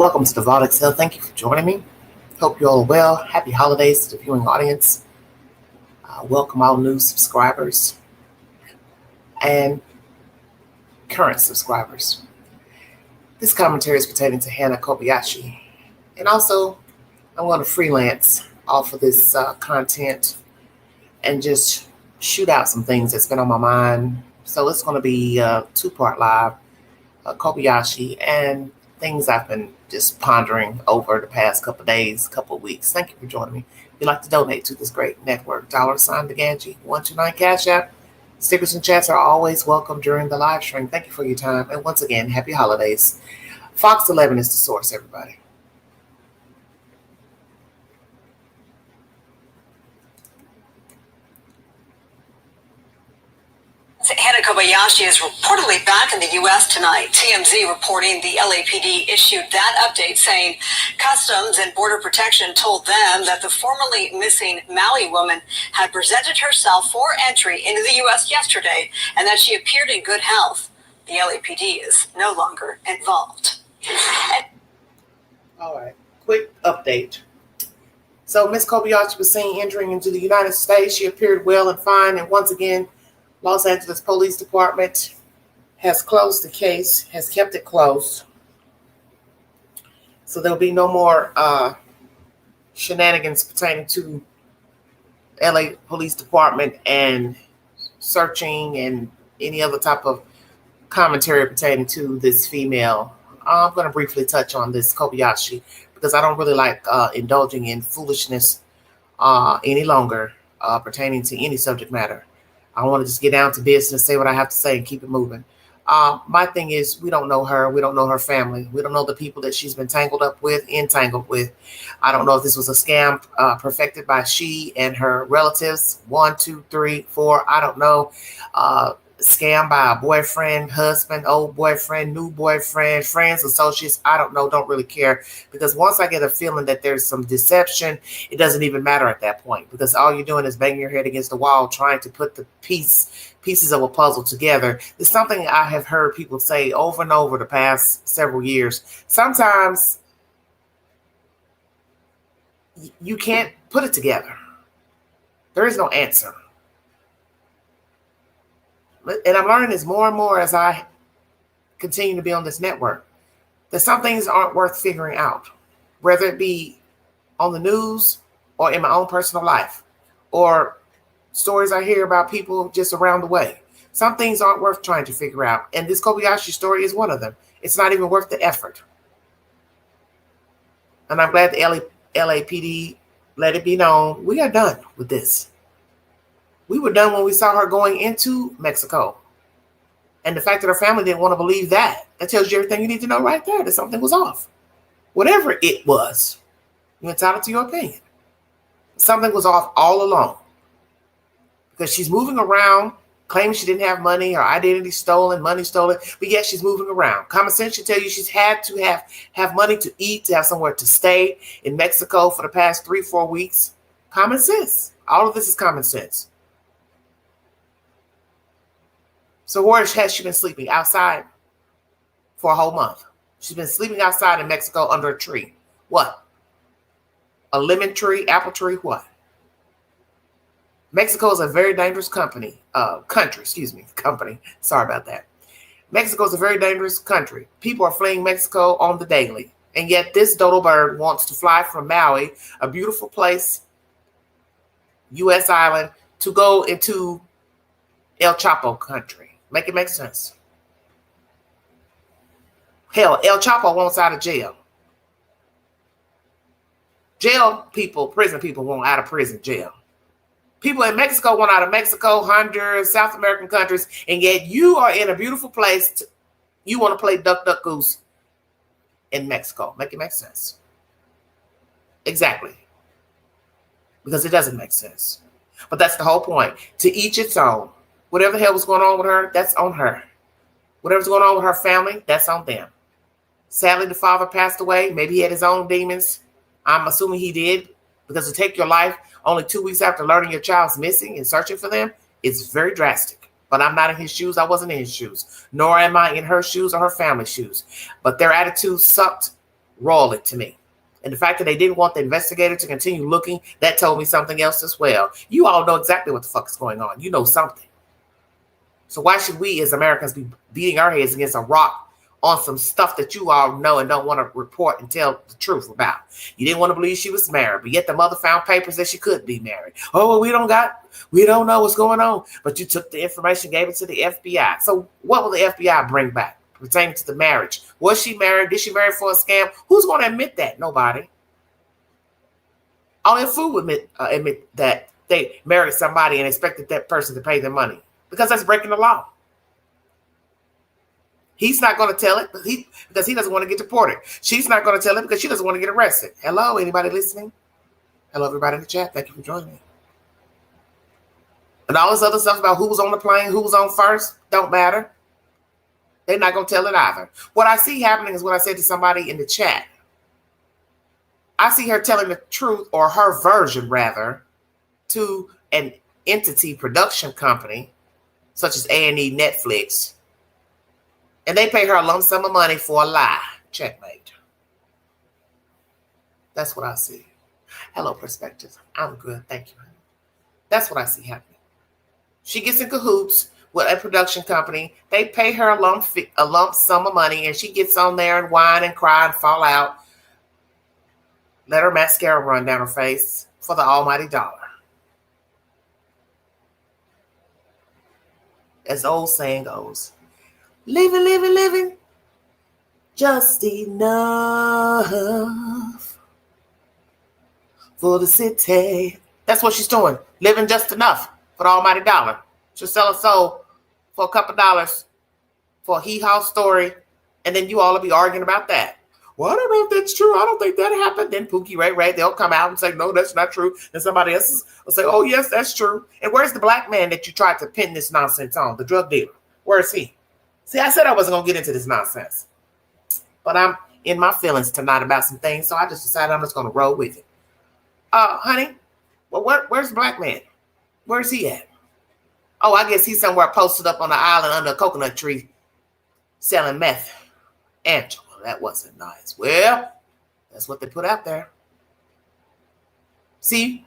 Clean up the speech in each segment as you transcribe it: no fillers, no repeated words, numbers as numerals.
Welcome to the Vault Excel. Thank you for joining me. Hope you all are well. Happy holidays to the viewing audience. Welcome all new subscribers and current subscribers. This commentary is pertaining to Hannah Kobayashi. And also, I'm going to freelance off of this content and just shoot out some things that's been on my mind. So it's going to be a two-part live, Kobayashi, and things I've been just pondering over the past couple of days, couple of weeks. Thank you for joining me. If you'd like to donate to this great network, $DeGanji 129 Cash App. Stickers and chats are always welcome during the live stream. Thank you for your time. And once again, happy holidays. Fox 11 is the source, everybody. Hannah Kobayashi is reportedly back in the U.S. tonight. TMZ reporting the LAPD issued that update saying Customs and Border Protection told them that the formerly missing Maui woman had presented herself for entry into the U.S. yesterday and that she appeared in good health. The LAPD is no longer involved. All right, quick update. So Miss Kobayashi was seen entering into the United States. She appeared well and fine, and once again, Los Angeles Police Department has closed the case, has kept it closed. So there'll be no more shenanigans pertaining to LA Police Department and searching and any other type of commentary pertaining to this female. I'm going to briefly touch on this Kobayashi because I don't really like indulging in foolishness any longer pertaining to any subject matter. I want to just get down to business, say what I have to say, and keep it moving. My thing is, we don't know her. We don't know her family. We don't know the people that she's been entangled with. I don't know if this was a scam perfected by she and her relatives. 1, 2, 3, 4. I don't know. Scam by a boyfriend, husband, old boyfriend, new boyfriend, friends, associates. I don't know. Don't really care. Because once I get a feeling that there's some deception, it doesn't even matter at that point. Because all you're doing is banging your head against the wall, trying to put the pieces of a puzzle together. It's something I have heard people say over and over the past several years. Sometimes you can't put it together. There is no answer. And I'm learning this more and more as I continue to be on this network, that some things aren't worth figuring out, whether it be on the news or in my own personal life or stories I hear about people just around the way. Some things aren't worth trying to figure out. And this Kobayashi story is one of them. It's not even worth the effort. And I'm glad the LAPD let it be known we are done with this. We were done when we saw her going into Mexico. And the fact that her family didn't want to believe that tells you everything you need to know right there, that something was off. Whatever it was, you're entitled to your opinion. Something was off all along. Because she's moving around, claiming she didn't have money, her identity stolen, money stolen, but yet she's moving around. Common sense should tell you she's had to have money to eat, to have somewhere to stay in Mexico for the past 3-4 weeks. Common sense. All of this is common sense. So where has she been sleeping? Outside for a whole month. She's been sleeping outside in Mexico under a tree. What? A lemon tree, apple tree, what? Mexico is a very dangerous country. Sorry about that. Mexico is a very dangerous country. People are fleeing Mexico on the daily. And yet this dodo bird wants to fly from Maui, a beautiful place, U.S. island, to go into El Chapo country. Make it make sense. Hell, El Chapo wants out of jail. Prison people want out of prison, jail. People in Mexico want out of Mexico, Honduras, South American countries, and yet you are in a beautiful place. You want to play duck, duck, goose in Mexico. Make it make sense. Exactly. Because it doesn't make sense. But that's the whole point. To each its own. Whatever the hell was going on with her, that's on her. Whatever's going on with her family, that's on them. Sadly, the father passed away. Maybe he had his own demons. I'm assuming he did. Because to take your life only 2 weeks after learning your child's missing and searching for them is very drastic. But I'm not in his shoes. I wasn't in his shoes. Nor am I in her shoes or her family's shoes. But their attitude sucked royally to me. And the fact that they didn't want the investigator to continue looking, that told me something else as well. You all know exactly what the fuck is going on. You know something. So why should we as Americans be beating our heads against a rock on some stuff that you all know and don't want to report and tell the truth about? You didn't want to believe she was married, but yet the mother found papers that she could be married. Oh, we don't know what's going on. But you took the information, gave it to the FBI. So what will the FBI bring back pertaining to the marriage? Was she married? Did she marry for a scam? Who's going to admit that? Nobody. Only a fool would admit that they married somebody and expected that person to pay them money, because that's breaking the law. He's not going to tell it because he doesn't want to get deported. She's not going to tell it because she doesn't want to get arrested. Hello, anybody listening? Hello, everybody in the chat. Thank you for joining me. And all this other stuff about who was on the plane, who was on first, don't matter. They're not going to tell it either. What I see happening is what I said to somebody in the chat. I see her telling the truth, or her version rather, to an entity production company such as A&E, Netflix, and they pay her a lump sum of money for a lie. Checkmate. That's what I see. Hello, Perspective. I'm good. Thank you. That's what I see happening. She gets in cahoots with a production company. They pay her a lump sum of money, and she gets on there and whine and cry and fall out. Let her mascara run down her face for the almighty dollar. As the old saying goes, living, just enough for the city. That's what she's doing. Living just enough for the almighty dollar. She'll sell her soul for a couple dollars for a hee-haw story, and then you all will be arguing about that. Well, I don't know if that's true. I don't think that happened. Then Pookie Ray, they'll come out and say, no, that's not true. And somebody else will say, oh, yes, that's true. And where's the black man that you tried to pin this nonsense on, the drug dealer? Where is he? See, I said I wasn't going to get into this nonsense. But I'm in my feelings tonight about some things, so I just decided I'm just going to roll with it. Honey, well, where's the black man? Where's he at? Oh, I guess he's somewhere posted up on the island under a coconut tree selling meth. Angela, that wasn't nice. Well, that's what they put out there. See,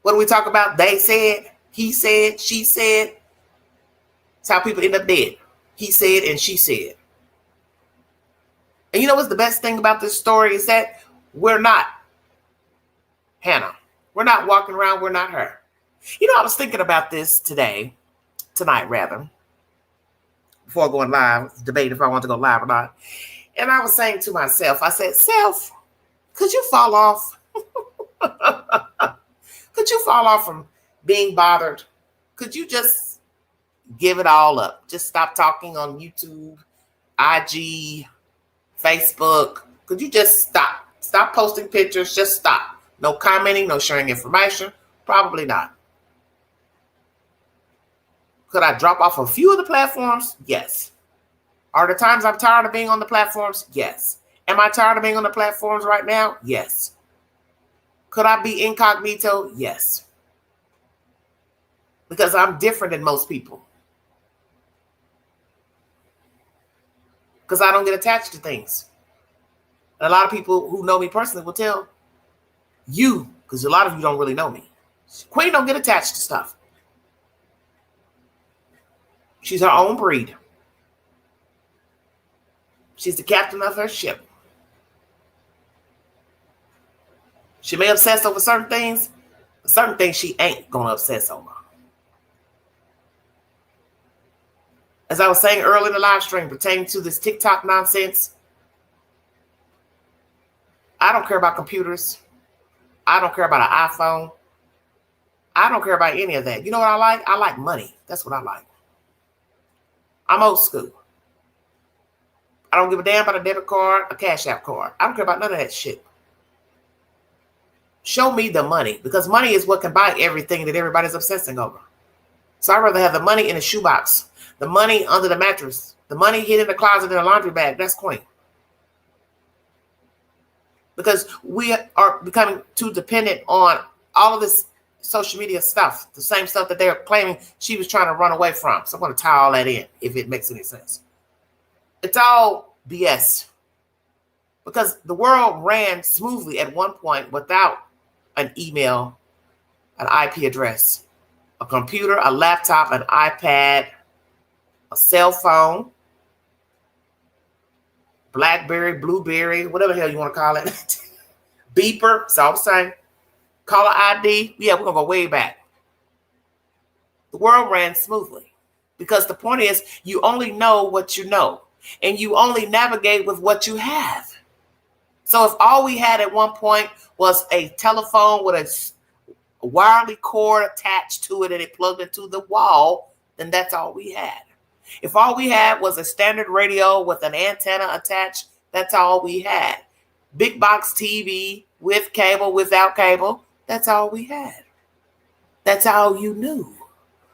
what do we talk about? They said, he said, she said. That's how people end up dead. He said and she said. And you know what's the best thing about this story is that we're not Hannah. We're not walking around. We're not her. You know, I was thinking about this tonight, before going live, debate if I want to go live or not. And I was saying to myself, I said, self, could you fall off? Could you fall off from being bothered? Could you just give it all up? Just stop talking on YouTube, IG, Facebook. Could you just stop? Stop posting pictures. Just stop. No commenting, no sharing information. Probably not. Could I drop off a few of the platforms? Yes. Are there times I'm tired of being on the platforms? Yes. Am I tired of being on the platforms right now? Yes. Could I be incognito? Yes. Because I'm different than most people. Because I don't get attached to things. And a lot of people who know me personally will tell you, because a lot of you don't really know me. Queen don't get attached to stuff. She's her own breed. She's the captain of her ship. She may obsess over certain things, but certain things she ain't going to obsess over. As I was saying earlier in the live stream pertaining to this TikTok nonsense, I don't care about computers. I don't care about an iPhone. I don't care about any of that. You know what I like? I like money. That's what I like. I'm old school. I don't give a damn about a debit card, a Cash App card. I don't care about none of that shit. Show me the money, because money is what can buy everything that everybody's obsessing over. So I'd rather have the money in a shoebox, the money under the mattress, the money hid in the closet in a laundry bag. That's Queen. Because we are becoming too dependent on all of this social media stuff, the same stuff that they're claiming she was trying to run away from. So I'm going to tie all that in, if it makes any sense. It's all BS. Because the world ran smoothly at one point without an email, an IP address, a computer, a laptop, an iPad, a cell phone, BlackBerry, Blueberry, whatever the hell you want to call it. Beeper, it's all the same. Caller ID, yeah, we're going to go way back. The world ran smoothly because the point is you only know what you know and you only navigate with what you have. So if all we had at one point was a telephone with a wirely cord attached to it and it plugged into the wall, then that's all we had. If all we had was a standard radio with an antenna attached, that's all we had. Big box TV with cable, without cable, that's all we had. That's all you knew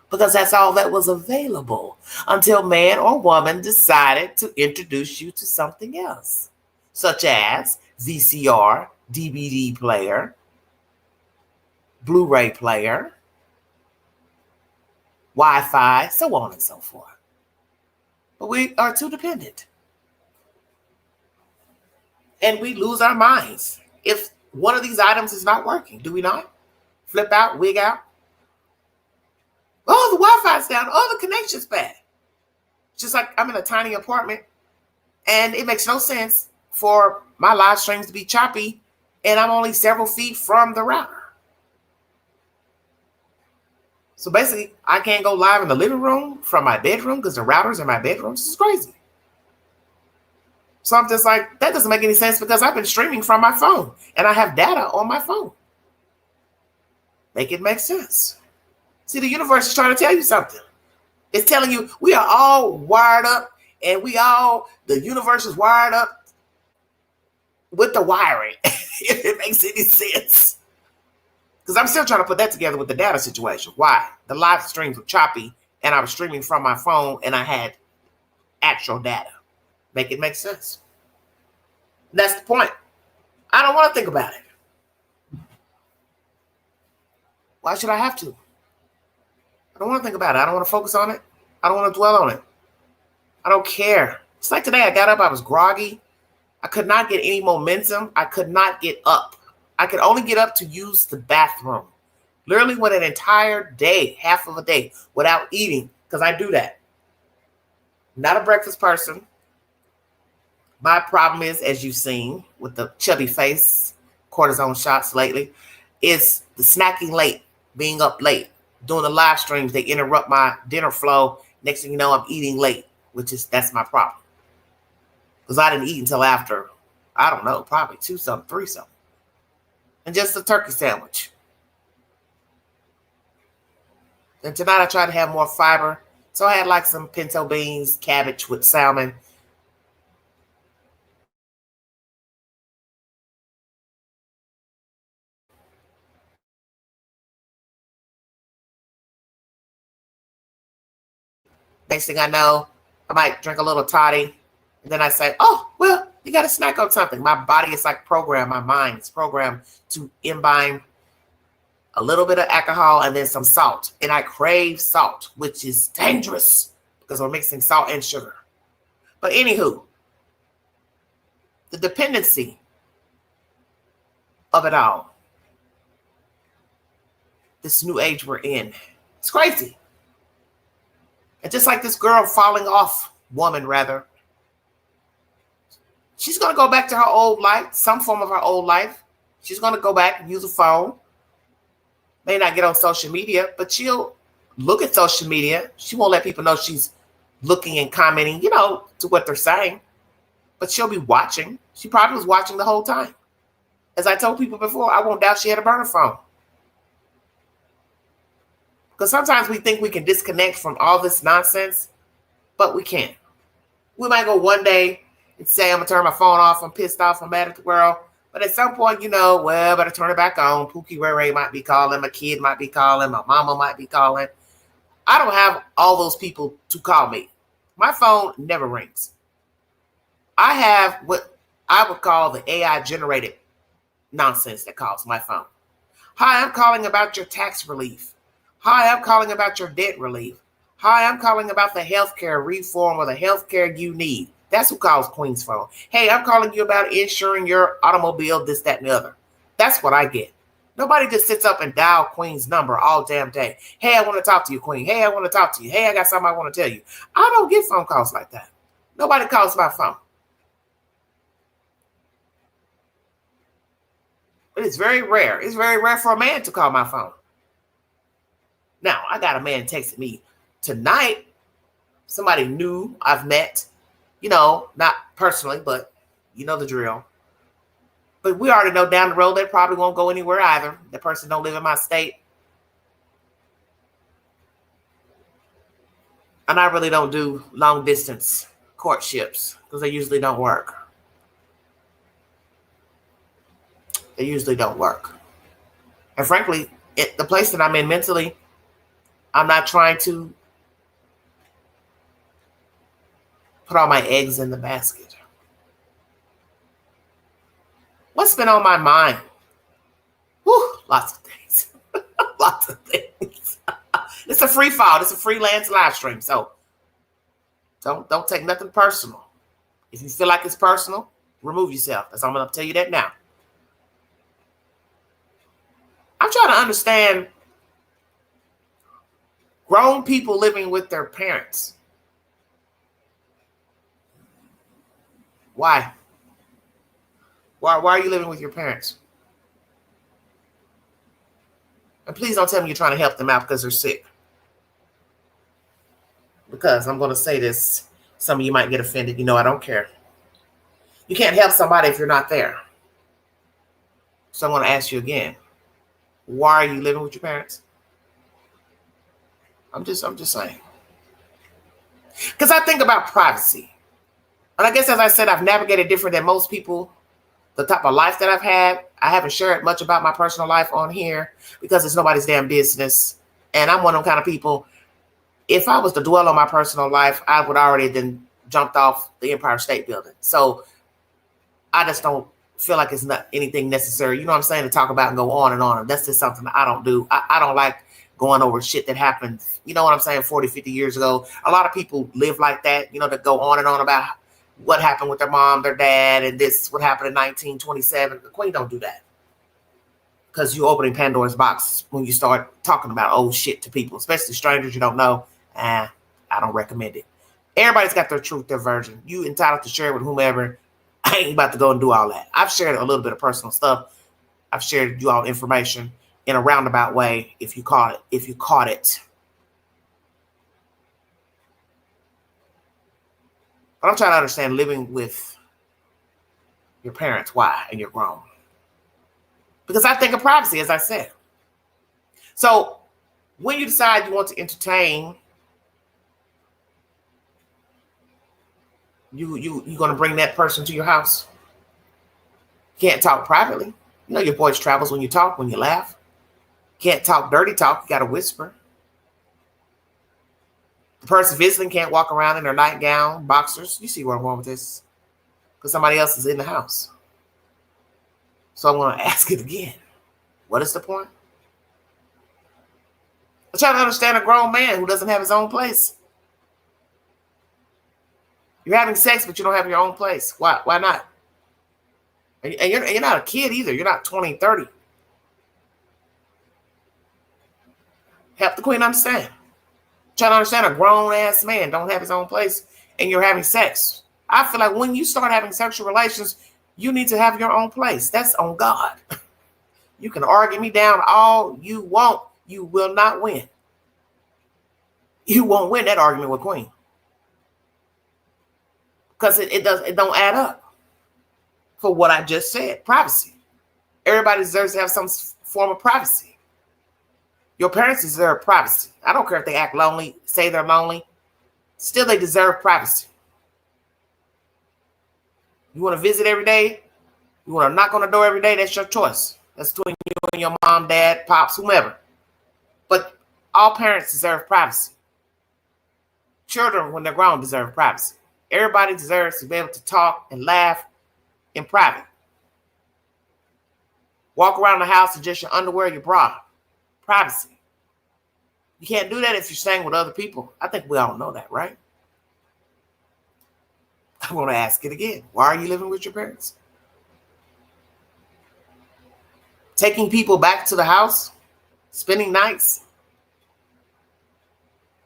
because that's all that was available until man or woman decided to introduce you to something else, such as VCR, DVD player, Blu-ray player, Wi-Fi, so on and so forth. But we are too dependent. And we lose our minds if one of these items is not working, do we not? Flip out, wig out. Oh, the Wi-Fi's down. Oh, the connection's bad. Just like I'm in a tiny apartment and it makes no sense for my live streams to be choppy and I'm only several feet from the router. So basically, I can't go live in the living room from my bedroom because the router's in my bedroom. This is crazy. So I'm just like, that doesn't make any sense because I've been streaming from my phone and I have data on my phone. Make it make sense. See, the universe is trying to tell you something. It's telling you we are all wired up and the universe is wired up with the wiring, if it makes any sense. Because I'm still trying to put that together with the data situation. Why? The live streams were choppy and I was streaming from my phone and I had actual data. Make it make sense. That's the point. I don't want to think about it. Why should I have to? I don't want to think about it. I don't want to focus on it. I don't want to dwell on it. I don't care. It's like today I got up, I was groggy. I could not get any momentum. I could not get up. I could only get up to use the bathroom. Literally went an entire day, half of a day, without eating, because I do that. Not a breakfast person. My problem is, as you've seen with the chubby face, cortisone shots lately, is the snacking late, being up late, doing the live streams. They interrupt my dinner flow. Next thing you know, I'm eating late, that's my problem. Because I didn't eat until after, I don't know, probably 2 something, 3 something. And just a turkey sandwich. And tonight I tried to have more fiber. So I had like some pinto beans, cabbage with salmon. Next thing I know, I might drink a little toddy. And then I say, oh, well, you got to snack on something. My body is like programmed. My mind is programmed to imbibe a little bit of alcohol and then some salt. And I crave salt, which is dangerous because we're mixing salt and sugar. But anywho, the dependency of it all. This new age we're in. It's crazy. And just like this girl falling off, woman rather, she's going to go back to her old life, some form of her old life. She's going to go back and use a phone. May not get on social media, but she'll look at social media. She won't let people know she's looking and commenting, to what they're saying. But she'll be watching. She probably was watching the whole time. As I told people before, I won't doubt she had a burner phone. Because sometimes we think we can disconnect from all this nonsense, but we can't. We might go one day and say, I'm going to turn my phone off. I'm pissed off. I'm mad at the world. But at some point, better turn it back on. Pookie Ray Ray might be calling. My kid might be calling. My mama might be calling. I don't have all those people to call me. My phone never rings. I have what I would call the AI-generated nonsense that calls my phone. Hi, I'm calling about your tax relief. Hi, I'm calling about your debt relief. Hi, I'm calling about the healthcare reform or the healthcare you need. That's who calls Queen's phone. Hey, I'm calling you about insuring your automobile, this, that, and the other. That's what I get. Nobody just sits up and dial Queen's number all damn day. Hey, I want to talk to you, Queen. Hey, I want to talk to you. Hey, I got something I want to tell you. I don't get phone calls like that. Nobody calls my phone. But it's very rare. It's very rare for a man to call my phone. Now, I got a man texting me tonight. Somebody new I've met. Not personally, but you know the drill. But we already know down the road they probably won't go anywhere either. The person don't live in my state. And I really don't do long distance courtships because they usually don't work. They usually don't work. And frankly, the place that I'm in mentally, I'm not trying to put all my eggs in the basket. What's been on my mind? Whew, lots of things. Lots of things. It's a free fall. It's a freelance live stream. So don't take nothing personal. If you feel like it's personal, remove yourself. I'm going to tell you that now. I'm trying to understand grown people living with their parents. Why? Why are you living with your parents? And please don't tell me you're trying to help them out because they're sick. Because I'm going to say this, some of you might get offended. I don't care. You can't help somebody if you're not there. So I'm going to ask you again. Why are you living with your parents? I'm just saying. Because I think about privacy. And I guess, as I said, I've navigated different than most people. The type of life that I've had, I haven't shared much about my personal life on here because it's nobody's damn business. And I'm one of them kind of people. If I was to dwell on my personal life, I would already then jumped off the Empire State Building. So I just don't feel like it's not anything necessary, you know what I'm saying, to talk about and go on and on. That's just something that I don't do. I don't like going over shit that happened, you know what I'm saying, 40, 50 years ago. A lot of people live like that, that go on and on about what happened with their mom, their dad, and this, what happened in 1927. The Queen don't do that. Because you're opening Pandora's box when you start talking about old shit to people, especially strangers you don't know. I don't recommend it. Everybody's got their truth, their version. You entitled to share with whomever. I ain't about to go and do all that. I've shared a little bit of personal stuff. I've shared you all information in a roundabout way if you caught it. But I'm trying to understand living with your parents. Why? And you're grown. Because I think of privacy, as I said. So when you decide you want to entertain, you're going to bring that person to your house. Can't talk privately. Your voice travels when you talk, when you laugh. Can't talk dirty talk. You got to whisper. The person visiting can't walk around in their nightgown, boxers. You see where I'm going with this. Because somebody else is in the house. So I'm going to ask it again. What is the point? I'm trying to understand a grown man who doesn't have his own place. You're having sex, but you don't have your own place. Why not? And you're not a kid either. You're not 20, 30. Help the Queen understand. Trying to understand a grown-ass man don't have his own place and you're having sex. I feel like when you start having sexual relations, you need to have your own place. That's on God. You can argue me down all you want. You will not win. You won't win that argument with Queen. Because it don't add up for what I just said. Privacy. Everybody deserves to have some form of privacy. Your parents deserve privacy. I don't care if they act lonely, say they're lonely. Still, they deserve privacy. You want to visit every day? You want to knock on the door every day? That's your choice. That's between you and your mom, dad, pops, whomever. But all parents deserve privacy. Children, when they're grown, deserve privacy. Everybody deserves to be able to talk and laugh in private. Walk around the house in just your underwear, your bra. Privacy. You can't do that if you're staying with other people. I think we all know that, right? I want to ask it again. Why are you living with your parents? Taking people back to the house, spending nights.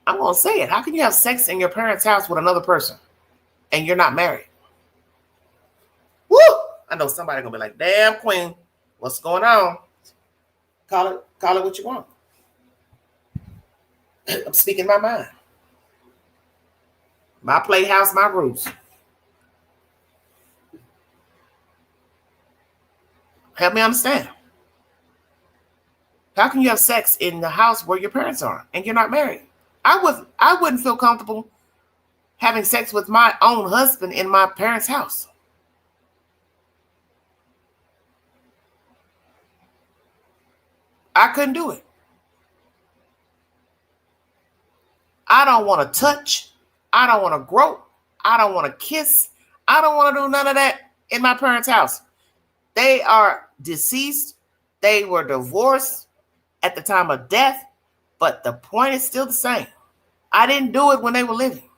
I'm going to say it. How can you have sex in your parents' house with another person and you're not married? Woo! I know somebody going to be like, damn, Queen, what's going on? Call it what you want. I'm speaking my mind. My playhouse, my rules. Help me understand. How can you have sex in the house where your parents are and you're not married? I wouldn't feel comfortable having sex with my own husband in my parents' house. I couldn't do it. I don't want to touch. I don't want to grope. I don't want to kiss. I don't want to do none of that in my parents' house. They are deceased. They were divorced at the time of death, but the point is still the same. I didn't do it when they were living.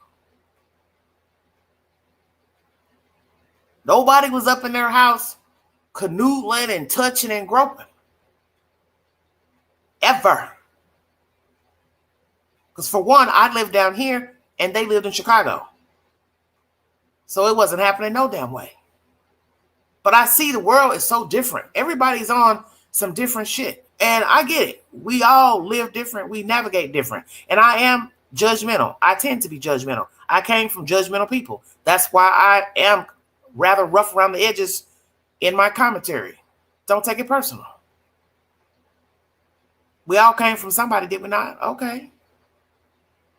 Nobody was up in their house canoodling and touching and groping. Ever. Because for one, I lived down here and they lived in Chicago. So it wasn't happening no damn way. But I see the world is so different. Everybody's on some different shit. And I get it. We all live different. We navigate different. And I am judgmental. I tend to be judgmental. I came from judgmental people. That's why I am rather rough around the edges in my commentary. Don't take it personal. We all came from somebody, did we not? Okay.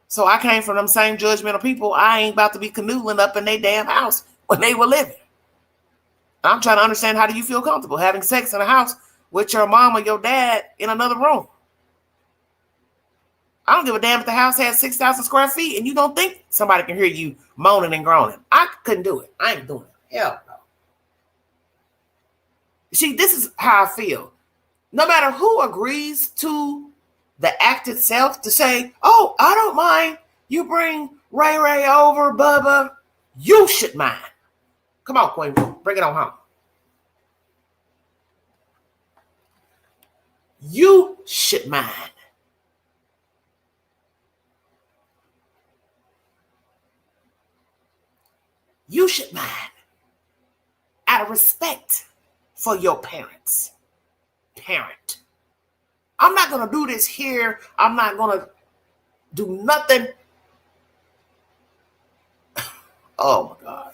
So I came from them same judgmental people. I ain't about to be canoodling up in their damn house when they were living. I'm trying to understand, how do you feel comfortable having sex in a house with your mom or your dad in another room? I don't give a damn if the house has 6,000 square feet and you don't think somebody can hear you moaning and groaning. I couldn't do it. I ain't doing it. Hell no. See, this is how I feel. No matter who agrees to the act itself, to say, oh, I don't mind you bring Ray Ray over, Bubba, you should mind. Come on, Queen, bring it on home. You should mind. You should mind. Out of respect for your parents. Parent. I'm not going to do this here. I'm not going to do nothing. Oh my God.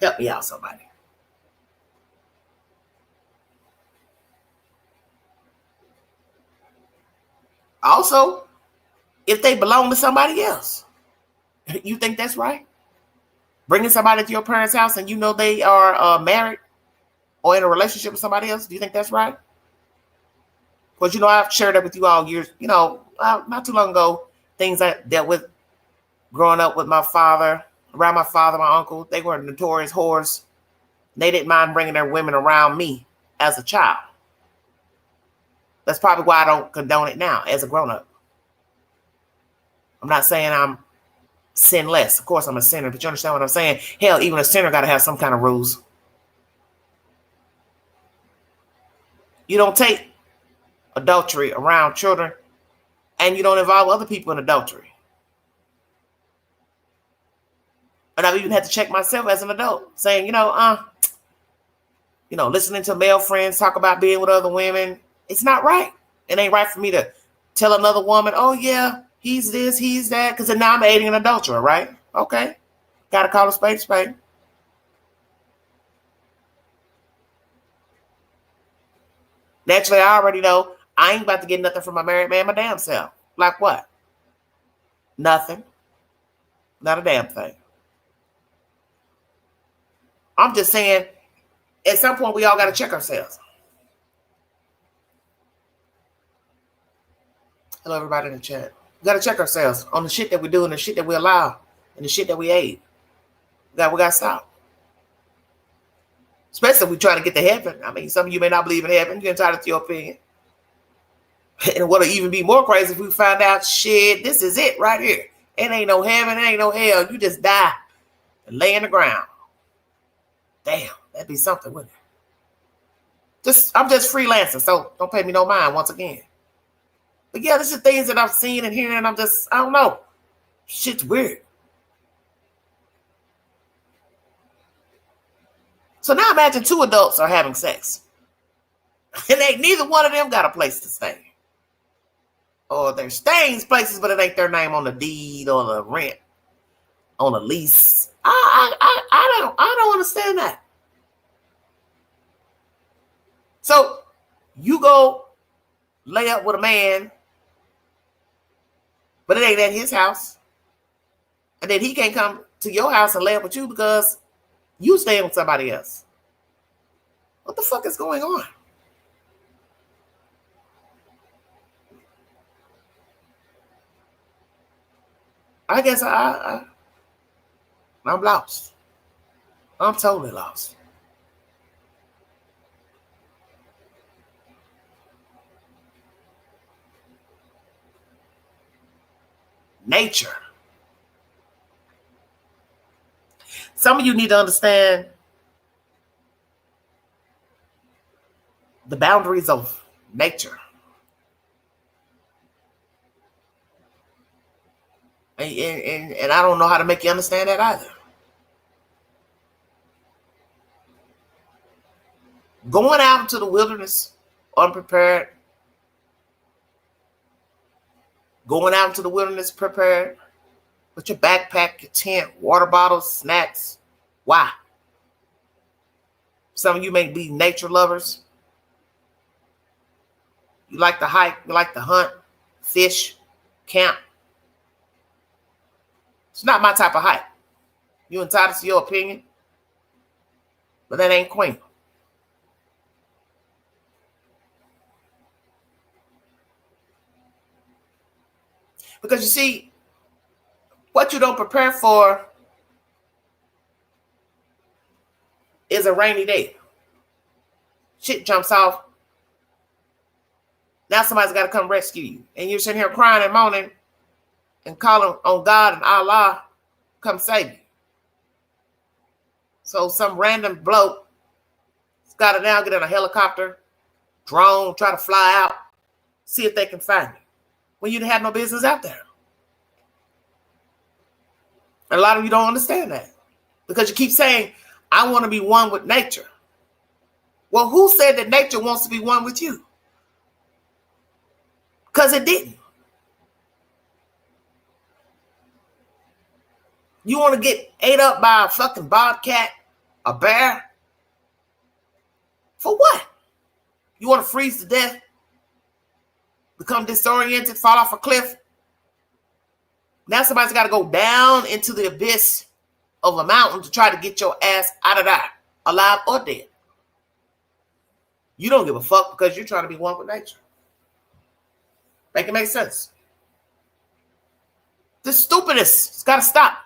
Help me out, somebody. Also, if they belong to somebody else, you think that's right? Bringing somebody to your parents' house and you know they are married or in a relationship with somebody else, do you think that's right? Because, you know, I've shared that with you all years, you know, not too long ago, things I dealt with growing up with my father, around my father, my uncle. They were notorious whores. They didn't mind bringing their women around me as a child. That's probably why I don't condone it now as a grown-up. I'm not saying I'm sinless. Of course I'm a sinner, but you understand what I'm saying? Hell, even a sinner got to have some kind of rules. You don't take adultery around children, and you don't involve other people in adultery. And I've even had to check myself as an adult, saying, listening to male friends talk about being with other women, it's not right. It ain't right for me to tell another woman, oh yeah, he's this, he's that, because then now I'm aiding an adulterer, right? Okay. Got to call a spade a spade. Naturally, I already know I ain't about to get nothing from my married man my damn self. Like what? Nothing. Not a damn thing. I'm just saying, at some point, we all got to check ourselves. Hello, everybody in the chat. We got to check ourselves on the shit that we do and the shit that we allow and the shit that we aid. We got to stop. Especially if we try to get to heaven. I mean, some of you may not believe in heaven. You're entitled to your opinion. And what'll even be more crazy if we find out, shit, this is it right here. It ain't no heaven. It ain't no hell. You just die and lay in the ground. Damn, that'd be something, wouldn't it? I'm just freelancing, so don't pay me no mind once again. But yeah, this is things that I've seen and hearing, and I don't know. Shit's weird. So now imagine two adults are having sex. And neither one of them got a place to stay. Or they're staying places, but it ain't their name on the deed or the rent, on the lease. I don't understand that. So you go lay up with a man, but it ain't at his house. And then he can't come to your house and lay up with you because you staying with somebody else. What the fuck is going on? I guess I'm lost. I'm totally lost. Nature. Some of you need to understand the boundaries of nature. And I don't know how to make you understand that either. Going out into the wilderness unprepared. Going out into the wilderness prepared. With your backpack, your tent, water bottles, snacks. Why? Some of you may be nature lovers. You like to hike, you like to hunt, fish, camp. It's not my type of hike. You entitled to your opinion, but that ain't Queen. Because you see, what you don't prepare for is a rainy day. Shit jumps off. Now somebody's got to come rescue you. And you're sitting here crying and moaning and calling on God and Allah, come save you. So some random bloke has got to now get in a helicopter, drone, try to fly out, see if they can find you. When you didn't have no business out there. And a lot of you don't understand that. Because you keep saying, I want to be one with nature. Well, who said that nature wants to be one with you? Because it didn't. You want to get ate up by a fucking bobcat, a bear? For what? You want to freeze to death? Become disoriented, fall off a cliff? Now somebody's got to go down into the abyss of a mountain to try to get your ass out of there, alive or dead. You don't give a fuck because you're trying to be one with nature. Make it make sense. This stupidness has got to stop.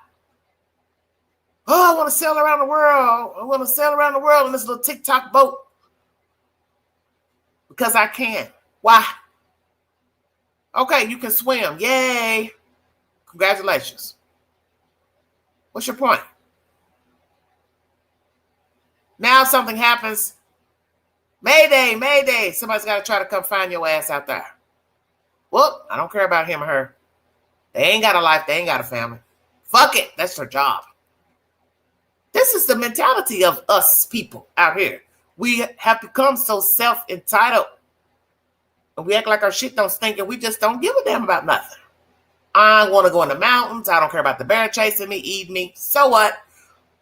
Oh, I want to sail around the world. I want to sail around the world in this little TikTok boat. Because I can. Why? Okay, you can swim. Yay. Congratulations. What's your point? Now something happens. Mayday, mayday. Somebody's got to try to come find your ass out there. Well, I don't care about him or her. They ain't got a life. They ain't got a family. Fuck it. That's their job. This is the mentality of us people out here. We have become so self-entitled. And we act like our shit don't stink and we just don't give a damn about nothing. I want to go in the mountains. I don't care about the bear chasing me, eating me. So what?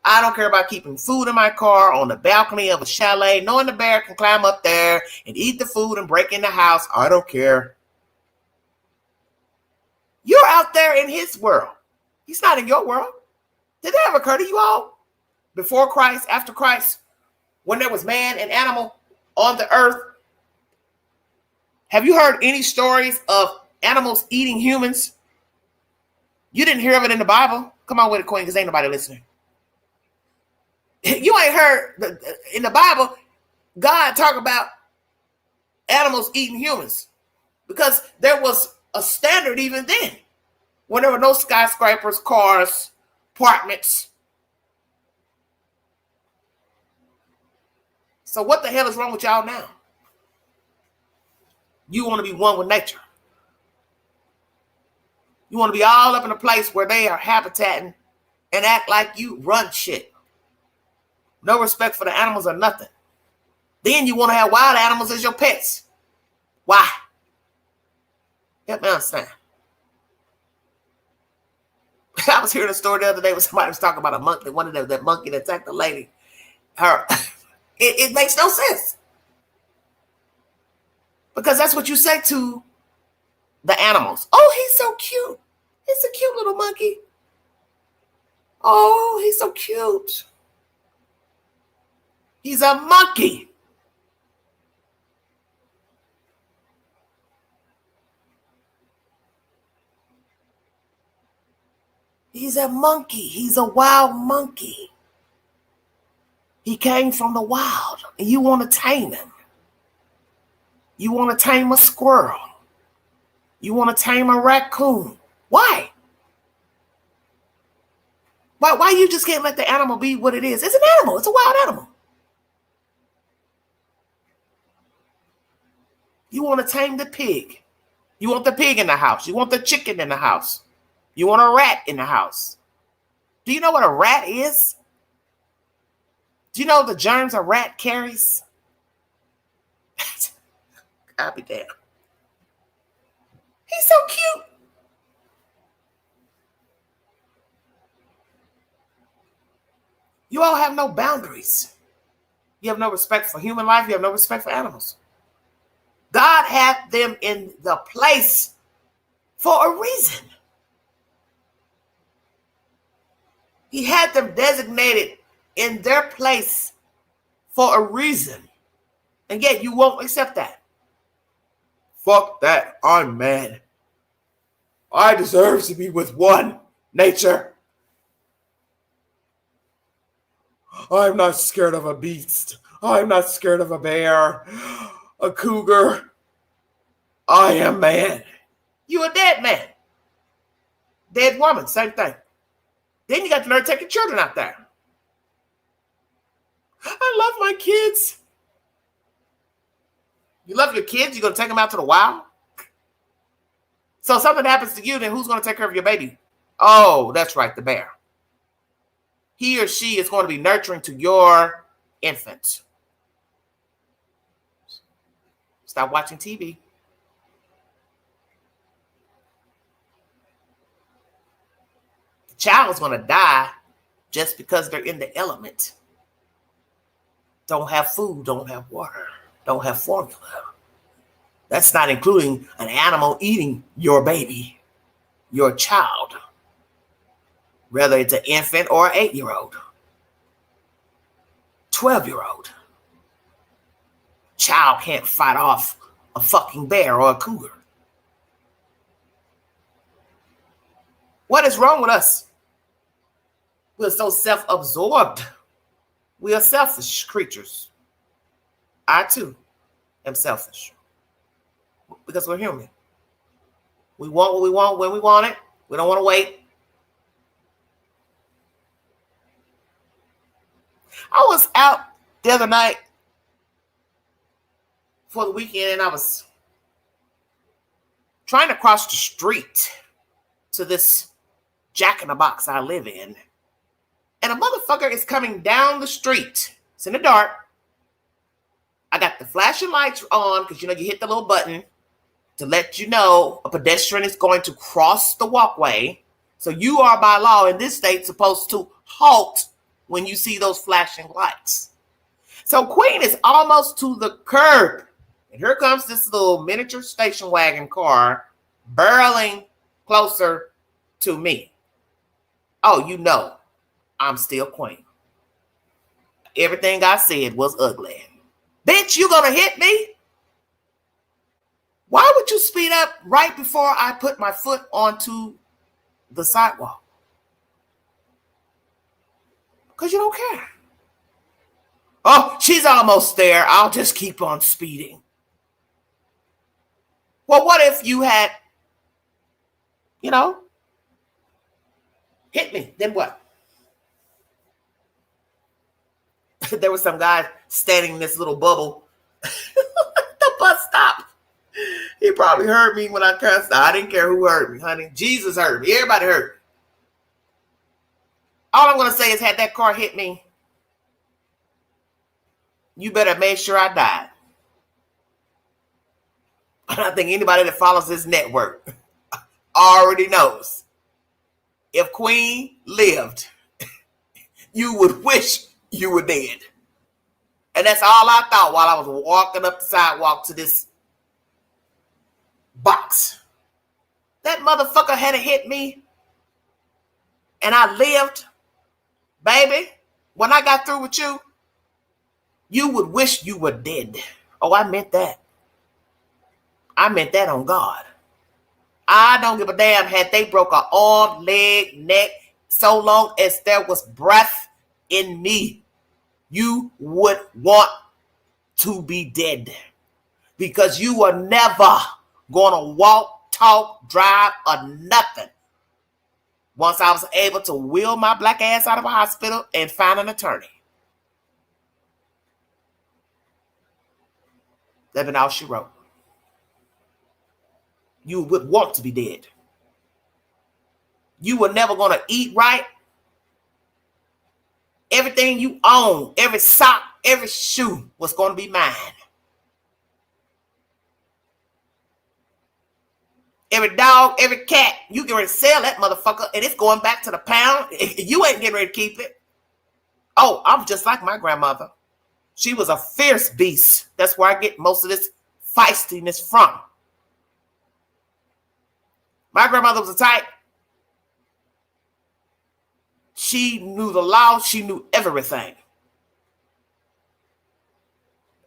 I don't care about keeping food in my car on the balcony of a chalet, knowing the bear can climb up there and eat the food and break in the house. I don't care. You're out there in his world. He's not in your world. Did that ever occur to you all? Before Christ, after Christ, when there was man and animal on the earth? Have you heard any stories of animals eating humans? You didn't hear of it in the Bible. Come on with it, Queen, because ain't nobody listening. You ain't heard in the Bible God talk about animals eating humans because there was a standard even then when there were no skyscrapers, cars, apartments. So what the hell is wrong with y'all now? You want to be one with nature. You want to be all up in a place where they are habitating and act like you run shit. No respect for the animals or nothing. Then you want to have wild animals as your pets. Why? Help me understand. I was hearing a story the other day where somebody was talking about a monkey. One of them, that monkey that attacked the lady. It makes no sense. Because that's what you say to the animals. Oh, he's so cute. He's a cute little monkey. Oh, he's so cute. He's a monkey. He's a monkey. He's a wild monkey. He came from the wild, and you want to tame him. You want to tame a squirrel. You want to tame a raccoon. Why? Why you just can't let the animal be what it is? It's an animal. It's a wild animal. You want to tame the pig. You want the pig in the house. You want the chicken in the house. You want a rat in the house. Do you know what a rat is? Do you know the germs a rat carries? I'll be damned. He's so cute. You all have no boundaries. You have no respect for human life. You have no respect for animals. God had them in the place for a reason. He had them designated in their place for a reason. And yet you won't accept that. Fuck that. I'm mad. I deserve to be with one nature. I'm not scared of a beast. I'm not scared of a bear, a cougar. I am man. You a dead man. Dead woman, same thing. Then you got to learn to take your children out there. I love my kids. You love your kids? You're going to take them out to the wild? So something happens to you, then who's going to take care of your baby? Oh, that's right, the bear. He or she is going to be nurturing to your infant. Stop watching TV. The child is going to die just because they're in the element. Don't have food, don't have water, don't have formula. That's not including an animal eating your baby, your child, whether it's an infant or an 8-year-old, 12-year-old. Child can't fight off a fucking bear or a cougar. What is wrong with us? We're so self-absorbed. We are selfish creatures. I too am selfish because we're human. We want what we want when we want it. We don't want to wait. I was out the other night for the weekend and I was trying to cross the street to this Jack in the Box I live in. And a motherfucker is coming down the street. It's in the dark. I got the flashing lights on because, you hit the little button to let you know a pedestrian is going to cross the walkway. So you are by law in this state supposed to halt when you see those flashing lights. So Queen is almost to the curb. And here comes this little miniature station wagon car barreling closer to me. Oh, I'm still Queen. Everything I said was ugly. Bitch, you gonna hit me? Why would you speed up right before I put my foot onto the sidewalk? Because you don't care. Oh, she's almost there. I'll just keep on speeding. Well, what if you had, hit me? Then what? There was some guy standing in this little bubble at the bus stop. He probably heard me when I cursed. I didn't care who heard me, honey. Jesus heard me. Everybody heard me. All I'm going to say is, had that car hit me, you better make sure I died. And I think anybody that follows this network already knows. If Queen lived, you would wish you were dead. And that's all I thought while I was walking up the sidewalk to this box. That motherfucker had hit me and I lived. Baby, when I got through with you, you would wish you were dead. Oh, I meant that. I meant that on God. I don't give a damn had they broke an arm, leg, neck, so long as there was breath in me. You would want to be dead because you were never going to walk, talk, drive, or nothing. Once I was able to wheel my black ass out of a hospital and find an attorney. That's been all she wrote. You would want to be dead. You were never going to eat right. Everything you own, every sock, every shoe was going to be mine. Every dog, every cat, you get ready to sell that motherfucker and it's going back to the pound. You ain't getting ready to keep it. Oh, I'm just like my grandmother. She was a fierce beast. That's where I get most of this feistiness from. My grandmother was a type. She knew the law. She knew everything.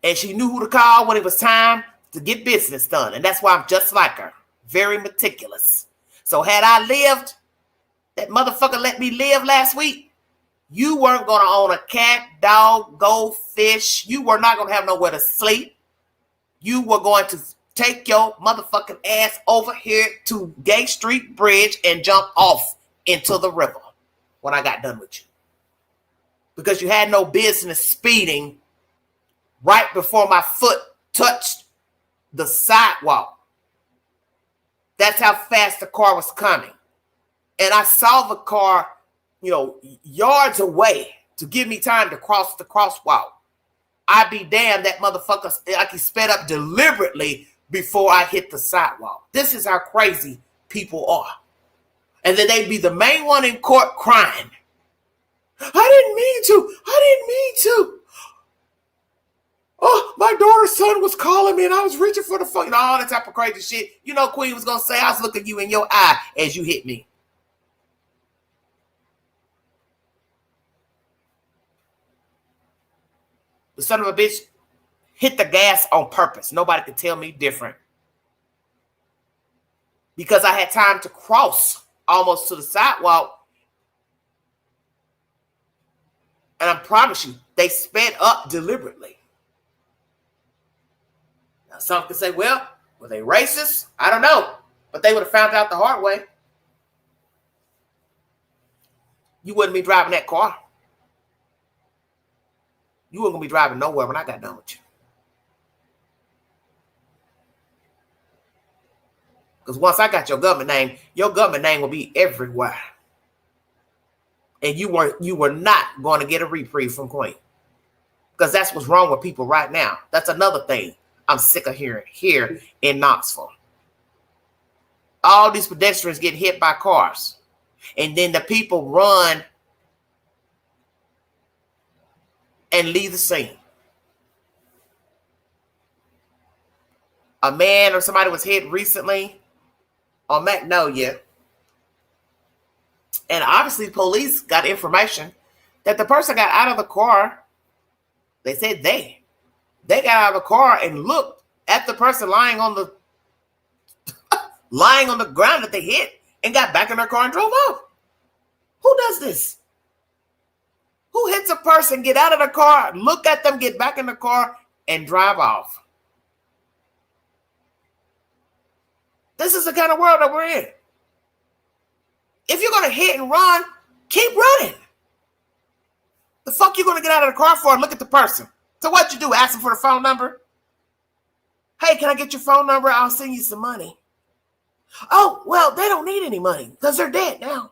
And she knew who to call when it was time to get business done. And that's why I'm just like her. Very meticulous. So had I lived, that motherfucker let me live last week, you weren't going to own a cat, dog, goldfish. You were not going to have nowhere to sleep. You were going to take your motherfucking ass over here to Gay Street Bridge and jump off into the river when I got done with you. Because you had no business speeding right before my foot touched the sidewalk. That's how fast the car was coming. And I saw the car, yards away to give me time to cross the crosswalk. I'd be damned, that motherfucker, like he sped up deliberately before I hit the sidewalk. This is how crazy people are. And then they'd be the main one in court crying. I didn't mean to. Oh, my daughter's son was calling me and I was reaching for the phone. All that type of crazy shit. Queen was going to say, I was looking you in your eye as you hit me. The son of a bitch hit the gas on purpose. Nobody could tell me different. Because I had time to cross almost to the sidewalk. And I promise you, they sped up deliberately. Now, some could say, well, were they racist? I don't know. But they would have found out the hard way. You wouldn't be driving that car. You weren't going to be driving nowhere when I got done with you. Because once I got your government name will be everywhere. And you were not going to get a reprieve from Queen. Because that's what's wrong with people right now. That's another thing I'm sick of hearing here in Knoxville. All these pedestrians get hit by cars. And then the people run and leave the scene. A man or somebody was hit recently on Magnolia. And obviously police got information that the person got out of the car. They said they got out of the car and looked at the person lying on the ground that they hit and got back in their car and drove off. Who does this? Who hits a person, get out of the car, look at them, get back in the car, and drive off? This is the kind of world that we're in. If you're going to hit and run, keep running. The fuck you gonna get out of the car for and look at the person? So what you do? Ask them for the phone number? Hey, can I get your phone number? I'll send you some money. Oh, well, they don't need any money because they're dead now.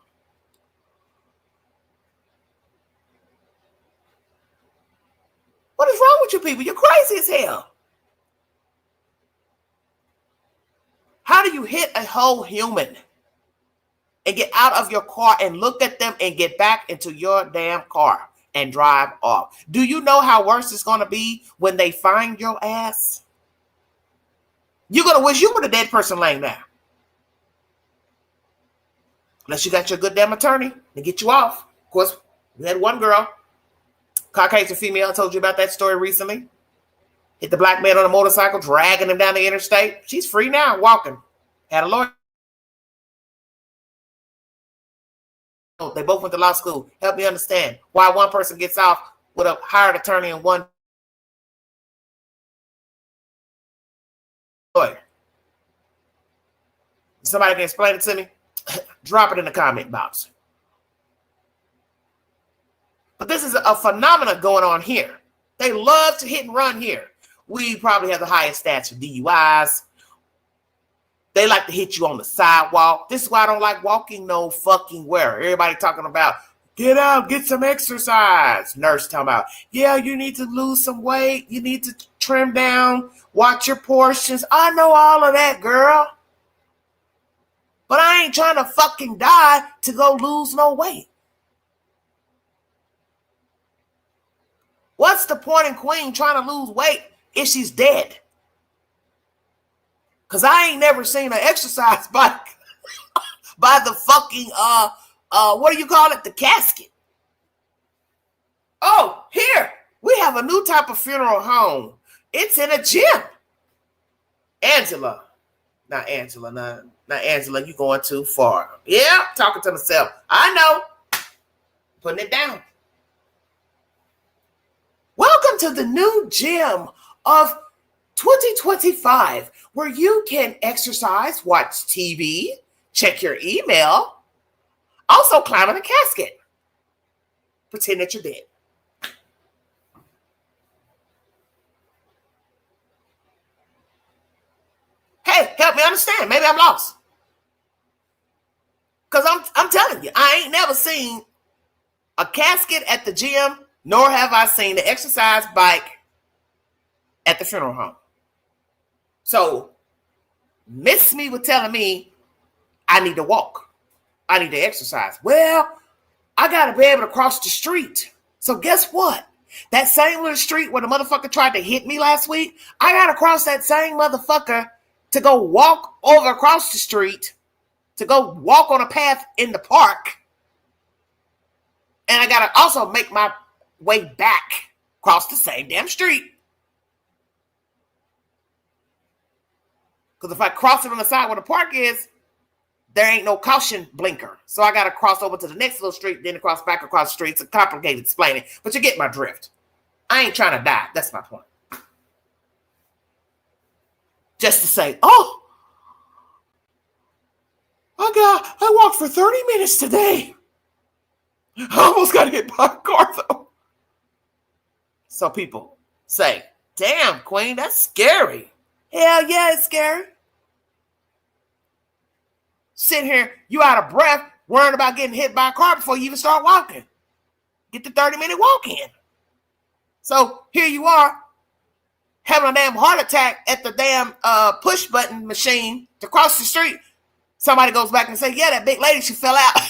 What is wrong with you people? You're crazy as hell. How do you hit a whole human and get out of your car and look at them and get back into your damn car and drive off? Do you know how worse it's going to be when they find your ass? You're going to wish you were the dead person laying there. Unless you got your good damn attorney to get you off. Of course, we had one girl, Caucasian female, I told you about that story recently. Hit the black man on a motorcycle, dragging him down the interstate. She's free now, walking. Had a lawyer. They both went to law school. Help me understand why one person gets off with a hired attorney and one lawyer. Somebody can explain it to me? Drop it in the comment box. But this is a phenomenon going on here. They love to hit and run here. We probably have the highest stats for DUIs. They like to hit you on the sidewalk. This is why I don't like walking no fucking where. Everybody talking about, get out, get some exercise. Nurse talking about, yeah, you need to lose some weight. You need to trim down, watch your portions. I know all of that, girl. But I ain't trying to fucking die to go lose no weight. What's the point in Queen trying to lose weight if she's dead? Because I ain't never seen an exercise bike by the fucking, what do you call it? The casket. Oh, here, we have a new type of funeral home. It's in a gym. Angela. Not Angela, you going too far. Yeah, talking to myself. I know. Putting it down. Welcome to the new gym of 2025, where you can exercise, watch TV, check your email, also climb in a casket. Pretend that you're dead. Hey, help me understand. Maybe I'm lost. Because I'm telling you, I ain't never seen a casket at the gym, nor have I seen the exercise bike at the funeral home. So, miss me with telling me I need to walk. I need to exercise. Well, I got to be able to cross the street. So guess what? That same little street where the motherfucker tried to hit me last week, I got to cross that same motherfucker to go walk over across the street, to go walk on a path in the park. And I got to also make my way back across the same damn street. Because if I cross it on the side where the park is, there ain't no caution blinker. So I got to cross over to the next little street, then back across the street. It's complicated explaining, but you get my drift. I ain't trying to die. That's my point. Just to say, oh, I walked for 30 minutes today. I almost got hit by a car, though. So people say, damn, Queen, that's scary. Hell yeah, it's scary. Sitting here, you out of breath, worrying about getting hit by a car before you even start walking. Get the 30-minute walk in. So here you are, having a damn heart attack at the damn push button machine to cross the street. Somebody goes back and say, yeah, that big lady, she fell out.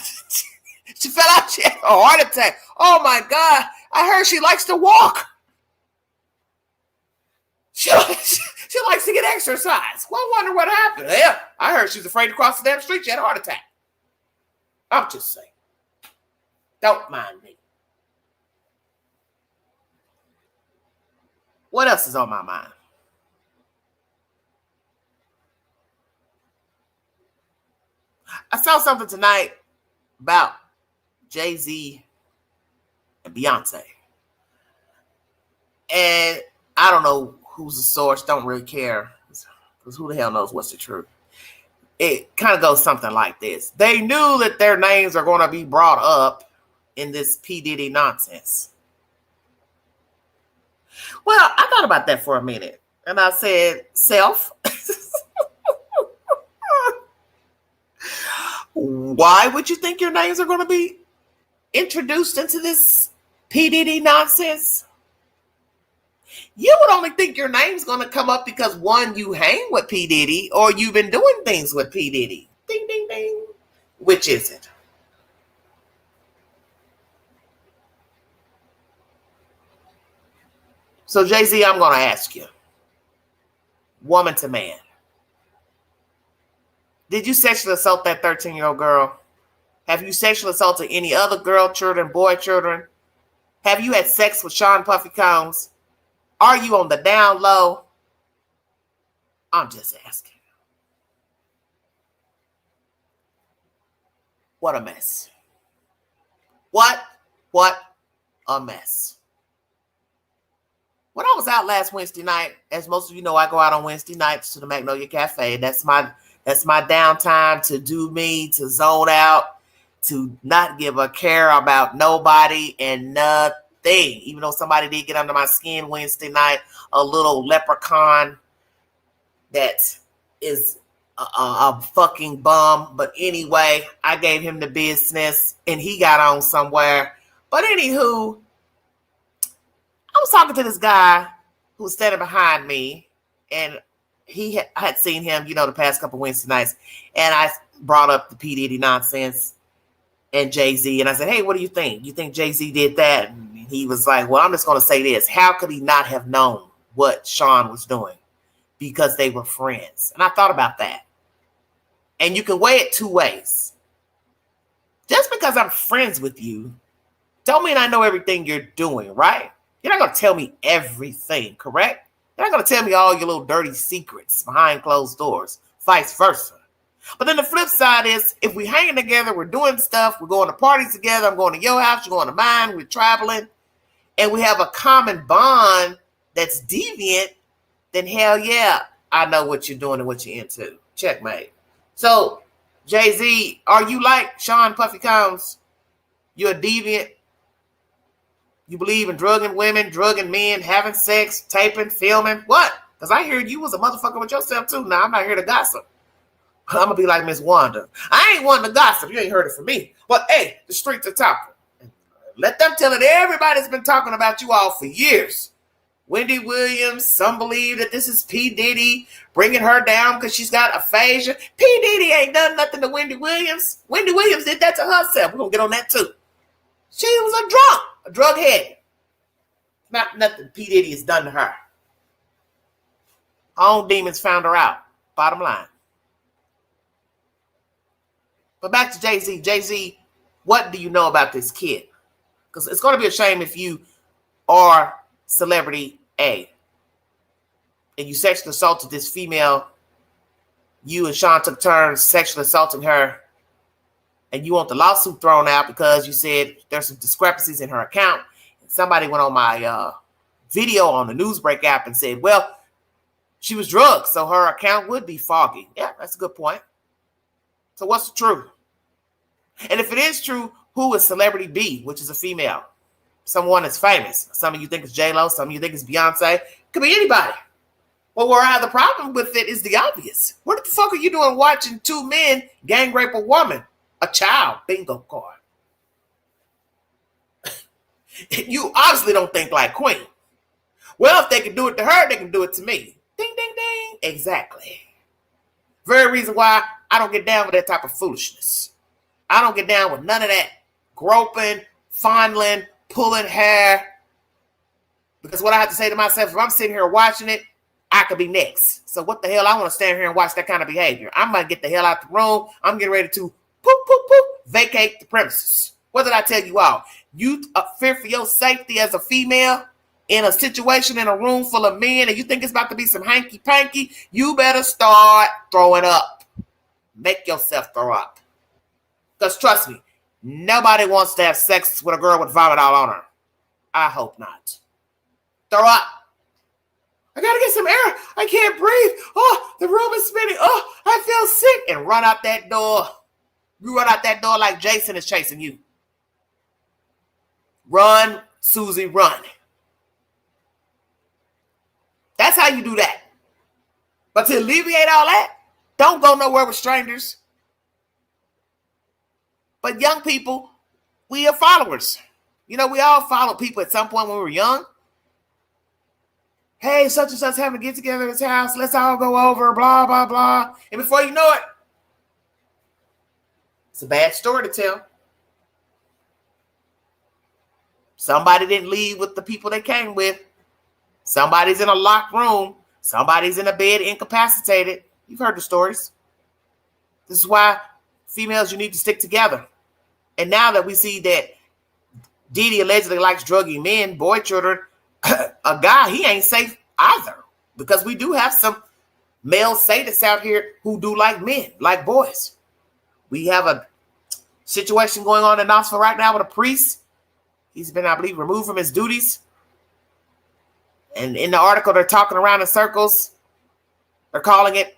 She fell out, she had a heart attack. Oh my God, I heard she likes to walk. She likes to get exercise. Well, I wonder what happened. Yeah, I heard she's afraid to cross the damn street. She had a heart attack. I'm just saying. Don't mind me. What else is on my mind? I saw something tonight about Jay-Z and Beyonce. And I don't know who's the source, don't really care, because who the hell knows what's the truth. It kind of goes something like this. They knew that their names are going to be brought up in this P. Diddy nonsense. thought about that for a minute. And I said, self, why would you think your names are going to be introduced into this P. Diddy nonsense? You would only think your name's going to come up because, one, you hang with P. Diddy or you've been doing things with P. Diddy. Ding, ding, ding. Which is it? So, Jay-Z, I'm going to ask you, woman to man, did you sexually assault that 13-year-old girl? Have you sexually assaulted any other girl children, boy children? Have you had sex with Sean Puffy Combs? Are you on the down low? I'm just asking. What a mess. What a mess. When I was out last Wednesday night, as most of you know, I go out on Wednesday nights to the Magnolia Cafe. That's my downtime to do me, to zone out, to not give a care about nobody and nothing. Even though somebody did get under my skin Wednesday night, a little leprechaun that is a fucking bum. But anyway, I gave him the business and he got on somewhere. But anywho, I was talking to this guy who was standing behind me, and I had seen him, the past couple Wednesday nights, and I brought up the P. Diddy nonsense and Jay-Z, and I said, hey, what do you think? You think Jay-Z did that? And he was like, well, I'm just going to say this. How could he not have known what Sean was doing? Because they were friends. And I thought about that. And you can weigh it two ways. Just because I'm friends with you, don't mean I know everything you're doing, right? You're not going to tell me everything, correct? You're not going to tell me all your little dirty secrets behind closed doors, vice versa. But then the flip side is, if we're hanging together, we're doing stuff, we're going to parties together, I'm going to your house, you're going to mine, we're traveling, and we have a common bond that's deviant, then hell yeah, I know what you're doing and what you're into. Checkmate. So, Jay-Z, are you like Sean Puffy Combs? You're a deviant? You believe in drugging women, drugging men, having sex, taping, filming? What? Because I heard you was a motherfucker with yourself too. Now, I'm not here to gossip. I'm going to be like Miss Wanda. I ain't one to gossip. You ain't heard it from me. But, hey, the streets are talking. Let them tell it. Everybody's been talking about you all for years. Wendy Williams, some believe that this is P. Diddy bringing her down because she's got aphasia. P. Diddy ain't done nothing to Wendy Williams. Wendy Williams did that to herself. We're going to get on that too. She was a drug head. Not nothing P. Diddy has done to her. Her own demons found her out. Bottom line. But back to Jay-Z. Jay-Z, what do you know about this kid? Because it's going to be a shame if you are celebrity A and you sexually assaulted this female. You and Sean took turns sexually assaulting her, and you want the lawsuit thrown out because you said there's some discrepancies in her account. And somebody went on my video on the Newsbreak app and said, well, she was drugged, so her account would be foggy. Yeah, that's a good point. So what's the truth? And if it is true, who is celebrity B, which is a female? Someone that's famous. Some of you think it's J-Lo. Some of you think it's Beyonce. Could be anybody. Well, where I have the problem with it is the obvious. What the fuck are you doing watching two men gang rape a woman? A child. Bingo card. You obviously don't think like Queen. Well, if they can do it to her, they can do it to me. Ding, ding, ding. Exactly. Very reason why I don't get down with that type of foolishness. I don't get down with none of that groping, fondling, pulling hair. Because what I have to say to myself, if I'm sitting here watching it, I could be next. So what the hell? I want to stand here and watch that kind of behavior. I'm going to get the hell out the room. I'm getting ready to vacate the premises. What did I tell you all? You fear for your safety as a female in a situation in a room full of men and you think it's about to be some hanky-panky, you better start throwing up. Make yourself throw up. Because trust me, nobody wants to have sex with a girl with vomit all on her. I hope not. Throw up. I gotta get some air. I can't breathe. Oh, the room is spinning. Oh, I feel sick. And run out that door. You run out that door like Jason is chasing you. Run, Susie, run. That's how you do that. But to alleviate all that, don't go nowhere with strangers. But young people, we are followers. You know, we all follow people at some point when we were young. Hey, such and such having a get together at his house. Let's all go over, blah, blah, blah. And before you know it, it's a bad story to tell. Somebody didn't leave with the people they came with. Somebody's in a locked room. Somebody's in a bed incapacitated. You've heard the stories. This is why females, you need to stick together. And now that we see that Diddy allegedly likes druggy men, boy children, a guy, he ain't safe either. Because we do have some male sadists out here who do like men, like boys. We have a situation going on in Knoxville right now with a priest. He's been, I believe, removed from his duties. And in the article, they're talking around in circles. They're calling it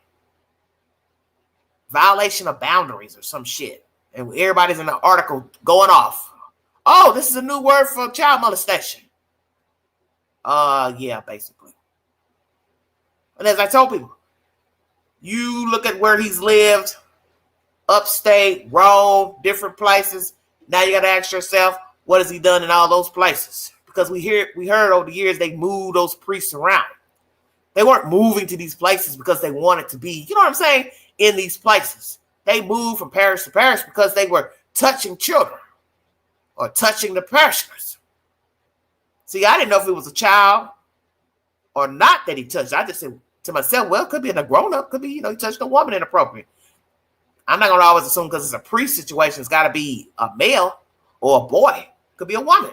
violation of boundaries or some shit. And everybody's in the article going off. Oh, this is a new word for child molestation. Yeah, basically. And as I told people, you look at where he's lived, upstate, Rome, different places. Now you got to ask yourself, what has he done in all those places? Because we heard over the years they moved those priests around. They weren't moving to these places because they wanted to be, you know what I'm saying, in these places. They moved from parish to parish because they were touching children or touching the parishioners. See, I didn't know if it was a child or not that he touched. I just said to myself, well, it could be a grown-up. Could be, he touched a woman inappropriate. I'm not going to always assume because it's a priest situation, it's got to be a male or a boy. It could be a woman.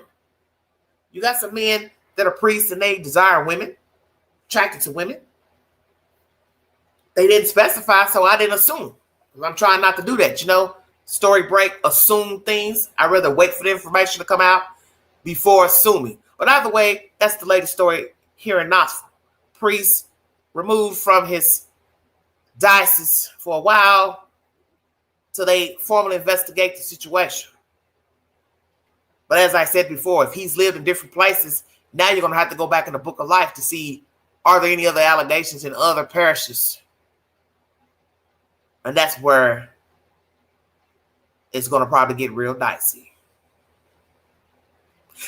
You got some men that are priests and they desire women, attracted to women. They didn't specify, so I didn't assume. I'm trying not to do that, Story break, assume things. I'd rather wait for the information to come out before assuming. But either way, that's the latest story here in Knoxville. Priest removed from his diocese for a while till they formally investigate the situation. But as I said before, if he's lived in different places, now you're going to have to go back in the book of life to see, are there any other allegations in other parishes? And that's where it's going to probably get real dicey.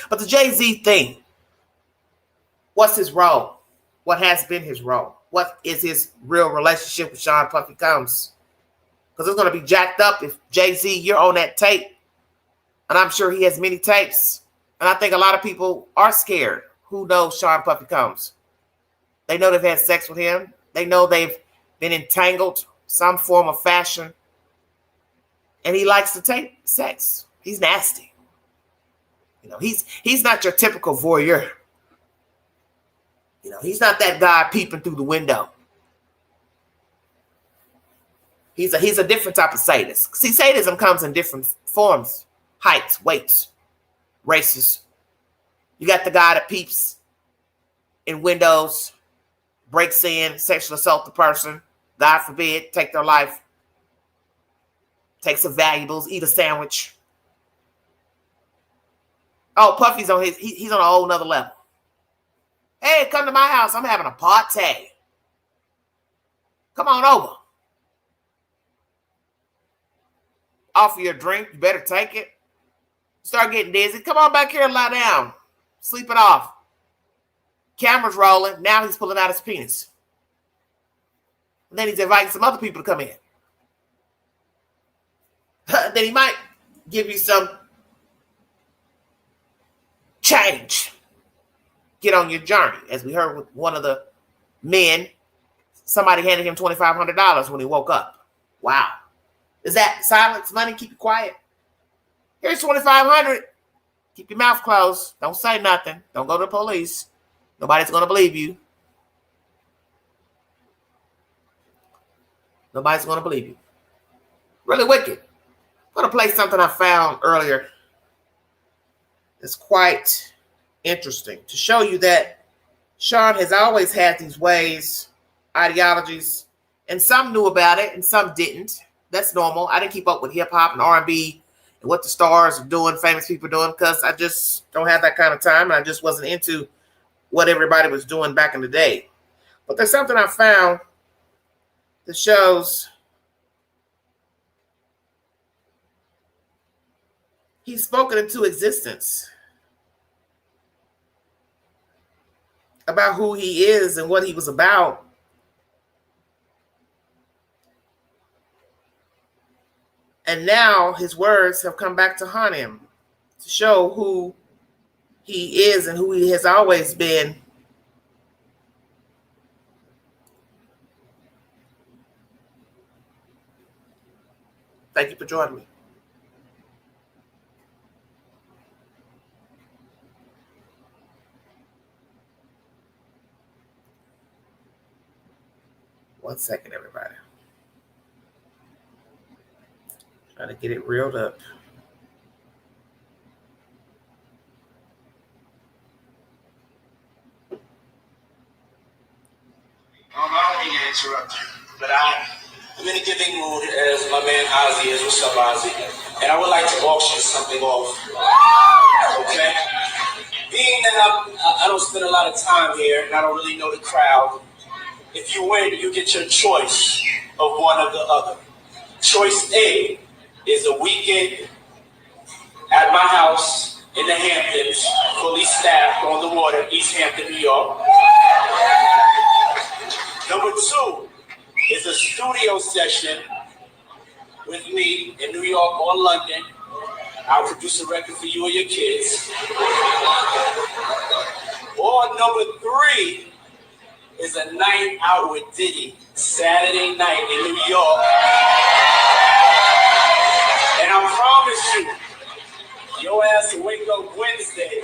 But the Jay-Z thing, what's his role? What has been his role? What is his real relationship with Sean Puffy Combs? Because it's going to be jacked up if Jay-Z, you're on that tape. And I'm sure he has many tapes. And I think a lot of people are scared who knows Sean Puffy Combs. They know they've had sex with him. They know they've been entangled some form of fashion. And he likes to take sex. He's nasty. He's not your typical voyeur. He's not that guy peeping through the window. He's a different type of sadist. See, sadism comes in different forms, heights, weights, races. You got the guy that peeps in windows, breaks in, sexually assault the person, God forbid, take their life, take some valuables, eat a sandwich. Oh, Puffy's on he's on a whole nother level. Hey, come to my house. I'm having a party. Come on over. Offer you a drink. You better take it. Start getting dizzy. Come on back here and lie down. Sleep it off. Camera's rolling. Now he's pulling out his penis. And then he's inviting some other people to come in. Then he might give you some change. Get on your journey. As we heard with one of the men, somebody handed him $2,500 when he woke up. Wow. Is that silence money? Keep it quiet. Here's $2,500. Keep your mouth closed. Don't say nothing. Don't go to the police. Nobody's going to believe you. Nobody's going to believe you. Really wicked. I'm going to play something I found earlier. It's quite interesting to show you that Sean has always had these ways, ideologies, and some knew about it and some didn't. That's normal. I didn't keep up with hip hop and R&B and what the stars are doing, famous people are doing, because I just don't have that kind of time and I just wasn't into what everybody was doing back in the day. But there's something I found that shows he's spoken into existence about who he is and what he was about. And now his words have come back to haunt him, to show who he is and who he has always been. Thank you for joining me. One second, everybody. Trying to get it reeled up. I don't mean to interrupt you, but I'm in a giving mood as my man Ozzy is. What's up, Ozzy? And I would like to auction something off. Okay? Being that I don't spend a lot of time here and I don't really know the crowd, if you win, you get your choice of one or the other. Choice A is a weekend at my house in the Hamptons, fully staffed on the water, East Hampton, New York. Number 2 is a studio session with me in New York or London. I'll produce a record for you and your kids. Or number 3 is a night out with Diddy, Saturday night in New York. And I promise you, your ass will wake up Wednesday.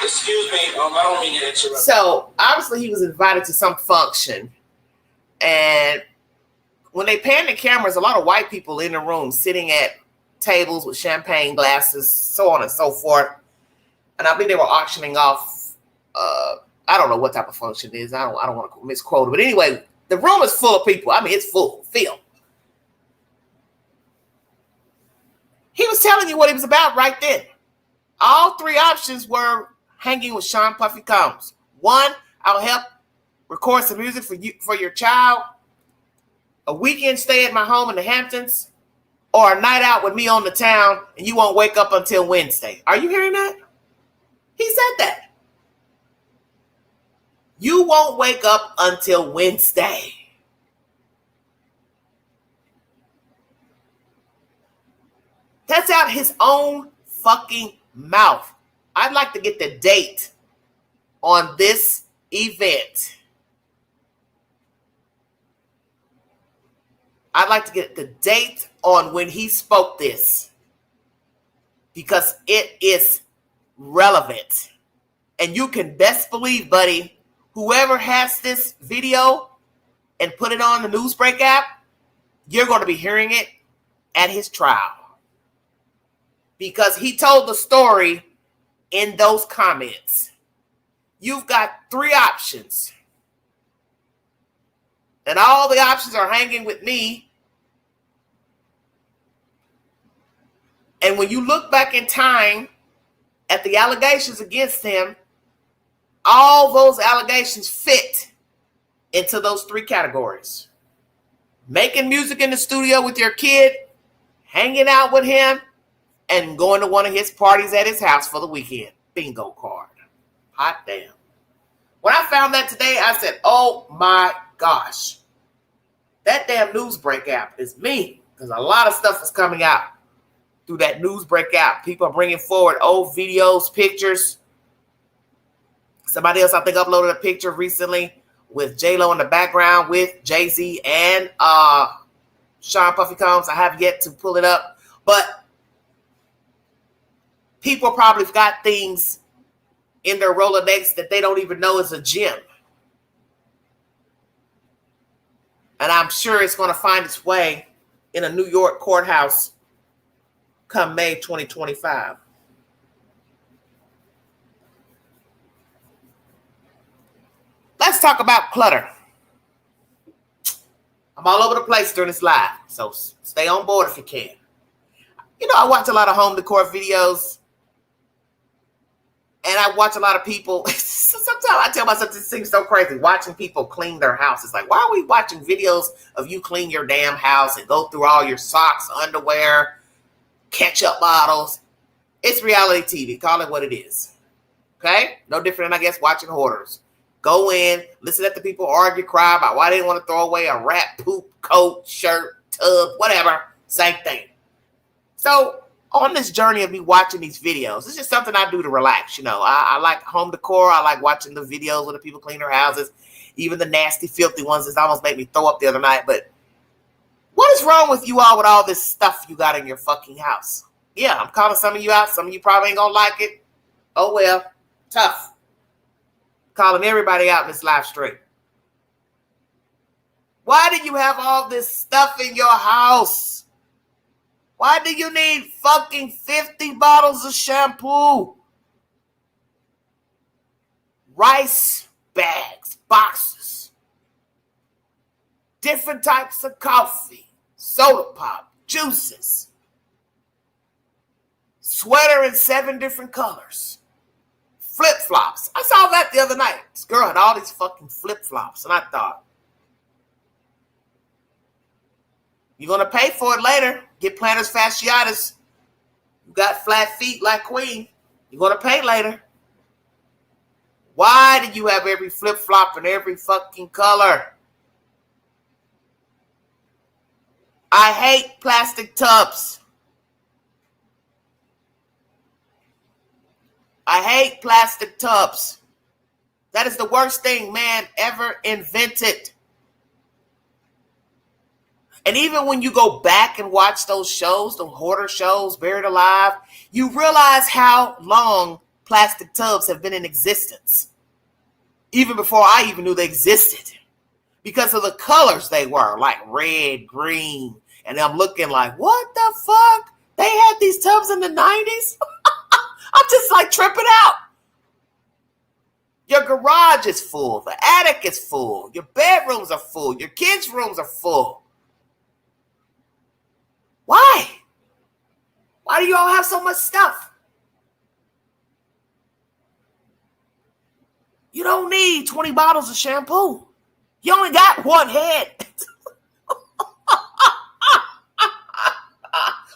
Excuse me, I don't mean to interrupt. So obviously he was invited to some function, and when they pan the cameras, a lot of white people in the room sitting at tables with champagne glasses, so on and so forth. And I believe they were auctioning off. I don't know what type of function it is. I don't want to misquote it, but anyway, the room is full of people. I mean, it's filled. He was telling you what he was about right then. All 3 options were hanging with Sean Puffy Combs. 1, I'll help record some music for your child. A weekend stay at my home in the Hamptons, or a night out with me on the town, and you won't wake up until Wednesday. Are you hearing that? He said that. You won't wake up until Wednesday. That's out his own fucking mouth. I'd like to get the date on this event. I'd like to get the date on when he spoke this, because it is relevant. And you can best believe, buddy, whoever has this video and put it on the Newsbreak app, you're going to be hearing it at his trial. Because he told the story in those comments. You've got 3 options. And all the options are hanging with me. And when you look back in time at the allegations against him, all those allegations fit into those 3 categories. Making music in the studio with your kid, hanging out with him, and going to one of his parties at his house for the weekend. Bingo card. Hot damn. When I found that today, I said, oh my gosh. That damn Newsbreak app is mean, because a lot of stuff is coming out through that Newsbreak app. People are bringing forward old videos, pictures. Somebody else, I think, uploaded a picture recently with J-Lo in the background with Jay-Z and Sean Puffy Combs. I have yet to pull it up. But people probably got things in their Rolodex that they don't even know is a gem. And I'm sure it's going to find its way in a New York courthouse come May 2025. Let's talk about Clutter. I'm all over the place during this live, so stay on board if you can. You know, I watch a lot of home decor videos, And I watch a lot of people. Sometimes I tell myself this seems so crazy. Watching people clean their house. It's like, why are we watching videos of you clean your damn house and go through all your socks, underwear, ketchup bottles? It's reality TV. Call it what it is. Okay? No different than, I guess, watching hoarders. Go in, listen at the people argue, cry about why they didn't want to throw away a rat poop, coat, shirt, tub, whatever. Same thing. So, on this journey of me watching these videos, it's just something I do to relax. I like home decor. I like watching the videos where the people clean their houses, even the nasty, filthy ones that almost made me throw up the other night. But what is wrong with you all with all this stuff you got in your fucking house? Yeah, I'm calling some of you out. Some of you probably ain't gonna like it. Oh well, tough. Calling everybody out in this live stream. Why do you have all this stuff in your house? Why do you need fucking 50 bottles of shampoo? Rice bags, boxes. Different types of coffee, soda pop, juices. Sweater in 7 different colors. Flip-flops. I saw that the other night. This girl had all these fucking flip-flops. And I thought, you're going to pay for it later. Get plantar fasciitis. You got flat feet like Queen. You're going to pay later. Why do you have every flip-flop in every fucking color? I hate plastic tubs. I hate plastic tubs. That is the worst thing man ever invented. And even when you go back and watch those shows, the hoarder shows, Buried Alive, you realize how long plastic tubs have been in existence. Even before I even knew they existed. Because of the colors they were, like red, green. And I'm looking like, what the fuck? They had these tubs in the 90s? I'm just like tripping out. Your garage is full. The attic is full. Your bedrooms are full. Your kids' rooms are full. Why? Why do you all have so much stuff? You don't need 20 bottles of shampoo. You only got one head.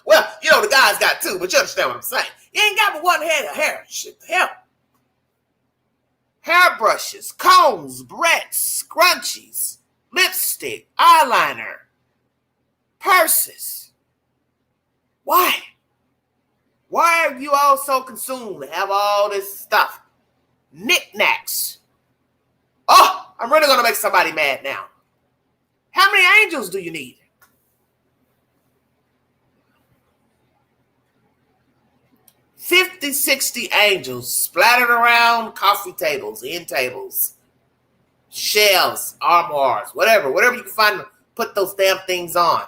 Well, the guy's got 2, but you understand what I'm saying. You ain't got but one head of hair. Shit, the hell. Hairbrushes, combs, barrettes, scrunchies, lipstick, eyeliner, purses. Why? Why are you all so consumed to have all this stuff? Knickknacks. Oh, I'm really going to make somebody mad now. How many angels do you need? 50, 60 angels splattered around coffee tables, end tables, shelves, armoires, whatever you can find to put those damn things on.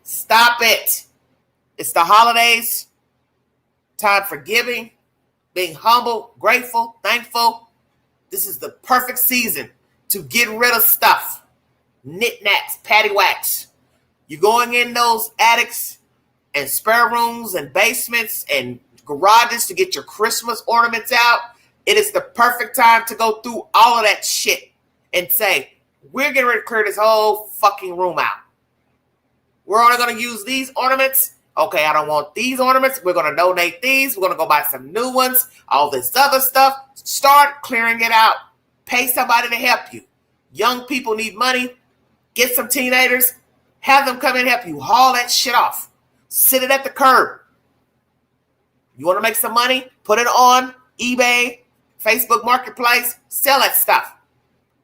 Stop it. It's the holidays. Time for giving, being humble, grateful, thankful. This is the perfect season to get rid of stuff. Knickknacks, paddywhacks. You're going in those attics and spare rooms and basements and garages to get your Christmas ornaments out. It is the perfect time to go through all of that shit and say, we're getting ready to clear this whole fucking room out. We're only going to use these ornaments. Okay, I don't want these ornaments. We're going to donate these. We're going to go buy some new ones. All this other stuff. Start clearing it out. Pay somebody to help you. Young people need money. Get some teenagers. Have them come and help you. Haul that shit off. Sit it at the curb. You want to make some money? Put it on eBay, Facebook Marketplace. Sell that stuff.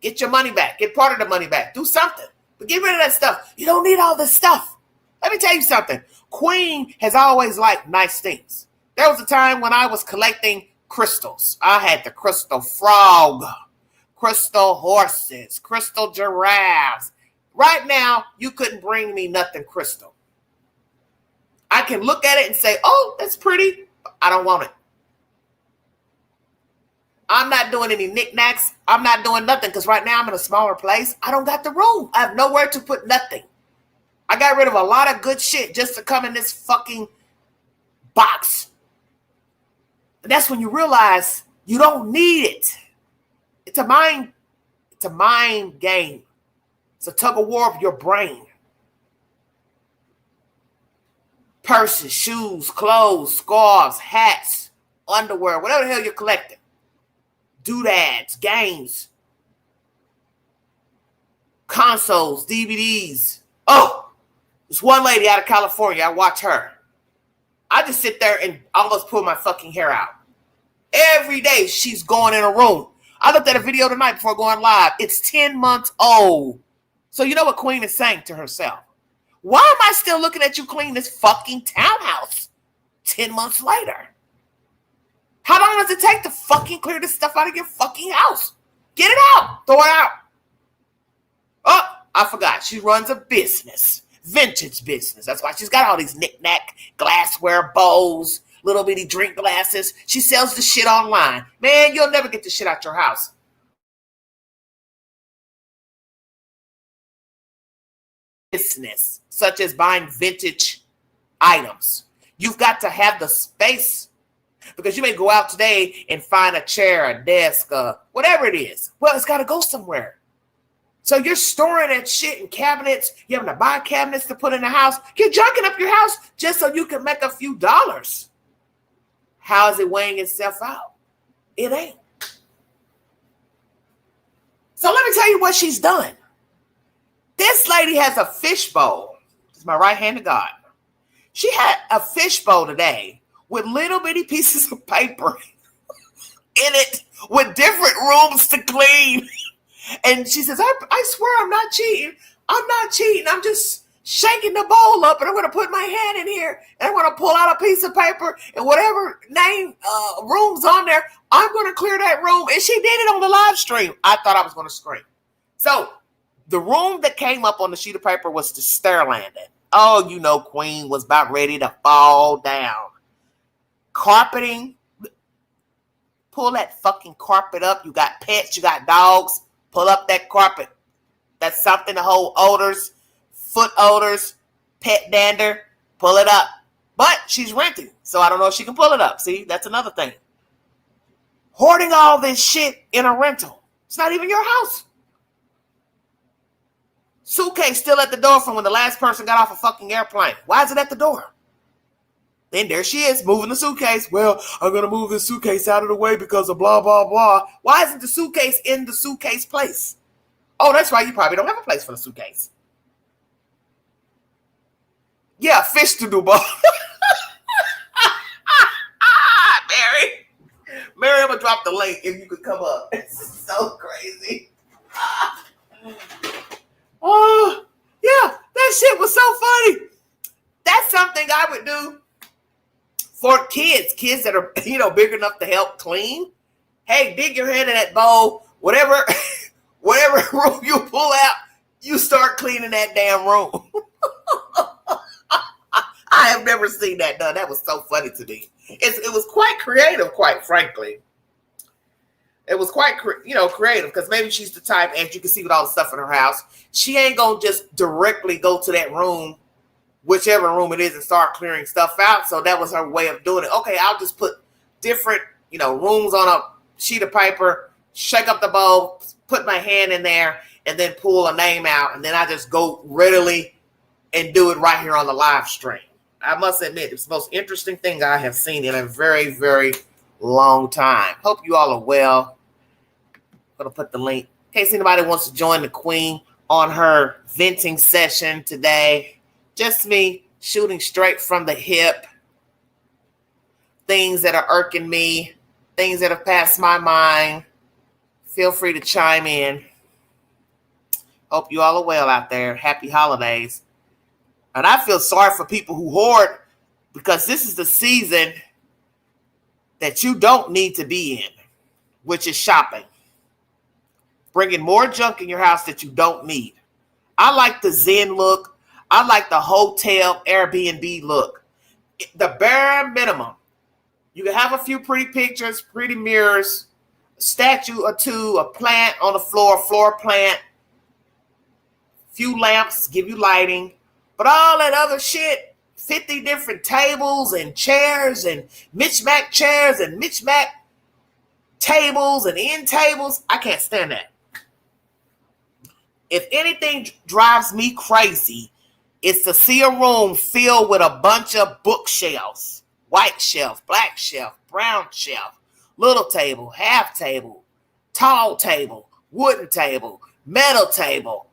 Get your money back. Get part of the money back. Do something. But get rid of that stuff. You don't need all this stuff. Let me tell you something. Queen has always liked nice things. There was a time when I was collecting crystals. I had the crystal frog, crystal horses, crystal giraffes. Right now, you couldn't bring me nothing crystal. I can look at it and say, oh, that's pretty. I don't want it. I'm not doing any knickknacks. I'm not doing nothing because right now I'm in a smaller place. I don't got the room. I have nowhere to put nothing. I got rid of a lot of good shit just to come in this fucking box. And that's when you realize You don't need it. It's a mind game. It's a tug of war of your brain. Purses, shoes, clothes, scarves, hats, underwear, whatever the hell you're collecting. Doodads, games, consoles, DVDs. Oh, this one lady out of California, I watch her. I just sit there and almost pull my fucking hair out. Every day she's going in a room. I looked at a video tonight before going live. It's 10 months old. So you know what Queen is saying to herself? Why am I still looking at you clean this fucking townhouse 10 months later? How long does it take to fucking clear this stuff out of your fucking house? Get it out. Throw it out. Oh, I forgot. She runs a business. Vintage business. That's why she's got all these knick-knack glassware bowls, little bitty drink glasses. She sells the shit online. Man, you'll never get the shit out your house. Business, such as buying vintage items. You've got to have the space, because you may go out today and find a chair, a desk, whatever it is. Well, it's got to go somewhere. So you're storing that shit in cabinets. You're having to buy cabinets to put in the house. You're junking up your house just so you can make a few dollars. How is it weighing itself out? It ain't. So let me tell you what she's done. This lady has a fishbowl. It's my right hand to God. She had a fishbowl today with little bitty pieces of paper in it with different rooms to clean. And she says, I swear I'm not cheating. I'm not cheating. I'm just shaking the bowl up and I'm going to put my hand in here and I'm going to pull out a piece of paper and whatever name room's on there, I'm going to clear that room. And she did it on the live stream. I thought I was going to scream. So the room that came up on the sheet of paper was the stair landing. Oh, you know, Queen was about ready to fall down. Carpeting. Pull that fucking carpet up. You got pets, you got dogs. Pull up that carpet. That's something to hold odors, foot odors, pet dander. Pull it up. But she's renting, so I don't know if she can pull it up. See, that's another thing. Hoarding all this shit in a rental. It's not even your house. Suitcase still at the door from when the last person got off a fucking airplane. Why is it at the door? Then there she is, moving the suitcase. Well, I'm going to move this suitcase out of the way because of blah, blah, blah. Why isn't the suitcase in the suitcase place? Oh, that's right. You probably don't have a place for the suitcase. Yeah, fish to do both. Mary, I'm going to drop the link if you could come up. It's so crazy. Oh, yeah, that shit was so funny. That's something I would do for kids that are, big enough to help clean. Hey, dig your head in that bowl. Whatever room you pull out, you start cleaning that damn room. I have never seen that done. That was so funny to me. It was quite creative, quite frankly. It was quite, creative, because maybe she's the type, as you can see with all the stuff in her house, she ain't going to just directly go to that room, whichever room it is, and start clearing stuff out. So that was her way of doing it. Okay, I'll just put different, rooms on a sheet of paper, shake up the bowl, put my hand in there, and then pull a name out. And then I just go readily and do it right here on the live stream. I must admit, it's the most interesting thing I have seen in a very, very long time. Hope you all are well. I'm going to put the link in case anybody wants to join the Queen on her venting session today. Just me shooting straight from the hip. Things that are irking me, things that have passed my mind. Feel free to chime in. Hope you all are well out there. Happy holidays. And I feel sorry for people who hoard, because this is the season that you don't need to be in, which is shopping. Bringing more junk in your house that you don't need. I like the Zen look. I like the hotel Airbnb look. The bare minimum. You can have a few pretty pictures, pretty mirrors, a statue or two, a plant on the floor plant, few lamps, give you lighting. But all that other shit, 50 different tables and chairs and mismatched chairs and mismatched tables and end tables. I can't stand that. If anything drives me crazy, it's to see a room filled with a bunch of bookshelves. White shelf, black shelf, brown shelf, little table, half table, tall table, wooden table, metal table.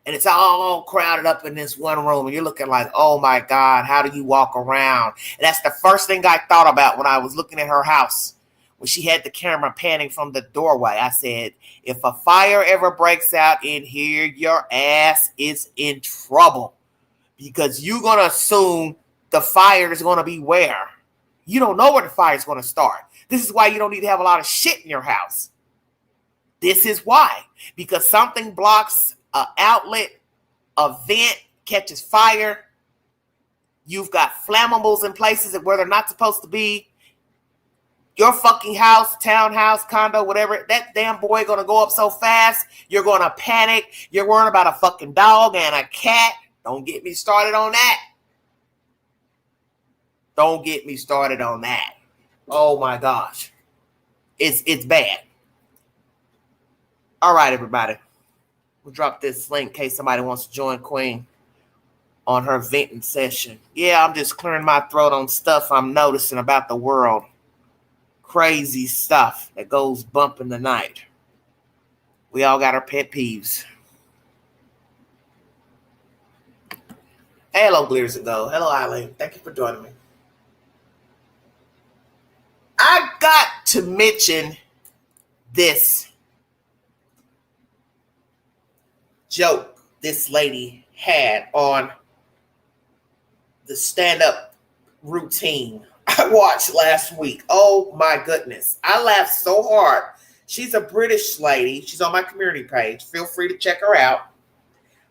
And it's all crowded up in this one room. And you're looking like, oh my God, how do you walk around? And that's the first thing I thought about when I was looking at her house. When she had the camera panning from the doorway, I said, if a fire ever breaks out in here, your ass is in trouble. Because you're going to assume the fire is going to be where? You don't know where the fire is going to start. This is why you don't need to have a lot of shit in your house. This is why. Because something blocks an outlet, a vent, catches fire. You've got flammables in places where they're not supposed to be. Your fucking house, townhouse, condo, whatever, that damn boy going to go up so fast, you're going to panic. You're worrying about a fucking dog and a cat. Don't get me started on that. Don't get me started on that. Oh my gosh. It's bad. All right, everybody. We'll drop this link in case somebody wants to join Queen on her venting session. Yeah, I'm just clearing my throat on stuff I'm noticing about the world. Crazy stuff that goes bump in the night. We all got our pet peeves. Hello, Glitters and Gold. Hello, Eileen. Thank you for joining me. I got to mention this joke this lady had on the stand-up routine I watched last week. Oh my goodness. I laughed so hard. She's a British lady. She's on my community page. Feel free to check her out.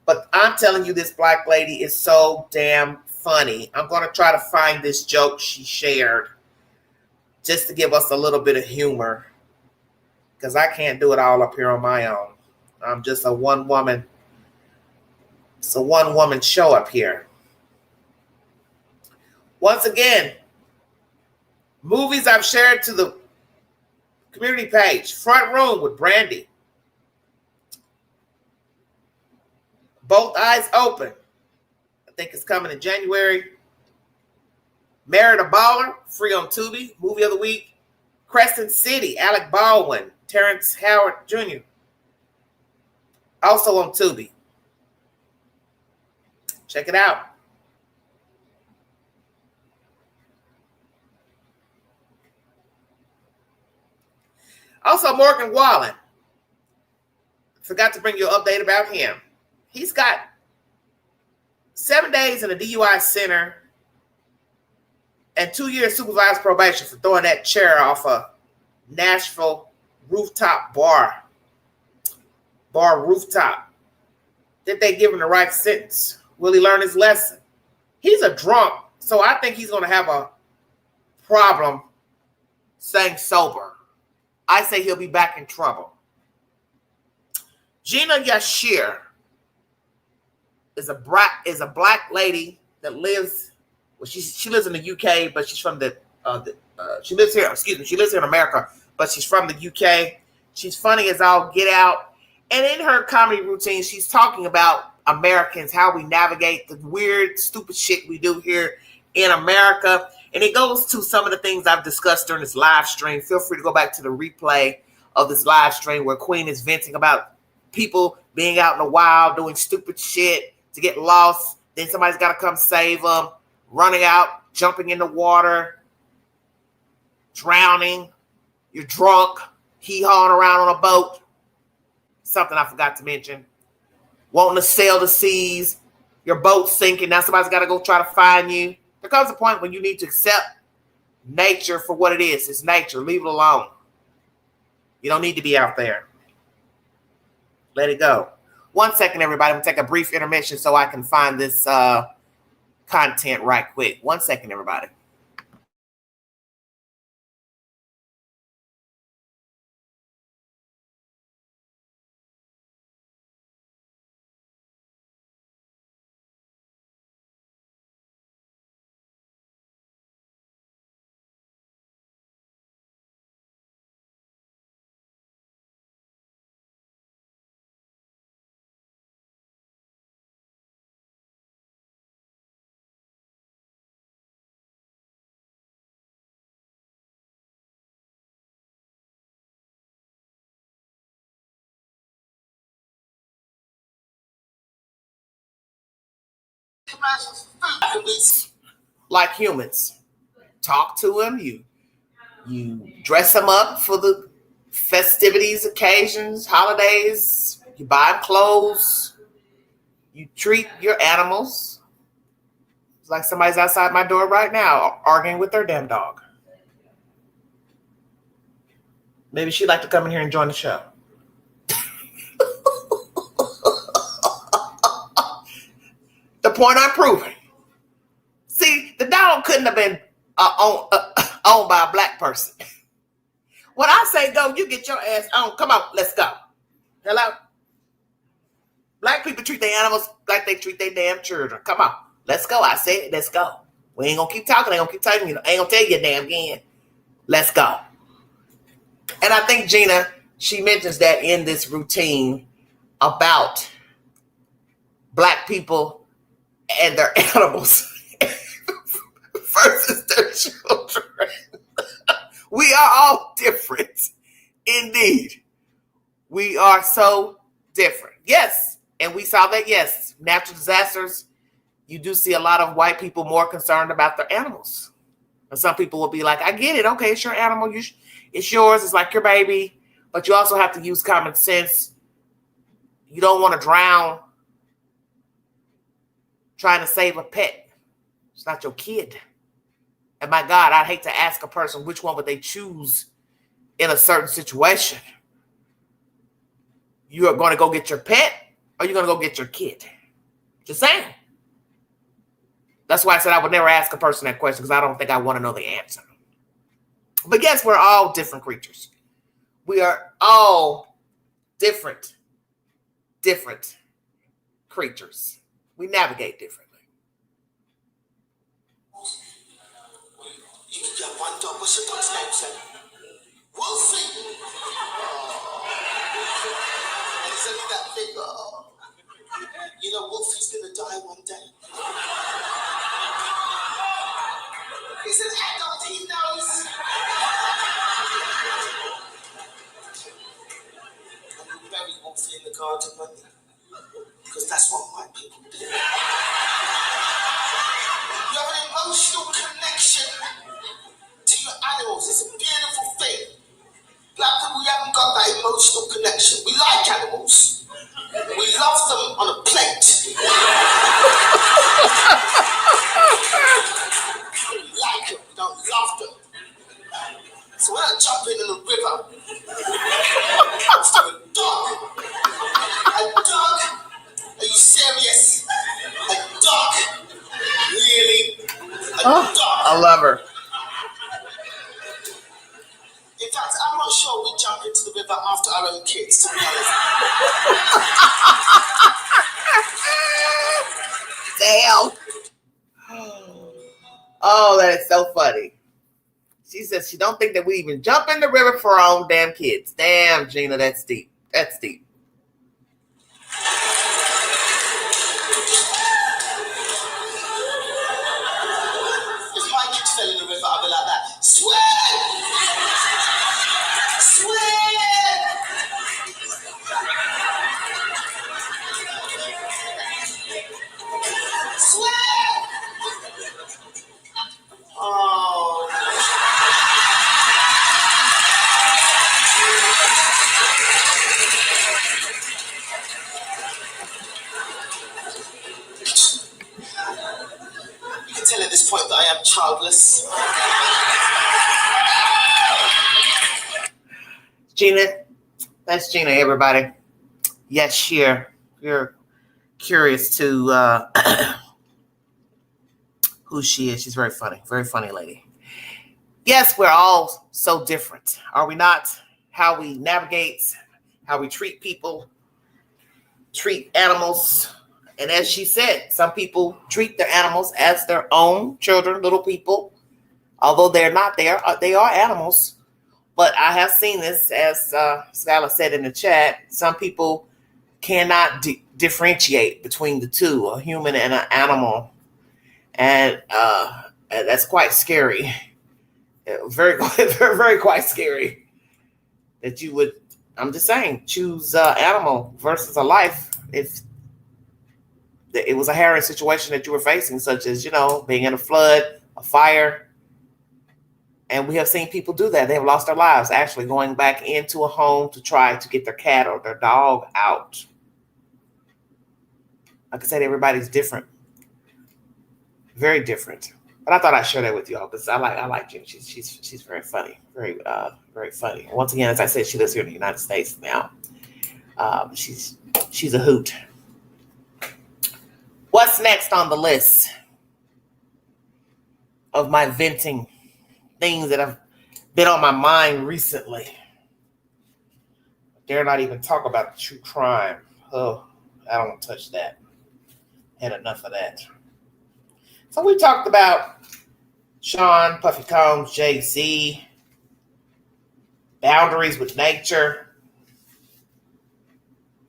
But I'm telling you, this black lady is so damn funny. I'm going to try to find this joke she shared just to give us a little bit of humor, because I can't do it all up here on my own. I'm just a one-woman. It's a one-woman show up here. Once again, movies I've shared to the community page. Front Room with Brandy. Both Eyes Open. I think it's coming in January. Married a Baller, free on Tubi. Movie of the week. Crescent City, Alec Baldwin, Terrence Howard Jr. Also on Tubi. Check it out. Also, Morgan Wallen. Forgot to bring you an update about him. He's got 7 days in a DUI center and 2 years supervised probation for throwing that chair off a Nashville rooftop bar rooftop. Did they give him the right sentence? Will he learn his lesson? He's a drunk, so I think he's going to have a problem staying sober. I say he'll be back in trouble. Gina Yashir is a black lady that lives. Well, she lives in the UK, but she's from she lives here. Excuse me, she lives here in America, but she's from the UK. She's funny as all get out, and in her comedy routine, she's talking about Americans, how we navigate the weird, stupid shit we do here in America. And it goes to some of the things I've discussed during this live stream. Feel free to go back to the replay of this live stream where Queen is venting about people being out in the wild, doing stupid shit to get lost. Then somebody's got to come save them, running out, jumping in the water, drowning. You're drunk, hee-hawing around on a boat. Something I forgot to mention. Wanting to sail the seas, your boat's sinking. Now somebody's got to go try to find you. There comes a point when you need to accept nature for what it is. It's nature. Leave it alone. You don't need to be out there. Let it go. 1 second, everybody. I'm going to take a brief intermission so I can find this content right quick. 1 second, everybody. like humans. Talk to them. You dress them up for the festivities, occasions, holidays. You buy them clothes. You treat your animals. It's like somebody's outside my door right now arguing with their damn dog. Maybe she'd like to come in here and join the show. The point I'm proving. See, the dog couldn't have been owned by a black person. When I say go, you get your ass on. Come on, let's go. Hello? Black people treat their animals like they treat their damn children. Come on, let's go. I said, let's go. We ain't gonna keep talking. I ain't gonna keep telling you. I ain't gonna tell you a damn again. Let's go. And I think Gina, she mentions that in this routine about black people and their animals versus their children. We are all different. Indeed. We are so different. Yes. And we saw that, yes, natural disasters, you do see a lot of white people more concerned about their animals. And some people will be like, I get it. Okay, it's your animal. It's yours. It's like your baby. But you also have to use common sense. You don't want to drown trying to save a pet. It's not your kid. And my God, I'd hate to ask a person which one would they choose in a certain situation. You are going to go get your pet or you're going to go get your kid? Just saying. That's why I said I would never ask a person that question because I don't think I want to know the answer. But yes, we're all different creatures. We are all different creatures. We navigate differently. You can get one dog. What's your dog's name, sir? Wolfie. And it's only that big. You know, Wolfie's gonna die one day. He's an adult. He knows. And we'll bury Wolfie in the garden, won't we? Because that's what white people do. You have an emotional connection to your animals. It's a beautiful thing. Black people, we haven't got that emotional connection. We like animals. We love them on a plate. We like them. We don't love them. So when I jump in the river, it's to a dog. A dog? Are you serious? A dog? Really? A dog? I love her. In fact, I'm not sure we jump into the river after our own kids, to be honest. Damn. Oh, that is so funny. She says she don't think that we even jump in the river for our own damn kids. Damn, Gina, that's deep. That's deep. If my kids fell in the river, I'd be like that. Swim! Swim! Swim! Oh. You can tell at this point that I am childless. Gina, that's Gina, everybody. Yes, you're curious to who she is. She's very funny lady. Yes, we're all so different, are we not? How we navigate, how we treat people, treat animals. And as she said, some people treat their animals as their own children, little people. Although they're not there, they are animals. But I have seen this, as Skylar said in the chat, some people cannot differentiate between the two, a human and an animal. And that's quite scary. Very, very, very quite scary that you would, I'm just saying, choose animal versus a life if it was a harrowing situation that you were facing, such as, being in a flood, a fire. And we have seen people do that. They have lost their lives actually going back into a home to try to get their cat or their dog out. Like I said, everybody's different. Very different. But I thought I'd share that with y'all because I like Jenny. She's very funny. Very funny. Once again, as I said, she lives here in the United States now. She's a hoot. What's next on the list of my venting things that have been on my mind recently? I dare not even talk about true crime. Oh, I don't want to touch that. Had enough of that. So we talked about Sean, Puffy Combs, Jay-Z, boundaries with nature.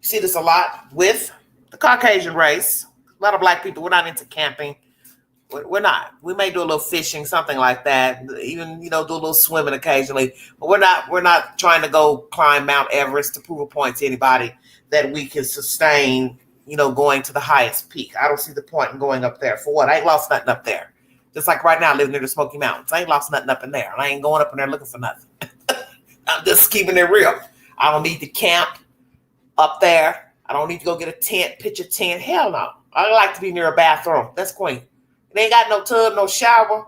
You see this a lot with the Caucasian race. A lot of black people, we're not into camping. We're not. We may do a little fishing, something like that. Even, do a little swimming occasionally. But we're not trying to go climb Mount Everest to prove a point to anybody that we can sustain, going to the highest peak. I don't see the point in going up there. For what? I ain't lost nothing up there. Just like right now, living near the Smoky Mountains. I ain't lost nothing up in there. I ain't going up in there looking for nothing. I'm just keeping it real. I don't need to camp up there. I don't need to go get a tent, pitch a tent. Hell no. I like to be near a bathroom. That's queen. It ain't got no tub, no shower.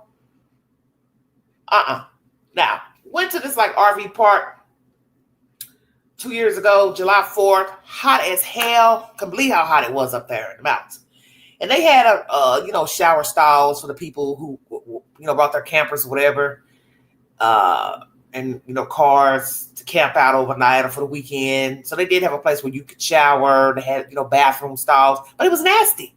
Now, went to this RV park 2 years ago, July 4th. Hot as hell. Couldn't believe how hot it was up there in the mountains. And they had shower stalls for the people who, brought their campers or whatever. And cars to camp out overnight or for the weekend. So they did have a place where you could shower. They had, bathroom stalls, but it was nasty.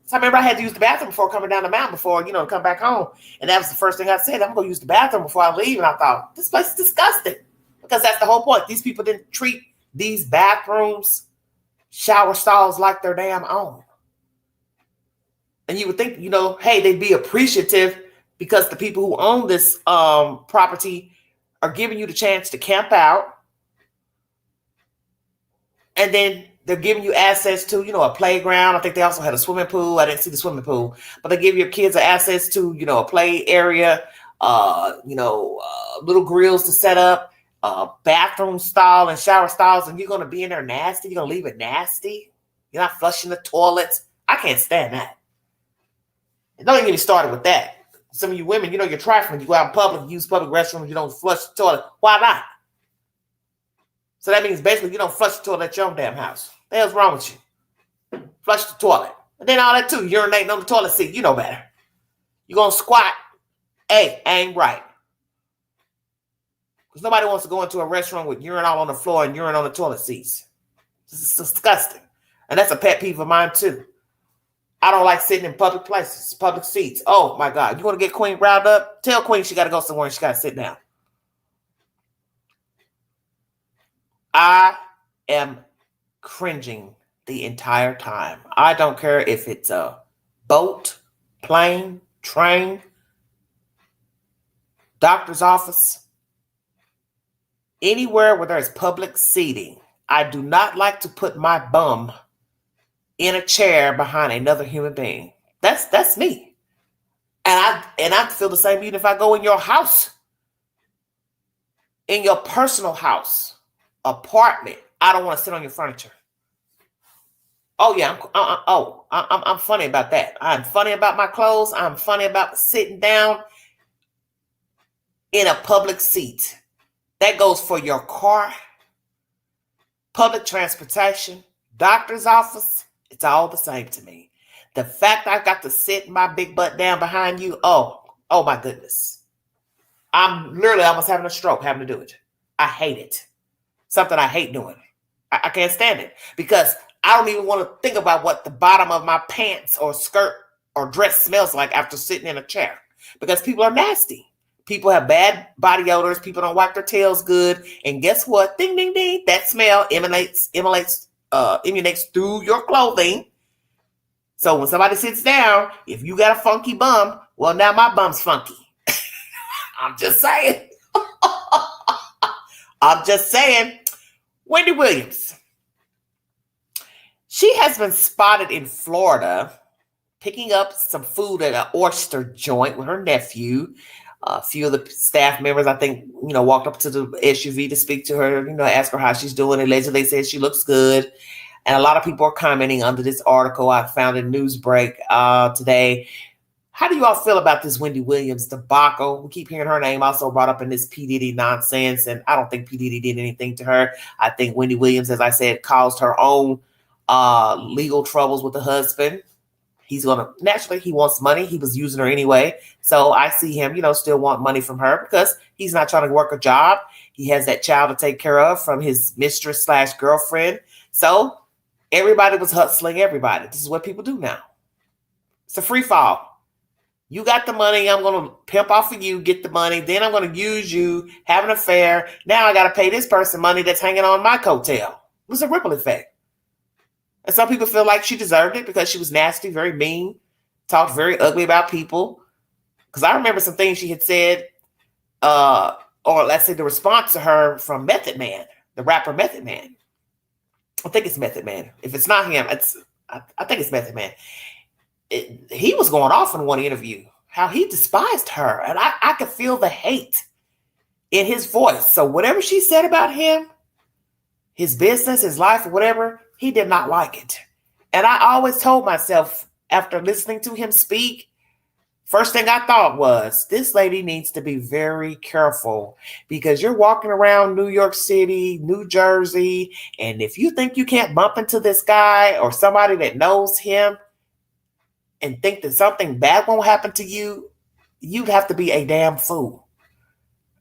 So I remember I had to use the bathroom before coming down the mountain before, to come back home. And that was the first thing I said. I'm going to use the bathroom before I leave. And I thought, this place is disgusting. Because that's the whole point. These people didn't treat these bathrooms, shower stalls like their damn own. And you would think, hey, they'd be appreciative because the people who own this property are giving you the chance to camp out. And then they're giving you access to, a playground. I think they also had a swimming pool. I didn't see the swimming pool. But they give your kids access to, a play area, little grills to set up, bathroom stall and shower stalls. And you're going to be in there nasty. You're going to leave it nasty. You're not flushing the toilets. I can't stand that. And don't even get me started with that. Some of you women, you're trifling. You go out in public, use public restrooms, you don't flush the toilet. Why not? So that means basically you don't flush the toilet at your own damn house. What the hell's wrong with you? Flush the toilet. And then all that too, urinating on the toilet seat. You know better. You're going to squat. Hey, ain't right. Because nobody wants to go into a restaurant with urine all on the floor and urine on the toilet seats. This is disgusting. And that's a pet peeve of mine too. I don't like sitting in public places, public seats. Oh, my God. You want to get Queen riled up? Tell Queen she got to go somewhere and she got to sit down. I am cringing the entire time. I don't care if it's a boat, plane, train, doctor's office, anywhere where there's public seating. I do not like to put my bum in a chair behind another human being. That's me. And I feel the same even if I go in your house, in your personal house, apartment. I don't want to sit on your furniture. Oh yeah, I'm funny about that. I'm funny about my clothes. I'm funny about sitting down in a public seat. That goes for your car, public transportation, doctor's office. It's all the same to me. The fact I've got to sit my big butt down behind you, oh my goodness. I'm literally almost having a stroke having to do it. I hate it. Something I hate doing. I can't stand it because I don't even want to think about what the bottom of my pants or skirt or dress smells like after sitting in a chair because people are nasty. People have bad body odors. People don't wipe their tails good. And guess what? Ding, ding, ding. That smell emanates through your clothing. So when somebody sits down, if you got a funky bum, well, now my bum's funky. I'm just saying. I'm just saying. Wendy Williams. She has been spotted in Florida picking up some food at an oyster joint with her nephew. A few of the staff members, I think, walked up to the SUV to speak to her, ask her how she's doing. Allegedly, they said she looks good. And a lot of people are commenting under this article I found in Newsbreak today. How do you all feel about this Wendy Williams debacle? We keep hearing her name also brought up in this P. Diddy nonsense, and I don't think P. Diddy did anything to her. I think Wendy Williams, as I said, caused her own legal troubles with the husband. He's going to, naturally, he wants money. He was using her anyway. So I see him, still want money from her because he's not trying to work a job. He has that child to take care of from his mistress / girlfriend. So everybody was hustling everybody. This is what people do now. It's a free fall. You got the money. I'm going to pimp off of you, get the money. Then I'm going to use you, have an affair. Now I got to pay this person money that's hanging on my coattail. It was a ripple effect. And some people feel like she deserved it because she was nasty, very mean, talked very ugly about people. Because I remember some things she had said, or let's say the response to her from Method Man, the rapper Method Man. I think it's Method Man. If it's not him, I think it's Method Man. He was going off in one interview, how he despised her. And I could feel the hate in his voice. So whatever she said about him, his business, his life, or whatever, he did not like it. And I always told myself after listening to him speak, first thing I thought was, this lady needs to be very careful because you're walking around New York City, New Jersey, and if you think you can't bump into this guy or somebody that knows him and think that something bad won't happen to you, you'd have to be a damn fool.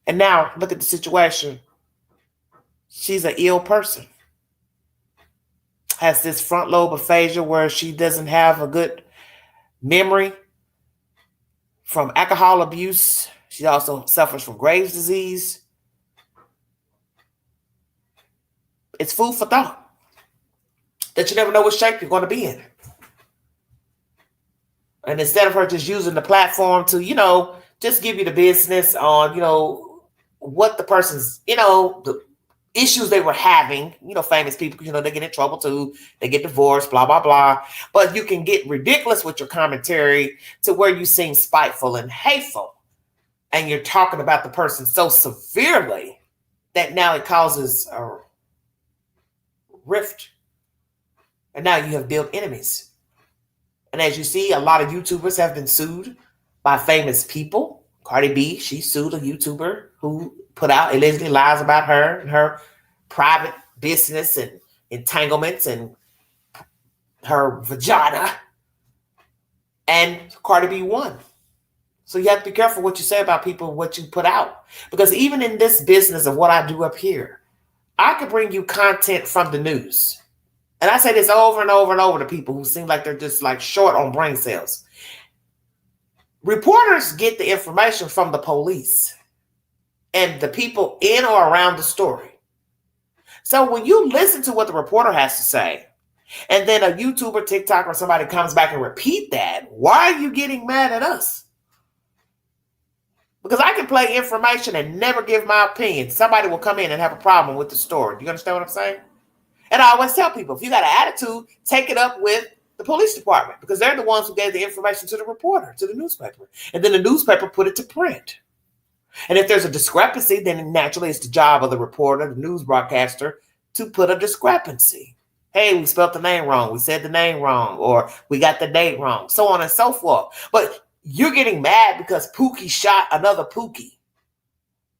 And now look at the situation. She's an ill person. Has this front lobe aphasia where she doesn't have a good memory from alcohol abuse. She also suffers from Graves' disease. It's food for thought that you never know what shape you're going to be in. And instead of her just using the platform to, just give you the business on, what the person's, the issues they were having, famous people, they get in trouble too. They get divorced, blah, blah, blah. But you can get ridiculous with your commentary to where you seem spiteful and hateful. And you're talking about the person so severely that now it causes a rift. And now you have built enemies. And as you see, a lot of YouTubers have been sued by famous people. Cardi B, she sued a YouTuber who put out allegedly lies about her and her private business and entanglements and her vagina. And Cardi B won. So you have to be careful what you say about people, what you put out. Because even in this business of what I do up here, I could bring you content from the news. And I say this over and over and over to people who seem like they're just like short on brain cells. Reporters get the information from the police and the people in or around the story. So when you listen to what the reporter has to say, and then a YouTuber, TikTok, or somebody comes back and repeat that, why are you getting mad at us? Because I can play information and never give my opinion. Somebody will come in and have a problem with the story. Do you understand what I'm saying? And I always tell people, if you got an attitude, take it up with the police department because they're the ones who gave the information to the reporter, to the newspaper. And then the newspaper put it to print. And if there's a discrepancy, then naturally it's the job of the reporter, the news broadcaster, to put a discrepancy. Hey, we spelled the name wrong. We said the name wrong, or we got the date wrong, so on and so forth. But you're getting mad because Pookie shot another Pookie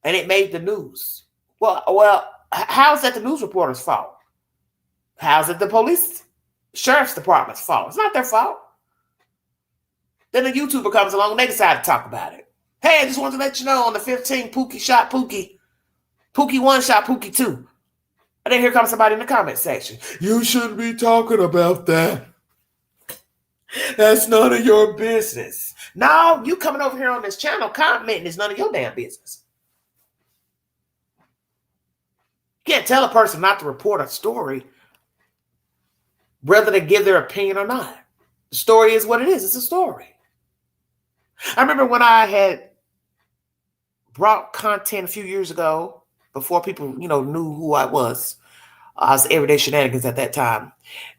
and it made the news. Well, how's that the news reporter's fault? How's it the police, sheriff's department's fault? It's not their fault. Then a YouTuber comes along and they decide to talk about it. Hey, I just wanted to let you know on the 15th, Pookie shot Pookie. Pookie 1 shot Pookie 2. And then here comes somebody in the comment section. You shouldn't be talking about that. That's none of your business. No, you coming over here on this channel commenting is none of your damn business. You can't tell a person not to report a story whether they give their opinion or not. The story is what it is. It's a story. I remember when I had brought content a few years ago, before people, knew who I was, It's everyday shenanigans at that time.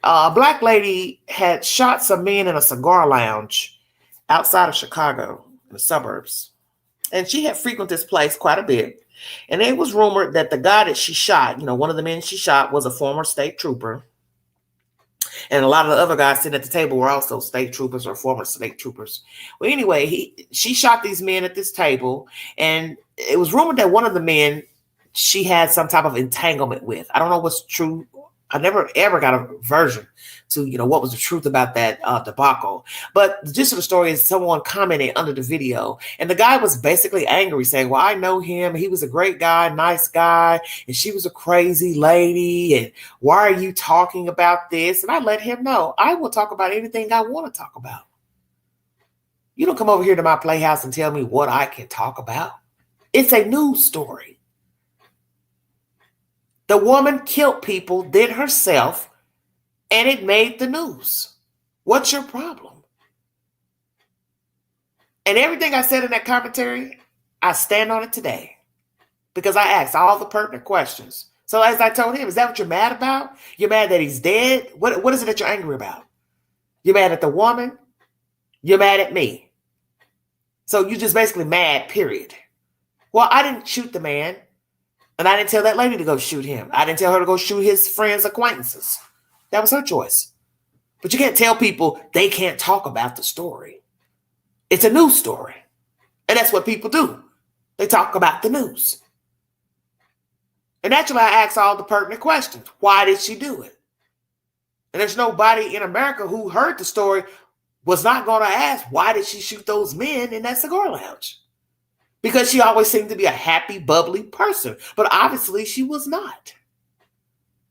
A black lady had shot some men in a cigar lounge outside of Chicago, in the suburbs. And she had frequented this place quite a bit. And it was rumored that the guy that she shot, one of the men she shot was a former state trooper. And a lot of the other guys sitting at the table were also state troopers or former state troopers. Well, anyway, she shot these men at this table. And it was rumored that one of the men she had some type of entanglement with. I don't know what's true. I never ever got a version to, what was the truth about that debacle. But the gist of the story is someone commented under the video, and the guy was basically angry, saying, well, I know him. He was a great guy, nice guy, and she was a crazy lady. And why are you talking about this? And I let him know, I will talk about anything I want to talk about. You don't come over here to my playhouse and tell me what I can talk about. It's a news story. The woman killed people, did herself, and it made the news. What's your problem? And everything I said in that commentary, I stand on it today because I asked all the pertinent questions. So as I told him, is that what you're mad about? You're mad that he's dead? What is it that you're angry about? You're mad at the woman? You're mad at me. So you're just basically mad, period. Well, I didn't shoot the man. And I didn't tell that lady to go shoot him. I didn't tell her to go shoot his friends' acquaintances. That was her choice. But you can't tell people they can't talk about the story. It's a news story. And that's what people do. They talk about the news. And naturally, I asked all the pertinent questions. Why did she do it? And there's nobody in America who heard the story was not going to ask, why did she shoot those men in that cigar lounge? Because she always seemed to be a happy, bubbly person. But obviously she was not.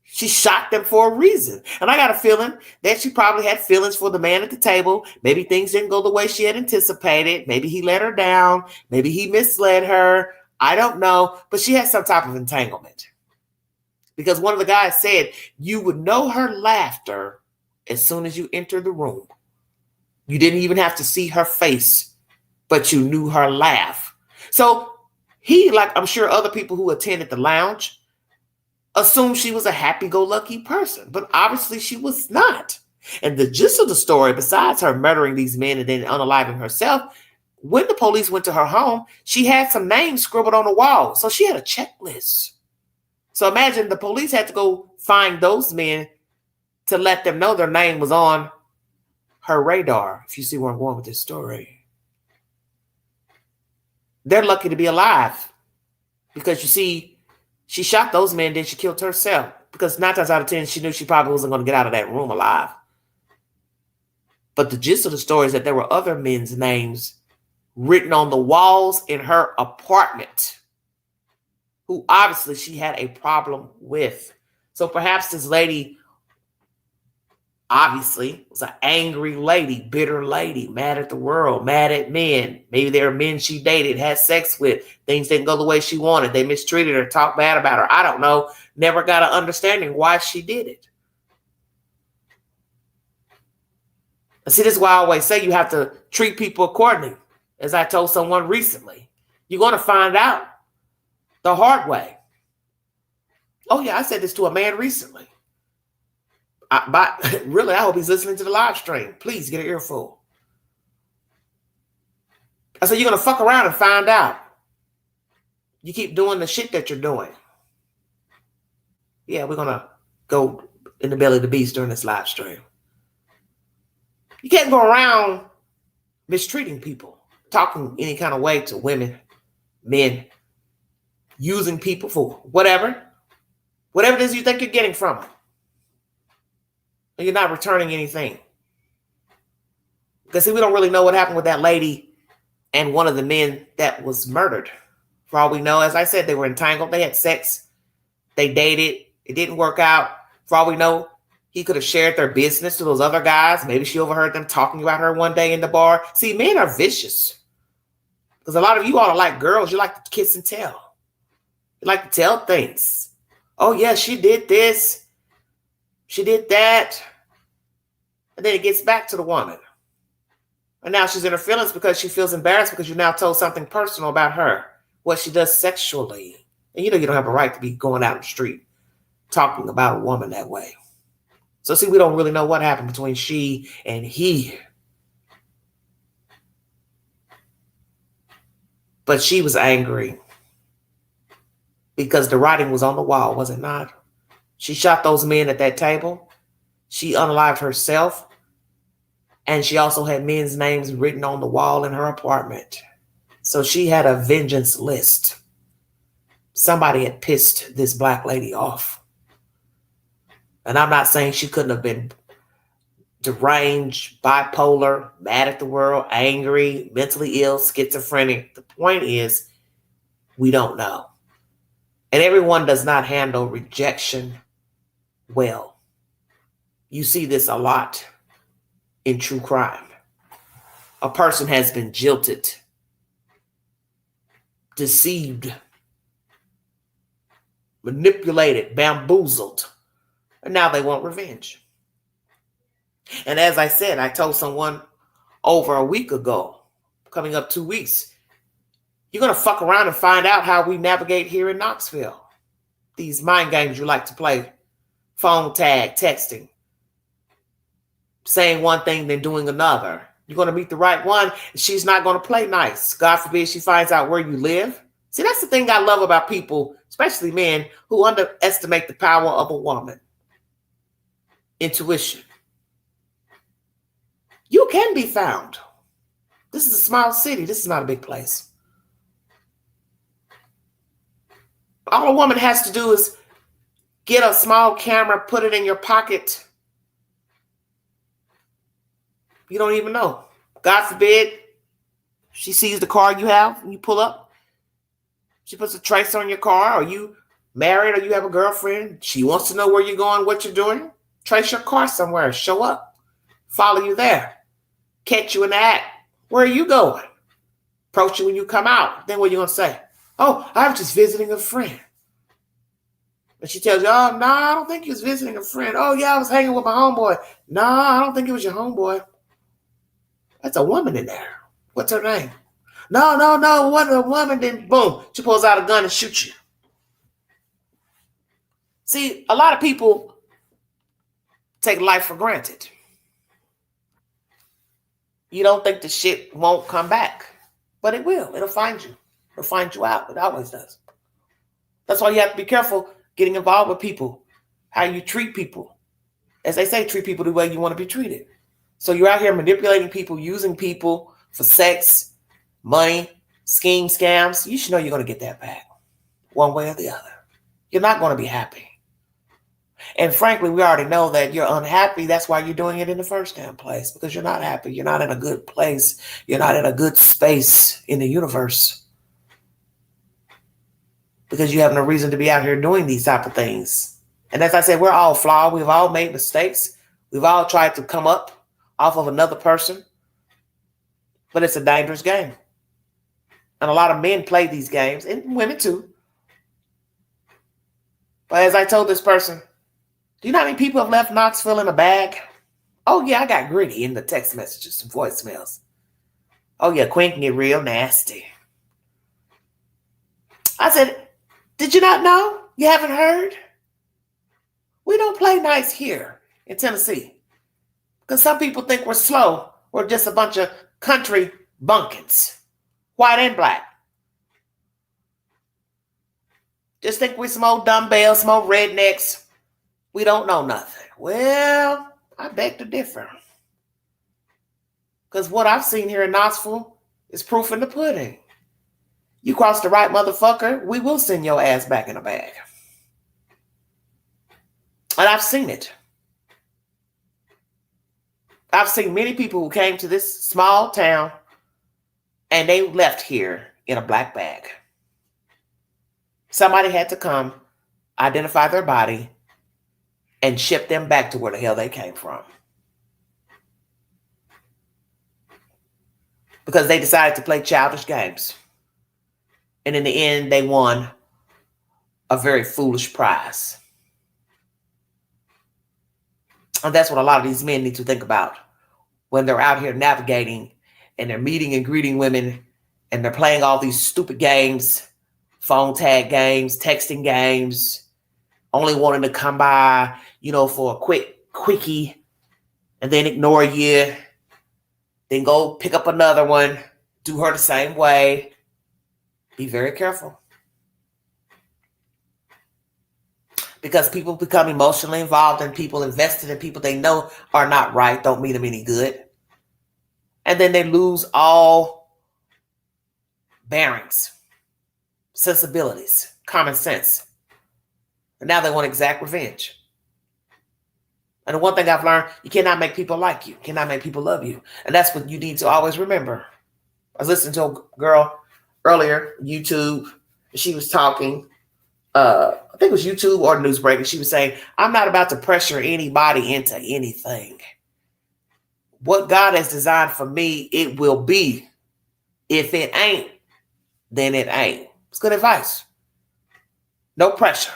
She shot them for a reason. And I got a feeling that she probably had feelings for the man at the table. Maybe things didn't go the way she had anticipated. Maybe he let her down. Maybe he misled her. I don't know. But she had some type of entanglement. Because one of the guys said, you would know her laughter as soon as you entered the room. You didn't even have to see her face, but you knew her laugh. So he, like I'm sure other people who attended the lounge, assumed she was a happy-go-lucky person. But obviously she was not. And the gist of the story, besides her murdering these men and then unaliving herself, when the police went to her home, she had some names scribbled on the wall. So she had a checklist. So imagine the police had to go find those men to let them know their name was on her radar, if you see where I'm going with this story. They're lucky to be alive because, you see, she shot those men, then she killed herself because 9 times out of 10, she knew she probably wasn't going to get out of that room alive. But the gist of the story is that there were other men's names written on the walls in her apartment who obviously she had a problem with. So perhaps this lady obviously was an angry lady, bitter lady, mad at the world, mad at men. Maybe there are men she dated, had sex with. Things didn't go the way she wanted. They mistreated her, talked bad about her. I don't know. Never got an understanding why she did it. And see, this is why I always say you have to treat people accordingly. As I told someone recently, you're going to find out the hard way. Oh, yeah, I said this to a man recently. Really, I hope he's listening to the live stream. Please get an earful. I said, you're going to fuck around and find out. You keep doing the shit that you're doing. Yeah, we're going to go in the belly of the beast during this live stream. You can't go around mistreating people, talking any kind of way to women, men, using people for whatever it is you think you're getting from them. And you're not returning anything. Because see, we don't really know what happened with that lady and one of the men that was murdered. For all we know, as I said, they were entangled. They had sex. They dated. It didn't work out. For all we know, he could have shared their business to those other guys. Maybe she overheard them talking about her one day in the bar. See, men are vicious. Because a lot of you all are like girls. You like to kiss and tell. You like to tell things. Oh, yeah, she did this. She did that. And then it gets back to the woman. And now she's in her feelings because she feels embarrassed because you now told something personal about her, what she does sexually. And you know you don't have a right to be going out in the street talking about a woman that way. So see, we don't really know what happened between she and he. But she was angry because the writing was on the wall, was it not? She shot those men at that table. She unalived herself. And she also had men's names written on the wall in her apartment. So she had a vengeance list. Somebody had pissed this black lady off. And I'm not saying she couldn't have been deranged, bipolar, mad at the world, angry, mentally ill, schizophrenic. The point is, we don't know. And everyone does not handle rejection well. You see this a lot in true crime. A person has been jilted, deceived, manipulated, bamboozled, and now they want revenge. And as I said, I told someone over a week ago, coming up 2 weeks, you're going to fuck around and find out how we navigate here in Knoxville. These mind games you like to play, phone tag, texting, saying one thing, then doing another. You're going to meet the right one, and she's not going to play nice. God forbid she finds out where you live. See, that's the thing I love about people, especially men, who underestimate the power of a woman. Intuition. You can be found. This is a small city. This is not a big place. All a woman has to do is get a small camera, put it in your pocket. You don't even know. God forbid she sees the car you have and you pull up. She puts a tracer on your car, or you married, or you have a girlfriend. She wants to know where you're going, what you're doing. Trace your car somewhere. Show up. Follow you there. Catch you in the act. Where are you going? Approach you when you come out. Then what are you going to say? Oh, I was just visiting a friend. And she tells you, oh, no, I don't think you was visiting a friend. Oh, yeah, I was hanging with my homeboy. No, I don't think it was your homeboy. That's a woman in there. What's her name? No, what a woman. Then boom, she pulls out a gun and shoots you. See, a lot of people take life for granted. You don't think the shit won't come back, but it will. It'll find you. It'll find you out. It always does. That's why you have to be careful getting involved with people, how you treat people. As they say, treat people the way you want to be treated. So you're out here manipulating people, using people for sex, money, scams. You should know you're going to get that back one way or the other. You're not going to be happy. And frankly, we already know that you're unhappy. That's why you're doing it in the first damn place, because you're not happy. You're not in a good place. You're not in a good space in the universe, because you have no reason to be out here doing these type of things. And as I said, we're all flawed. We've all made mistakes. We've all tried to come up off of another person, but it's a dangerous game. And a lot of men play these games, and women too. But as I told this person, do you know how many people have left Knoxville in a bag? Oh, yeah, I got gritty in the text messages and voicemails. Oh, yeah, Queen can get real nasty. I said, did you not know? You haven't heard? We don't play nice here in Tennessee, because some people think we're slow. We're just a bunch of country bumpkins, white and black. Just think we're some old dumbbells, some old rednecks. We don't know nothing. Well, I beg to differ. Because what I've seen here in Knoxville is proof in the pudding. You cross the right motherfucker, we will send your ass back in a bag. And I've seen it. I've seen many people who came to this small town and they left here in a black bag. Somebody had to come, identify their body, and ship them back to where the hell they came from. Because they decided to play childish games. And in the end, they won a very foolish prize. And that's what a lot of these men need to think about when they're out here navigating and they're meeting and greeting women and they're playing all these stupid games, phone tag games, texting games, only wanting to come by, for a quickie and then ignore you, then go pick up another one, do her the same way. Be very careful. Because people become emotionally involved and people invested in people they know are not right, don't mean them any good. And then they lose all bearings, sensibilities, common sense. And now they want to exact revenge. And the one thing I've learned, you cannot make people like you. You cannot make people love you. And that's what you need to always remember. I was listening to a girl earlier, YouTube. She was talking, I think it was YouTube or Newsbreak. She was saying, I'm not about to pressure anybody into anything. What God has designed for me, it will be. If it ain't, then it ain't. It's good advice. No pressure.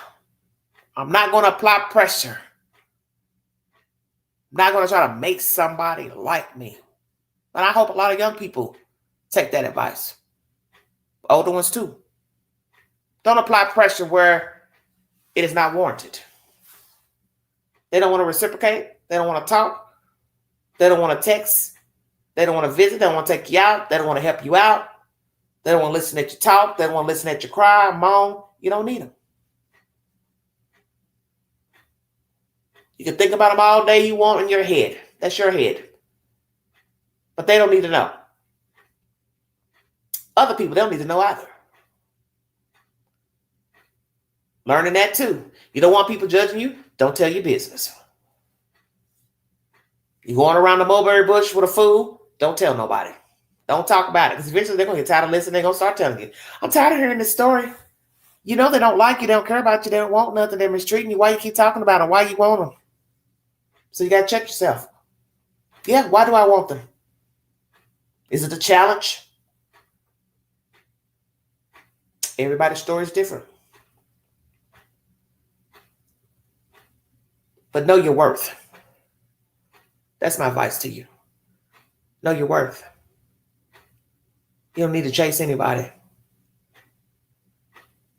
I'm not going to apply pressure. I'm not going to try to make somebody like me. And I hope a lot of young people take that advice. Older ones too. Don't apply pressure where it is not warranted. They don't want to reciprocate. They don't want to talk. They don't want to text. They don't want to visit. They don't want to take you out. They don't want to help you out. They don't want to listen at you talk. They don't want to listen at you cry, moan. You don't need them. You can think about them all day you want in your head. That's your head. But they don't need to know. Other people, they don't need to know either. Learning that too. You don't want people judging you? Don't tell your business. You going around the mulberry bush with a fool? Don't tell nobody. Don't talk about it. Because eventually they're going to get tired of listening. They're going to start telling you. I'm tired of hearing this story. You know they don't like you. They don't care about you. They don't want nothing. They're mistreating you. Why you keep talking about them? Why you want them? So you got to check yourself. Yeah, why do I want them? Is it a challenge? Everybody's story is different. But know your worth. That's my advice to you. Know your worth. You don't need to chase anybody.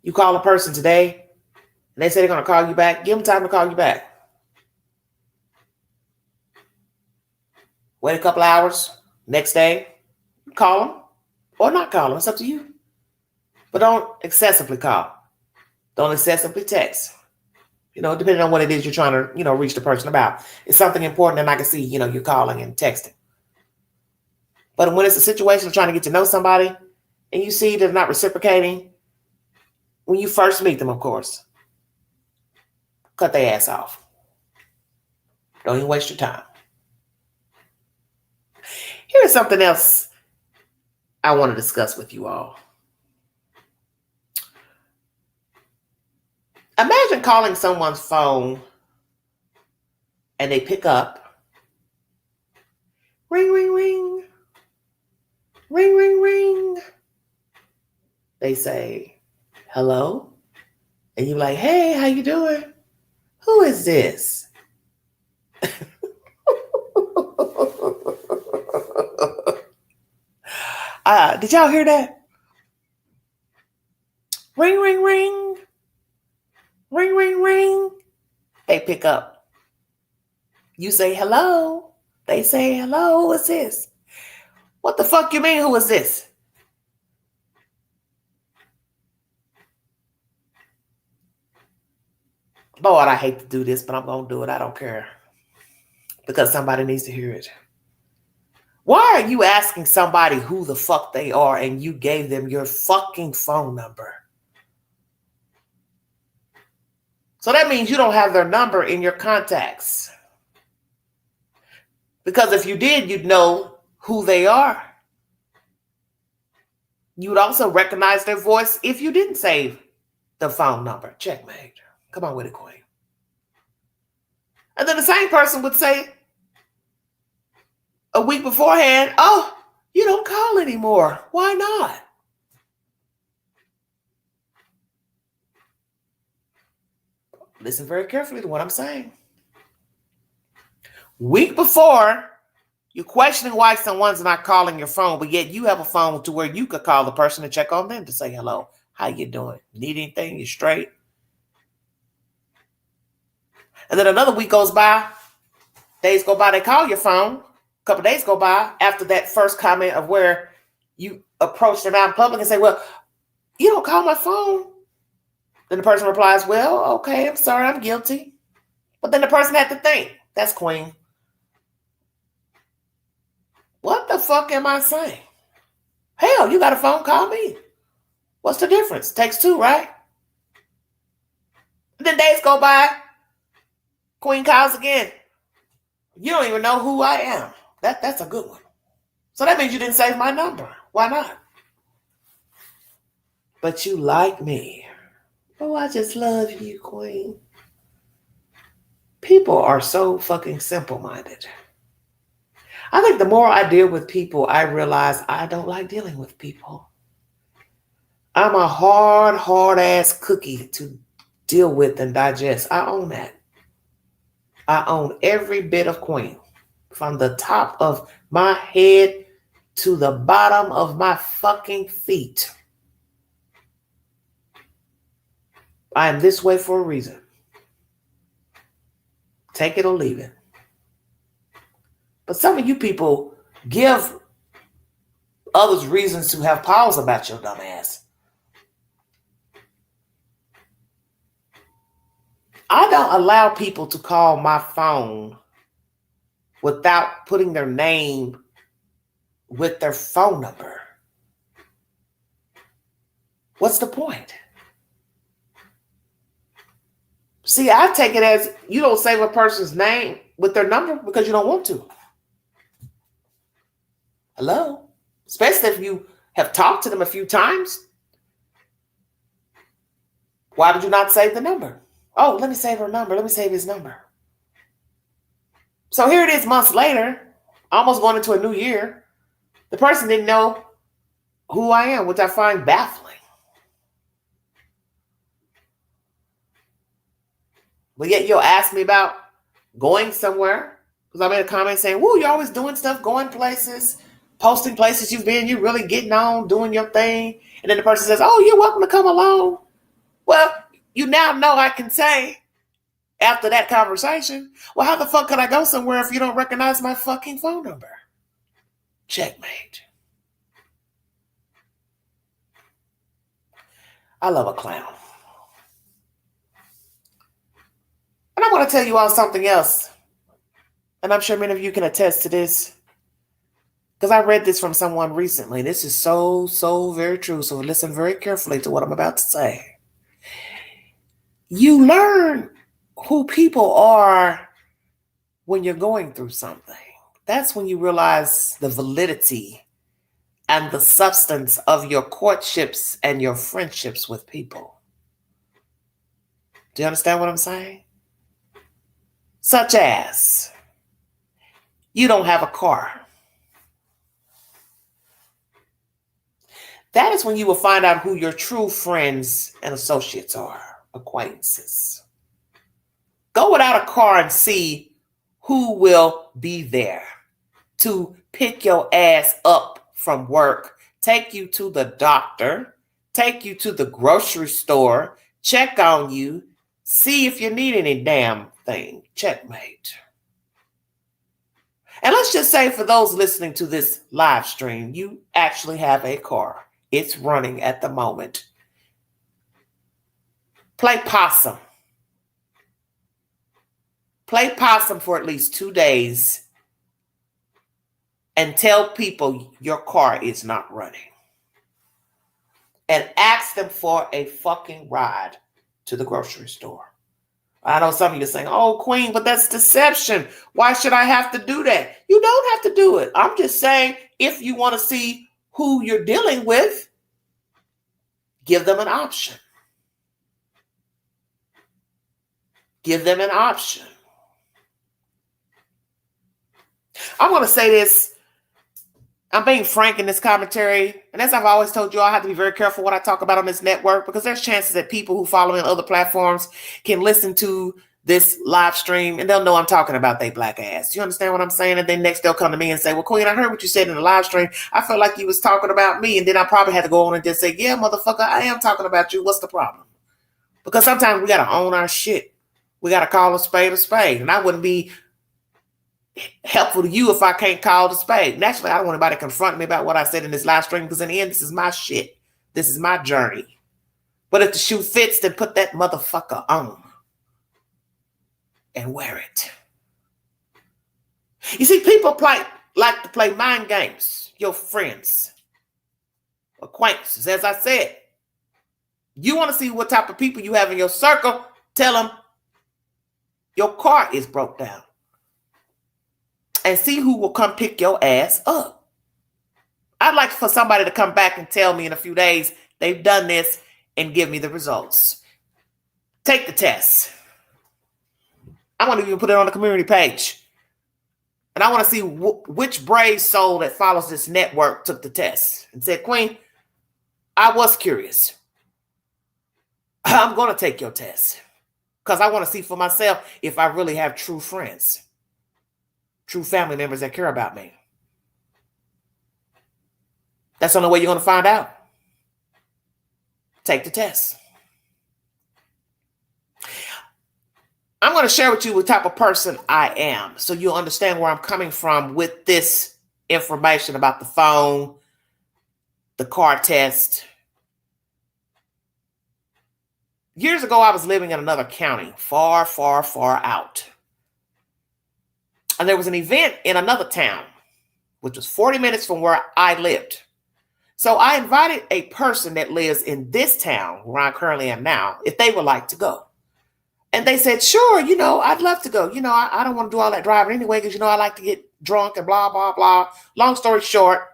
You call a person today, and they say they're going to call you back. Give them time to call you back. Wait a couple hours. Next day, call them or not call them. It's up to you. But don't excessively call. Don't excessively text. Depending on what it is you're trying to, reach the person about. It's something important and I can see, you're calling and texting. But when it's a situation of trying to get to know somebody and you see they're not reciprocating, when you first meet them, of course, cut their ass off. Don't even waste your time. Here's something else I want to discuss with you all. Imagine calling someone's phone and they pick up. Ring, ring, ring. Ring, ring, ring. They say, hello? And you're like, hey, how you doing? Who is this? Did y'all hear that? Ring, ring, ring. Ring, ring, ring. They pick up. You say, hello. They say, hello. Who is this? What the fuck you mean, who is this? Lord, I hate to do this, but I'm going to do it. I don't care. Because somebody needs to hear it. Why are you asking somebody who the fuck they are and you gave them your fucking phone number? So that means you don't have their number in your contacts. Because if you did, you'd know who they are. You would also recognize their voice if you didn't save the phone number. Checkmate. Come on with it, Queen. And then the same person would say a week beforehand, oh, you don't call anymore. Why not? Listen very carefully to what I'm saying. Week before, you're questioning why someone's not calling your phone, but yet you have a phone to where you could call the person and check on them to say hello. How you doing? Need anything? You straight? And then another week goes by, days go by, they call your phone. A couple days go by after that first comment of where you approach them out in public and say, well, you don't call my phone. Then the person replies, well, okay, I'm sorry, I'm guilty. But then the person had to think, that's Queen. What the fuck am I saying? Hell, you got a phone, call me. What's the difference? Takes two, right? And then days go by, Queen calls again. You don't even know who I am. That's a good one. So that means you didn't save my number. Why not? But you like me. Oh, I just love you, Queen. People are so fucking simple-minded. I think the more I deal with people, I realize I don't like dealing with people. I'm a hard ass cookie to deal with and digest. I own that. I own every bit of Queen. From the top of my head to the bottom of my fucking feet. I am this way for a reason. Take it or leave it. But some of you people give others reasons to have pause about your dumb ass. I don't allow people to call my phone without putting their name with their phone number. What's the point? See, I take it as you don't save a person's name with their number because you don't want to. Hello? Especially if you have talked to them a few times. Why did you not save the number? Oh, let me save her number. Let me save his number. So here it is months later, almost going into a new year. The person didn't know who I am, which I find baffling. But yet you'll ask me about going somewhere because I made a comment saying, woo, you're always doing stuff, going places, posting places you've been, you're really getting on, doing your thing. And then the person says, oh, you're welcome to come along. Well, you now know I can say after that conversation, well, how the fuck could I go somewhere if you don't recognize my fucking phone number? Checkmate. I love a clown. And I want to tell you all something else. And I'm sure many of you can attest to this. Because I read this from someone recently. This is so very true. So listen very carefully to what I'm about to say. You learn who people are when you're going through something. That's when you realize the validity and the substance of your courtships and your friendships with people. Do you understand what I'm saying? Such as, you don't have a car. That is when you will find out who your true friends and associates are, acquaintances. Go without a car and see who will be there to pick your ass up from work, take you to the doctor, take you to the grocery store, check on you, see if you need any damn thing. Checkmate. And let's just say for those listening to this live stream, you actually have a car. It's running at the moment. Play possum. Play possum for at least 2 days and tell people your car is not running. And ask them for a fucking ride to the grocery store. I know some of you are saying, oh, Queen, but that's deception. Why should I have to do that? You don't have to do it. I'm just saying, if you want to see who you're dealing with, give them an option. Give them an option. I'm going to say this. I'm being frank in this commentary. And as I've always told you, I have to be very careful what I talk about on this network because there's chances that people who follow me on other platforms can listen to this live stream and they'll know I'm talking about they black ass. Do you understand what I'm saying? And then next they'll come to me and say, well, Queen, I heard what you said in the live stream. I felt like you was talking about me. And then I probably had to go on and just say, yeah, motherfucker, I am talking about you. What's the problem? Because sometimes we got to own our shit. We got to call a spade a spade. And I wouldn't be helpful to you if I can't call the spade. Naturally, I don't want anybody to confront me about what I said in this live stream, because in the end, this is my shit. This is my journey. But if the shoe fits, then put that motherfucker on and wear it. You see, people like to play mind games. Your friends, acquaintances. As I said, you want to see what type of people you have in your circle, tell them your car is broke down. And see who will come pick your ass up. I'd like for somebody to come back and tell me in a few days they've done this and give me the results. Take the test. I want to even put it on the community page. And I want to see which brave soul that follows this network took the test and said, Queen, I was curious. I'm going to take your test because I want to see for myself if I really have true friends, true family members that care about me. That's the only way you're going to find out. Take the test. I'm going to share with you what type of person I am so you'll understand where I'm coming from with this information about the phone, the car test. Years ago, I was living in another county, far, far, far out. And there was an event in another town, which was 40 minutes from where I lived. So I invited a person that lives in this town where I currently am now, if they would like to go. And they said, sure, I'd love to go. I don't want to do all that driving anyway, because, I like to get drunk and blah, blah, blah. Long story short,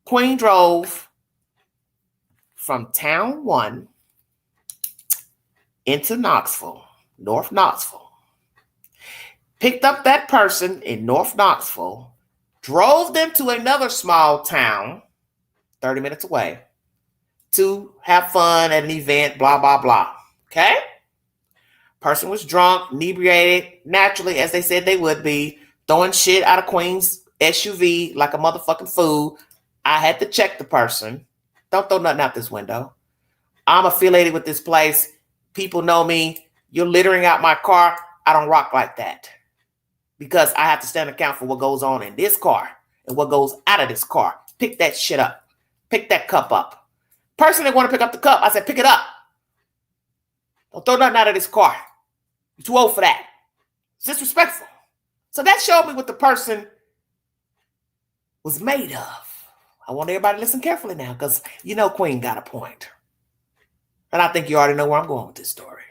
Queen drove from town 1 into Knoxville, North Knoxville, picked up that person in North Knoxville, drove them to another small town, 30 minutes away, to have fun at an event, blah, blah, blah. Okay? Person was drunk, inebriated, naturally, as they said they would be, throwing shit out of Queen's SUV like a motherfucking fool. I had to check the person. Don't throw nothing out this window. I'm affiliated with this place. People know me. You're littering out my car. I don't rock like that. Because I have to stand account for what goes on in this car and what goes out of this car. Pick that shit up. Pick that cup up. Person that want to pick up the cup, I said, pick it up. Don't throw nothing out of this car. You're too old for that. It's disrespectful. So that showed me what the person was made of. I want everybody to listen carefully now, because Queen got a point. And I think you already know where I'm going with this story.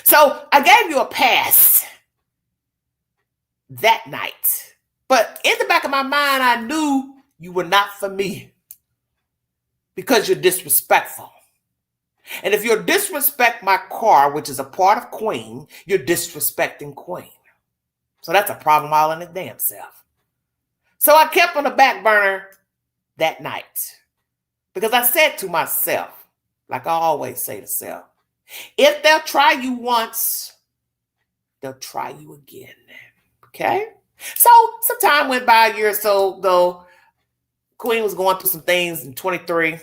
So I gave you a pass that night. But in the back of my mind, I knew you were not for me because you're disrespectful. And if you disrespect my car, which is a part of Queen, you're disrespecting Queen. So that's a problem all in its damn self. So I kept on the back burner that night because I said to myself, like I always say to self, if they'll try you once, they'll try you again. Okay? So some time went by, a year or so ago. Queen was going through some things in 23.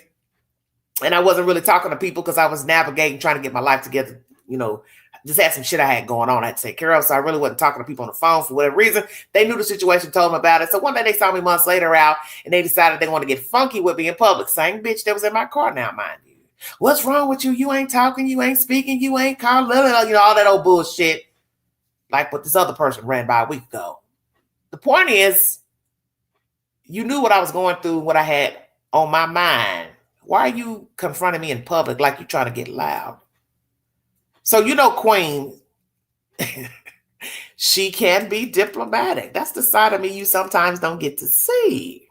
And I wasn't really talking to people because I was navigating, trying to get my life together, just had some shit I had going on I had to take care of. So I really wasn't talking to people on the phone for whatever reason. They knew the situation, told them about it. So one day they saw me months later out and they decided they want to get funky with me in public. Same bitch that was in my car now, mind you. What's wrong with you? You ain't talking, you ain't speaking, you ain't calling, all that old bullshit. Like what this other person ran by a week ago. The point is, you knew what I was going through, what I had on my mind. Why are you confronting me in public like you're trying to get loud? So Queen, she can be diplomatic. That's the side of me you sometimes don't get to see.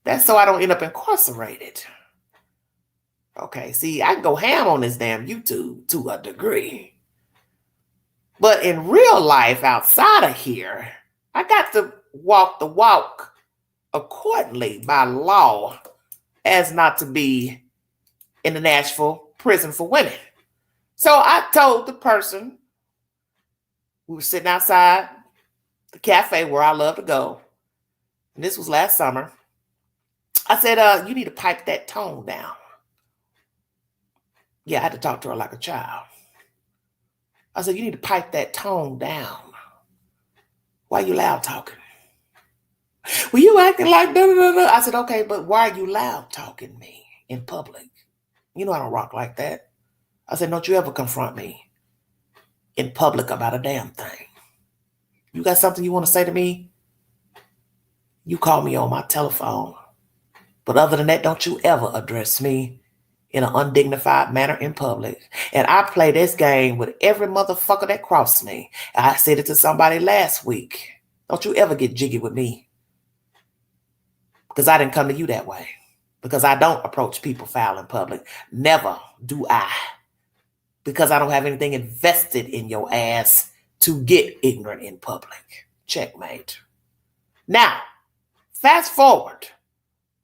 That's so I don't end up incarcerated. Okay, see, I can go ham on this damn YouTube to a degree. But in real life, outside of here, I got to walk the walk accordingly by law, as not to be in the Nashville prison for women. So I told the person, we were sitting outside the cafe where I love to go, and this was last summer. I said, you need to pipe that tone down. Yeah, I had to talk to her like a child. I said, you need to pipe that tone down. Why are you loud talking? Well, you acting like da da da da. I said, okay, but why are you loud talking me in public? You know I don't rock like that. I said, don't you ever confront me in public about a damn thing. You got something you want to say to me? You call me on my telephone. But other than that, don't you ever address me in an undignified manner in public. And I play this game with every motherfucker that crossed me. I said it to somebody last week. Don't you ever get jiggy with me. Because I didn't come to you that way. Because I don't approach people foul in public. Never do I. Because I don't have anything invested in your ass to get ignorant in public. Checkmate. Now, fast forward.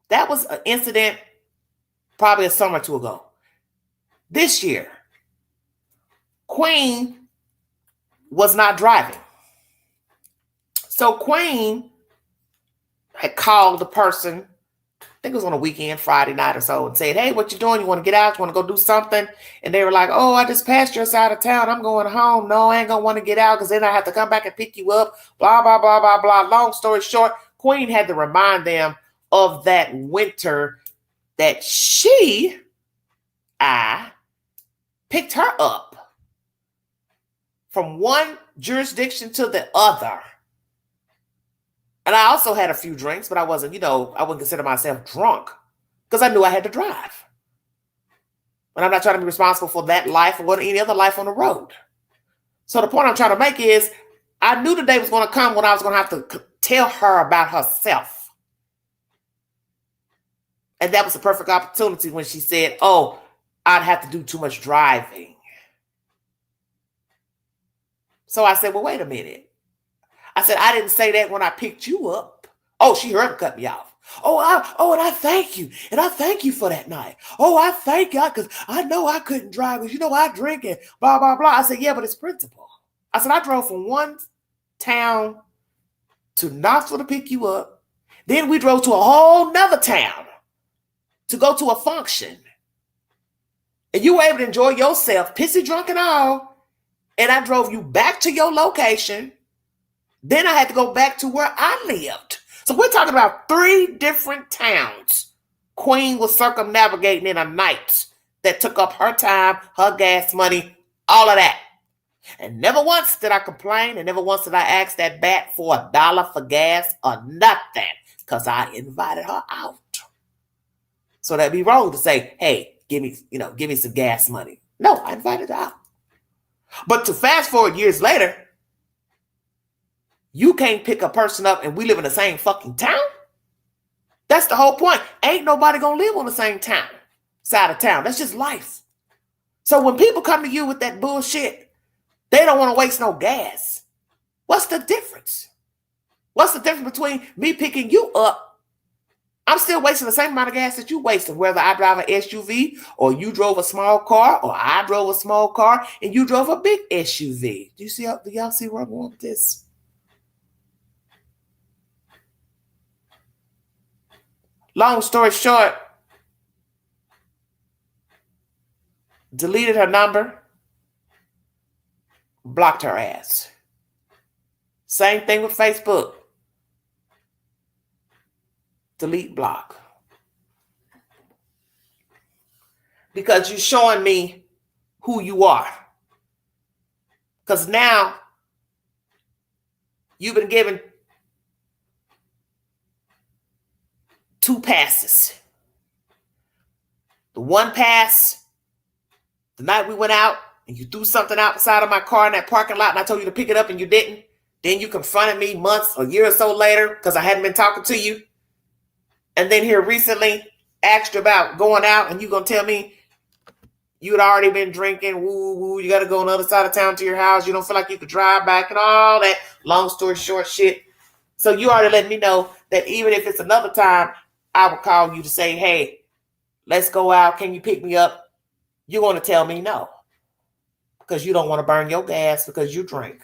That was an incident probably a summer or two ago. This year, Queen was not driving. So Queen had called the person, I think it was on a weekend, Friday night or so, and said, hey, what you doing? You want to get out? You want to go do something? And they were like, oh, I just passed your side of town. I'm going home. No, I ain't going to want to get out because then I have to come back and pick you up. Blah, blah, blah, blah, blah. Long story short, Queen had to remind them of that winter that I picked her up from one jurisdiction to the other. And I also had a few drinks, but I wasn't, I wouldn't consider myself drunk because I knew I had to drive. And I'm not trying to be responsible for that life or any other life on the road. So the point I'm trying to make is I knew the day was going to come when I was going to have to tell her about herself. And that was the perfect opportunity when she said, oh, I'd have to do too much driving. So I said, well, wait a minute. I said, I didn't say that when I picked you up. Oh, she heard her cut me off. And I thank you. And I thank you for that night. Oh, I thank God because I know I couldn't drive because, I drink and blah, blah, blah. I said, yeah, but it's principle. I said, I drove from one town to Knoxville to pick you up. Then we drove to a whole nother town to go to a function. And you were able to enjoy yourself, pissy drunk and all. And I drove you back to your location. Then I had to go back to where I lived. So we're talking about 3 different towns Queen was circumnavigating in a night that took up her time, her gas money, all of that. And never once did I complain, and never once did I ask that bat for $1 for gas or nothing, because I invited her out. So that'd be wrong to say, hey, give me some gas money. No, I invited her out. But to fast forward years later, you can't pick a person up and we live in the same fucking town? That's the whole point. Ain't nobody gonna live on the same side of town. That's just life. So when people come to you with that bullshit, they don't want to waste no gas. What's the difference? What's the difference between me picking you up? I'm still wasting the same amount of gas that you wasting, whether I drive an SUV or you drove a small car or I drove a small car and you drove a big SUV. Do y'all see where I'm going with this? Long story short, deleted her number, blocked her ass. Same thing with Facebook. Delete, block. Because you're showing me who you are. Because now you've been given 2 passes. The one pass, the night we went out and you threw something outside of my car in that parking lot and I told you to pick it up and you didn't. Then you confronted me months, a year or so later because I hadn't been talking to you. And then here recently asked you about going out and you going to tell me you had already been drinking, woo, you got to go on the other side of town to your house. You don't feel like you could drive back and all that long story short shit. So you already let me know that even if it's another time, I would call you to say, hey, let's go out. Can you pick me up? You're going to tell me no because you don't want to burn your gas because you drink.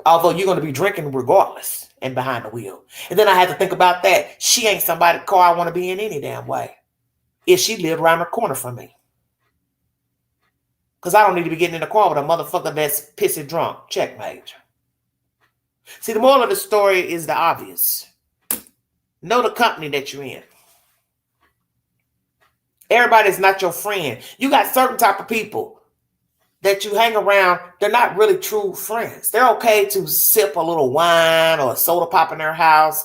Although you're going to be drinking regardless and behind the wheel. And then I had to think about that. She ain't somebody's car I want to be in any damn way if she lived around the corner from me. Because I don't need to be getting in the car with a motherfucker that's pissy drunk. Checkmate. See, the moral of the story is the obvious. Know the company that you're in. Everybody's not your friend. You got certain type of people that you hang around. They're not really true friends. They're okay to sip a little wine or a soda pop in their house,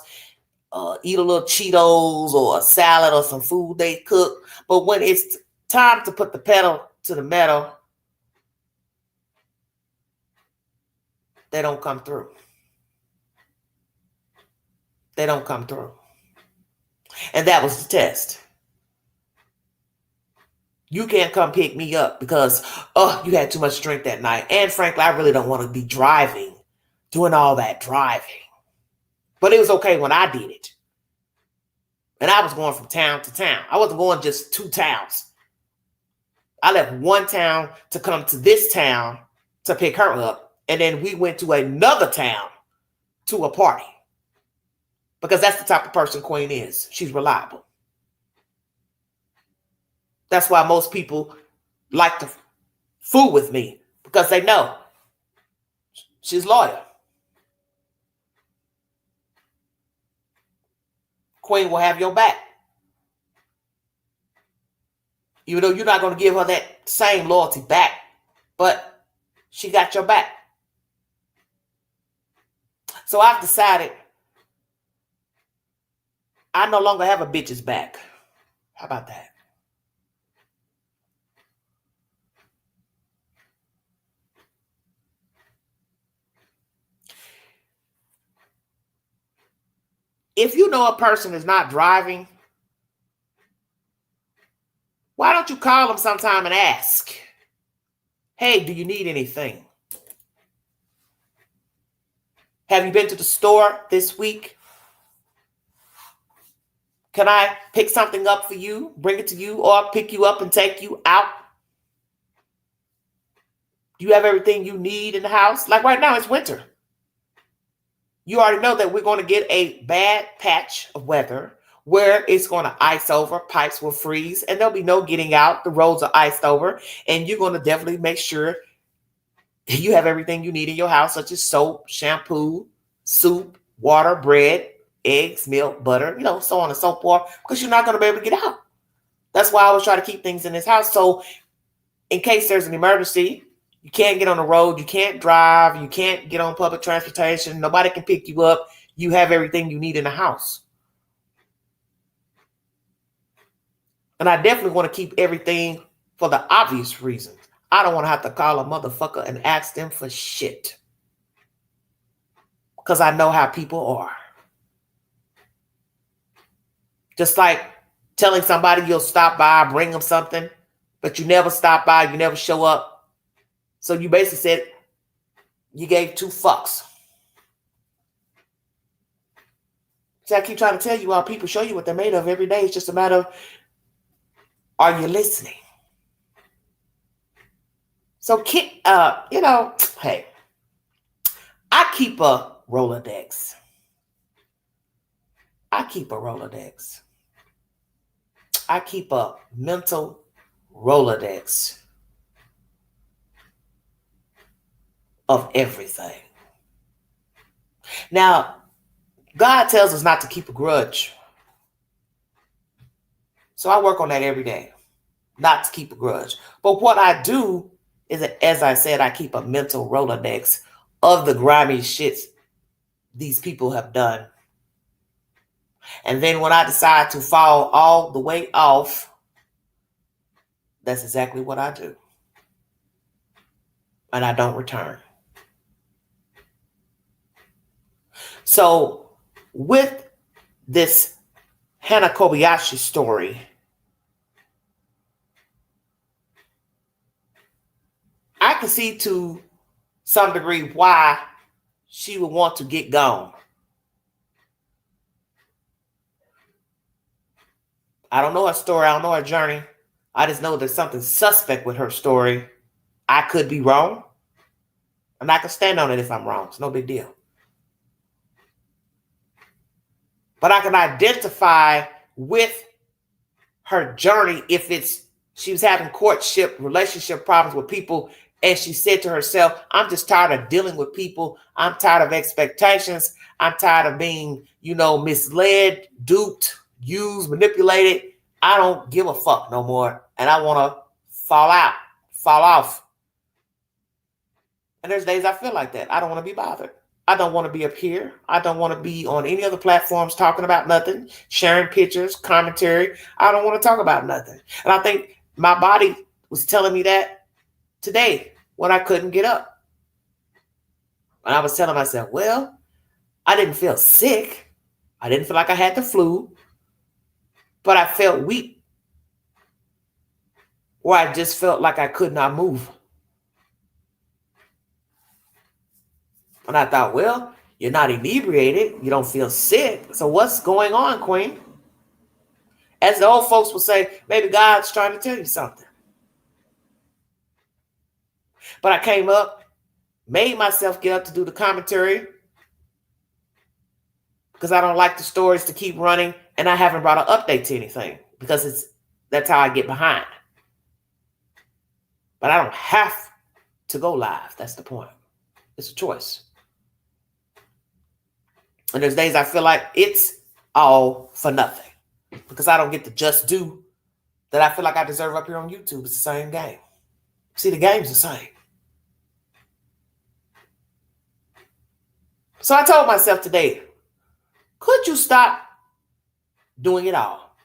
eat a little Cheetos or a salad or some food they cook. But when it's time to put the pedal to the metal, they don't come through. They don't come through. And that was the test. You can't come pick me up because, you had too much to drink that night. And frankly, I really don't want to be driving, doing all that driving. But it was okay when I did it. And I was going from town to town. I wasn't going just 2 towns. I left one town to come to this town to pick her up. And then we went to another town to a party. Because that's the type of person Queen is. She's reliable. That's why most people like to fool with me. Because they know she's loyal. Queen will have your back. Even though you're not going to give her that same loyalty back. But she got your back. So I've decided I no longer have a bitch's back. How about that? If you know a person is not driving, why don't you call them sometime and ask, hey, do you need anything? Have you been to the store this week? Can I pick something up for you, bring it to you, or pick you up and take you out? Do you have everything you need in the house? Like right now, it's winter. You already know that we're going to get a bad patch of weather where it's going to ice over, pipes will freeze, and there'll be no getting out. The roads are iced over, and you're going to definitely make sure you have everything you need in your house, such as soap, shampoo, soup, water, bread, eggs, milk, butter, so on and so forth, because you're not going to be able to get out. That's why I always try to keep things in this house. So in case there's an emergency, you can't get on the road, you can't drive, you can't get on public transportation, nobody can pick you up, you have everything you need in the house. And I definitely want to keep everything for the obvious reasons. I don't want to have to call a motherfucker and ask them for shit. Because I know how people are. Just like telling somebody you'll stop by, bring them something, but you never stop by, you never show up. So you basically said you gave 2 fucks. See, I keep trying to tell you how people show you what they're made of every day. It's just a matter of, are you listening? So, hey, I keep a Rolodex. I keep a mental Rolodex of everything. Now, God tells us not to keep a grudge. So I work on that every day, not to keep a grudge. But what I do is, as I said, I keep a mental Rolodex of the grimy shits these people have done. And then when I decide to fall all the way off, that's exactly what I do. And I don't return. So with this Hannah Kobayashi story, I can see to some degree why she would want to get gone. I don't know her story. I don't know her journey. I just know there's something suspect with her story. I could be wrong. And I can stand on it if I'm wrong. It's no big deal. But I can identify with her journey if it's She was having courtship, relationship problems with people. And she said to herself, I'm just tired of dealing with people. I'm tired of expectations. I'm tired of being, misled, duped, used, manipulated. I don't give a fuck no more. And I want to fall off. And there's days I feel like that. I don't want to be bothered. I don't want to be up here. I don't want to be on any other platforms talking about nothing, sharing pictures, commentary. I don't want to talk about nothing. And I think my body was telling me that today when I couldn't get up. And I was telling myself, well, I didn't feel sick. I didn't feel like I had the flu, but I felt weak, or I just felt like I could not move. And I thought, well, you're not inebriated. You don't feel sick. So what's going on, Queen? As the old folks will say, maybe God's trying to tell you something. But I came up, made myself get up to do the commentary because I don't like the stories to keep running, and I haven't brought an update to anything because that's how I get behind. But I don't have to go live. That's the point. It's a choice. And there's days I feel like it's all for nothing because I don't get the just due that I feel like I deserve up here on YouTube. It's the same game. See, the game's the same. So I told myself today, could you stop doing it all?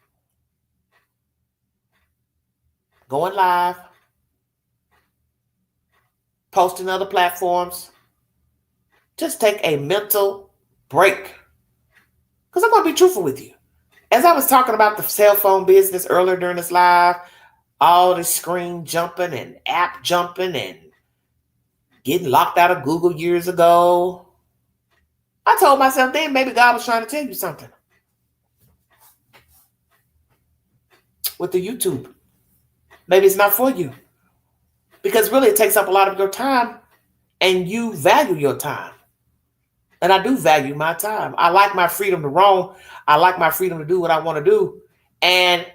Going live, posting other platforms. Just take a mental break. Because I'm going to be truthful with you. As I was talking about the cell phone business earlier during this live, all the screen jumping and app jumping and getting locked out of Google years ago, I told myself then maybe God was trying to tell you something. With the YouTube. Maybe it's not for you. Because really it takes up a lot of your time and you value your time. And I do value my time. I like my freedom to roam. I like my freedom to do what I want to do. And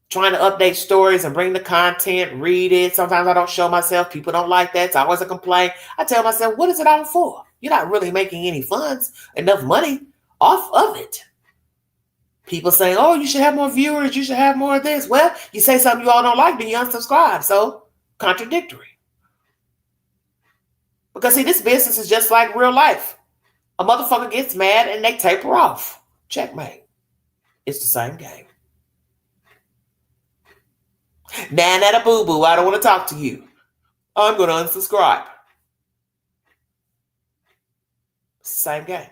trying to update stories and bring the content, read it. Sometimes I don't show myself. People don't like that. It's always a complaint. I tell myself, what is it all for? You're not really making any funds, enough money off of it. People saying, oh, you should have more viewers. You should have more of this. Well, you say something you all don't like, then you unsubscribe. So contradictory. Because see, this business is just like real life. A motherfucker gets mad and they taper off. Checkmate. It's the same game. Nana boo-boo, I don't want to talk to you. I'm going to unsubscribe. It's the same game.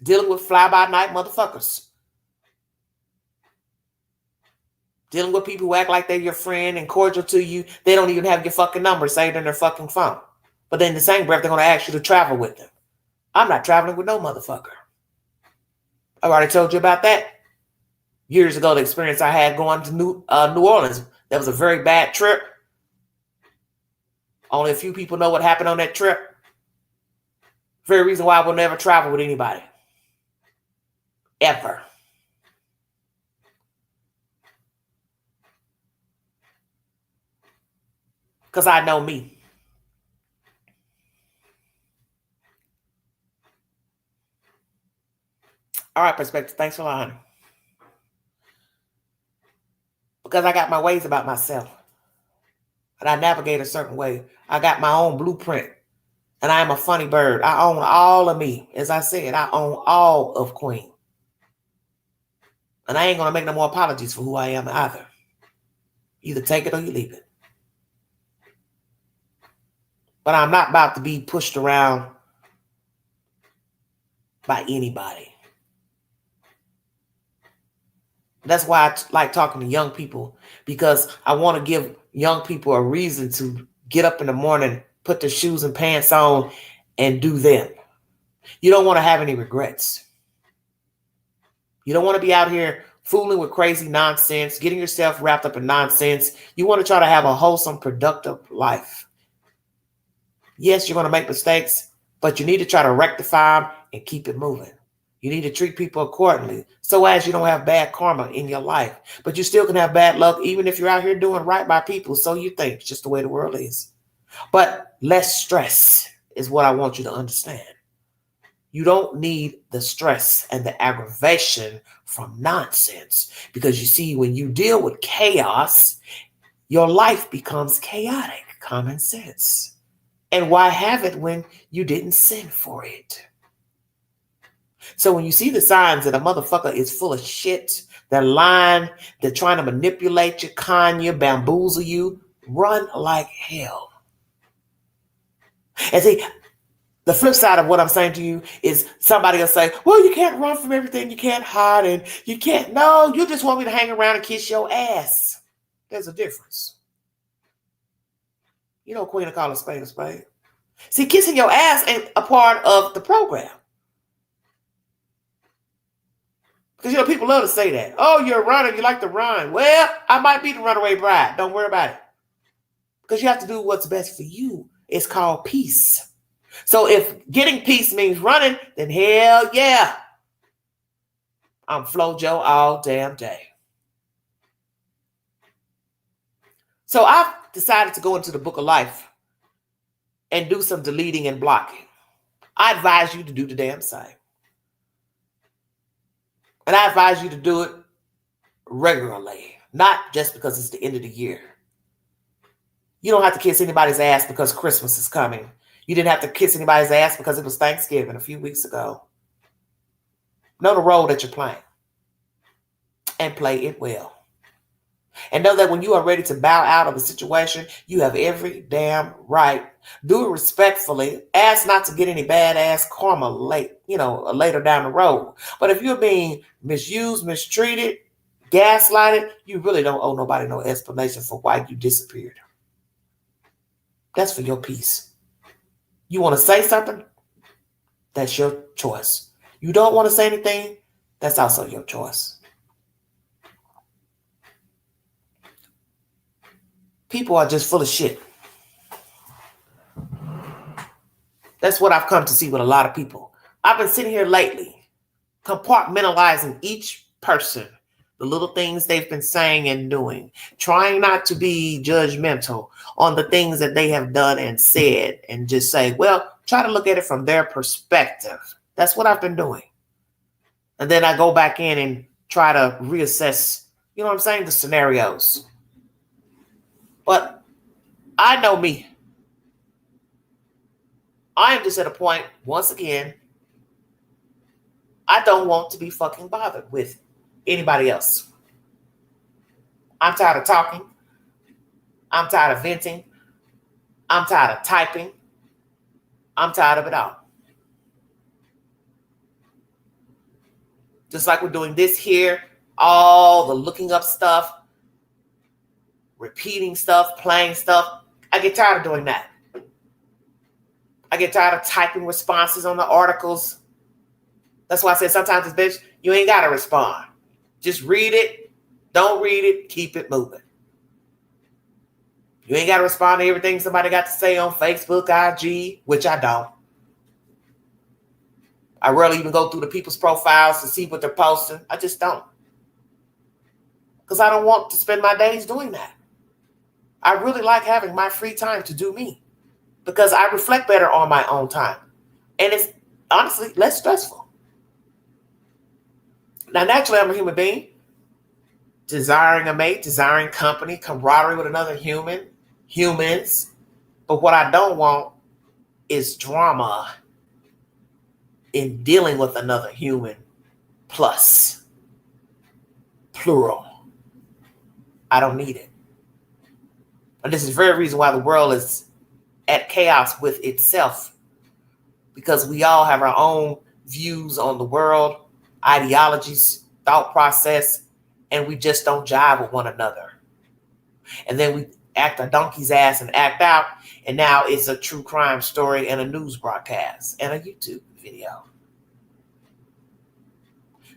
Dealing with fly-by-night motherfuckers. Dealing with people who act like they're your friend and cordial to you. They don't even have your fucking number saved in their fucking phone. But then in the same breath, they're going to ask you to travel with them. I'm not traveling with no motherfucker. I already told you about that. Years ago, the experience I had going to New Orleans. That was a very bad trip. Only a few people know what happened on that trip. Very reason why I will never travel with anybody. Ever. Because I know me. All right, Perspective. Thanks for lying. Because I got my ways about myself. And I navigate a certain way. I got my own blueprint. And I am a funny bird. I own all of me. As I said, I own all of Queen. And I ain't going to make no more apologies for who I am either. Either take it or you leave it. But I'm not about to be pushed around by anybody. That's why I like talking to young people, because I want to give young people a reason to get up in the morning, put their shoes and pants on, and do them. You don't want to have any regrets. You don't want to be out here fooling with crazy nonsense, getting yourself wrapped up in nonsense. You want to try to have a wholesome, productive life. Yes, you're going to make mistakes, but you need to try to rectify them and keep it moving. You need to treat people accordingly so as you don't have bad karma in your life. But you still can have bad luck even if you're out here doing right by people. So you think. It's just the way the world is. But less stress is what I want you to understand. You don't need the stress and the aggravation from nonsense. Because you see, when you deal with chaos, your life becomes chaotic. Common sense. And why have it when you didn't sin for it? So when you see the signs that a motherfucker is full of shit, they're lying, they're trying to manipulate you, con you, bamboozle you, run like hell. And see, the flip side of what I'm saying to you is somebody will say, well, you can't run from everything, you can't hide, and you can't. No, you just want me to hang around and kiss your ass. There's a difference. You know, Queen of calling spade a spade. See, kissing your ass ain't a part of the program. Because, you know, people love to say that. Oh, you're a runner. You like to run. Well, I might be the runaway bride. Don't worry about it. Because you have to do what's best for you. It's called peace. So if getting peace means running, then hell yeah. I'm Flojo all damn day. So I've decided to go into the book of life and do some deleting and blocking. I advise you to do the damn same. And I advise you to do it regularly, not just because it's the end of the year. You don't have to kiss anybody's ass because Christmas is coming. You didn't have to kiss anybody's ass because it was Thanksgiving a few weeks ago. Know the role that you're playing and play it well. And know that when you are ready to bow out of a situation, you have every damn right. Do it respectfully. Ask not to get any badass karma later down the road. But if you're being misused, mistreated, gaslighted, you really don't owe nobody no explanation for why you disappeared. That's for your peace. You want to say something? That's your choice. You don't want to say anything? That's also your choice. People are just full of shit. That's what I've come to see with a lot of people. I've been sitting here lately, compartmentalizing each person, the little things they've been saying and doing, trying not to be judgmental on the things that they have done and said, and just say, well, try to look at it from their perspective. That's what I've been doing. And then I go back in and try to reassess, you know what I'm saying, the scenarios. But I know me. I am just at a point, once again, I don't want to be fucking bothered with anybody else. I'm tired of talking. I'm tired of venting. I'm tired of typing. I'm tired of it all. Just like we're doing this here, all the looking up stuff, repeating stuff, playing stuff. I get tired of doing that. I get tired of typing responses on the articles. That's why I said sometimes, bitch, you ain't got to respond. Just read it. Don't read it. Keep it moving. You ain't got to respond to everything somebody got to say on Facebook, IG, which I don't. I rarely even go through the people's profiles to see what they're posting. I just don't. Because I don't want to spend my days doing that. I really like having my free time to do me. Because I reflect better on my own time. And it's honestly less stressful. Now, naturally, I'm a human being. Desiring a mate, desiring company, camaraderie with another humans. But what I don't want is drama in dealing with another human, plus, plural. I don't need it. And this is the very reason why the world is at chaos with itself, because we all have our own views on the world, ideologies, thought process, and we just don't jive with one another. And then we act a donkey's ass and act out, and now it's a true crime story and a news broadcast and a YouTube video.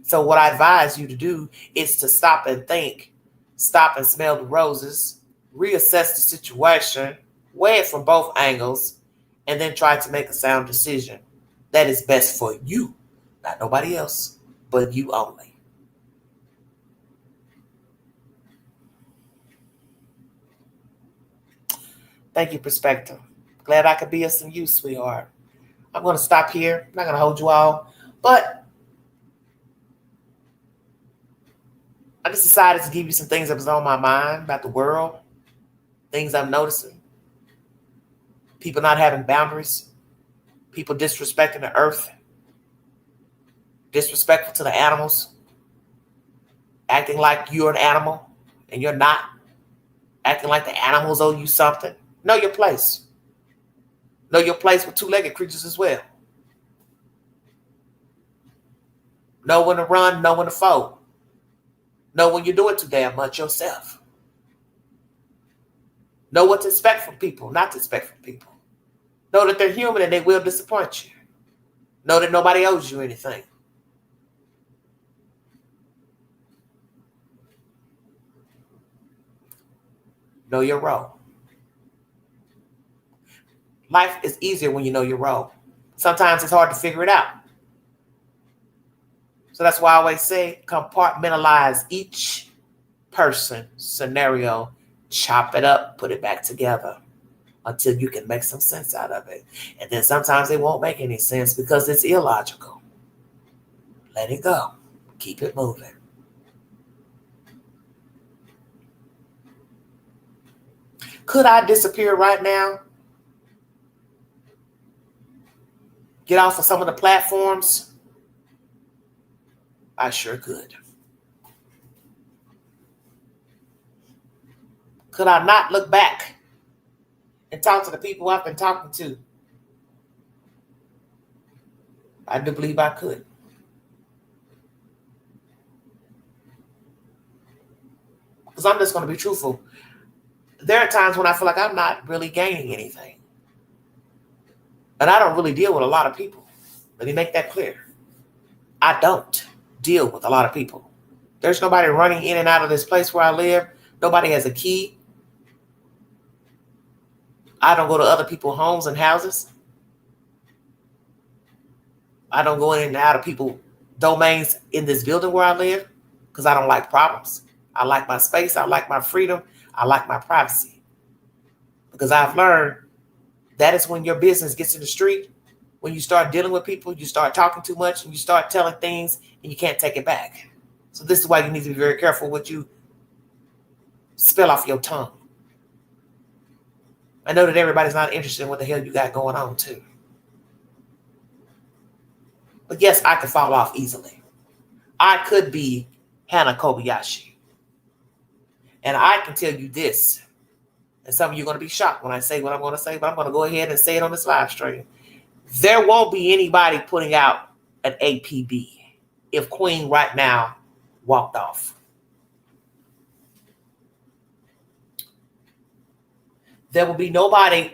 So what I advise you to do is to stop and think, stop and smell the roses, reassess the situation, weigh it from both angles, and then try to make a sound decision that is best for you, Not nobody else, but you only. Thank you, Perspective. Glad I could be of some use, sweetheart. I'm going to stop here. I'm not going to hold you all. But I just decided to give you some things that was on my mind about the world, things I'm noticing. People not having boundaries, people disrespecting the earth, disrespectful to the animals, acting like you're an animal and you're not, acting like the animals owe you something. Know your place. Know your place with two-legged creatures as well. Know when to run, know when to fold. Know when you're doing too damn much yourself. Know what to expect from people, not to expect from people. Know that they're human and they will disappoint you. Know that nobody owes you anything. Know your role. Life is easier when you know your role. Sometimes it's hard to figure it out. So that's why I always say compartmentalize each person, scenario, chop it up, put it back together until you can make some sense out of it. And then sometimes it won't make any sense because it's illogical. Let it go. Keep it moving. Could I disappear right now? Get off of some of the platforms? I sure could. Could I not look back and talk to the people I've been talking to? I do believe I could. Because I'm just going to be truthful. There are times when I feel like I'm not really gaining anything. And I don't really deal with a lot of people. Let me make that clear. I don't deal with a lot of people. There's nobody running in and out of this place where I live. Nobody has a key. I don't go to other people's homes and houses. I don't go in and out of people's domains in this building where I live because I don't like problems. I like my space. I like my freedom. I like my privacy. Because I've learned that is when your business gets in the street, when you start dealing with people, you start talking too much and you start telling things and you can't take it back. So this is why you need to be very careful what you spill off your tongue. I know that everybody's not interested in what the hell you got going on too. But yes, I could fall off easily. I could be Hannah Kobayashi. And I can tell you this, and some of you are going to be shocked when I say what I'm going to say, but I'm going to go ahead and say it on this live stream. There won't be anybody putting out an APB if Queen right now walked off. There will be nobody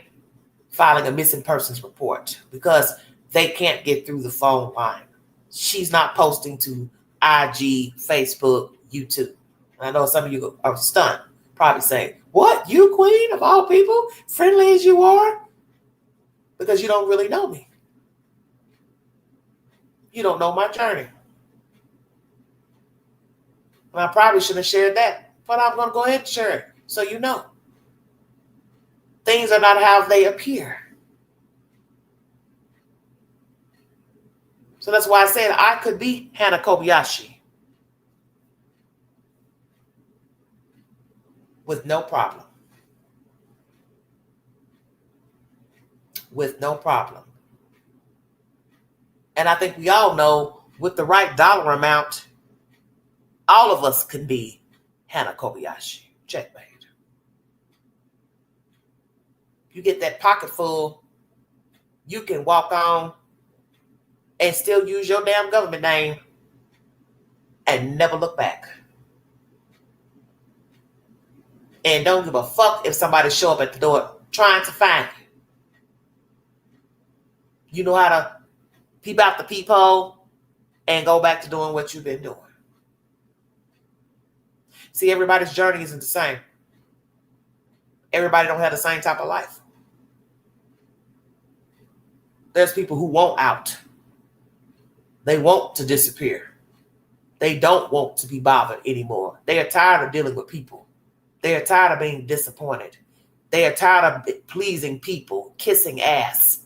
filing a missing persons report because they can't get through the phone line. She's not posting to IG, Facebook, YouTube. And I know some of you are stunned, probably saying, what, you Queen of all people, friendly as you are? Because you don't really know me. You don't know my journey. And I probably shouldn't have shared that, but I'm going to go ahead and share it so you know. Things are not how they appear. So that's why I said I could be Hannah Kobayashi with no problem. With no problem. And I think we all know with the right dollar amount, all of us can be Hannah Kobayashi. Checkmate. You get that pocket full, you can walk on and still use your damn government name and never look back. And don't give a fuck if somebody show up at the door trying to find you. You know how to peep out the peephole and go back to doing what you've been doing. See, everybody's journey isn't the same. Everybody don't have the same type of life. There's people who want out. They want to disappear. They don't want to be bothered anymore. They are tired of dealing with people. They are tired of being disappointed. They are tired of pleasing people, kissing ass,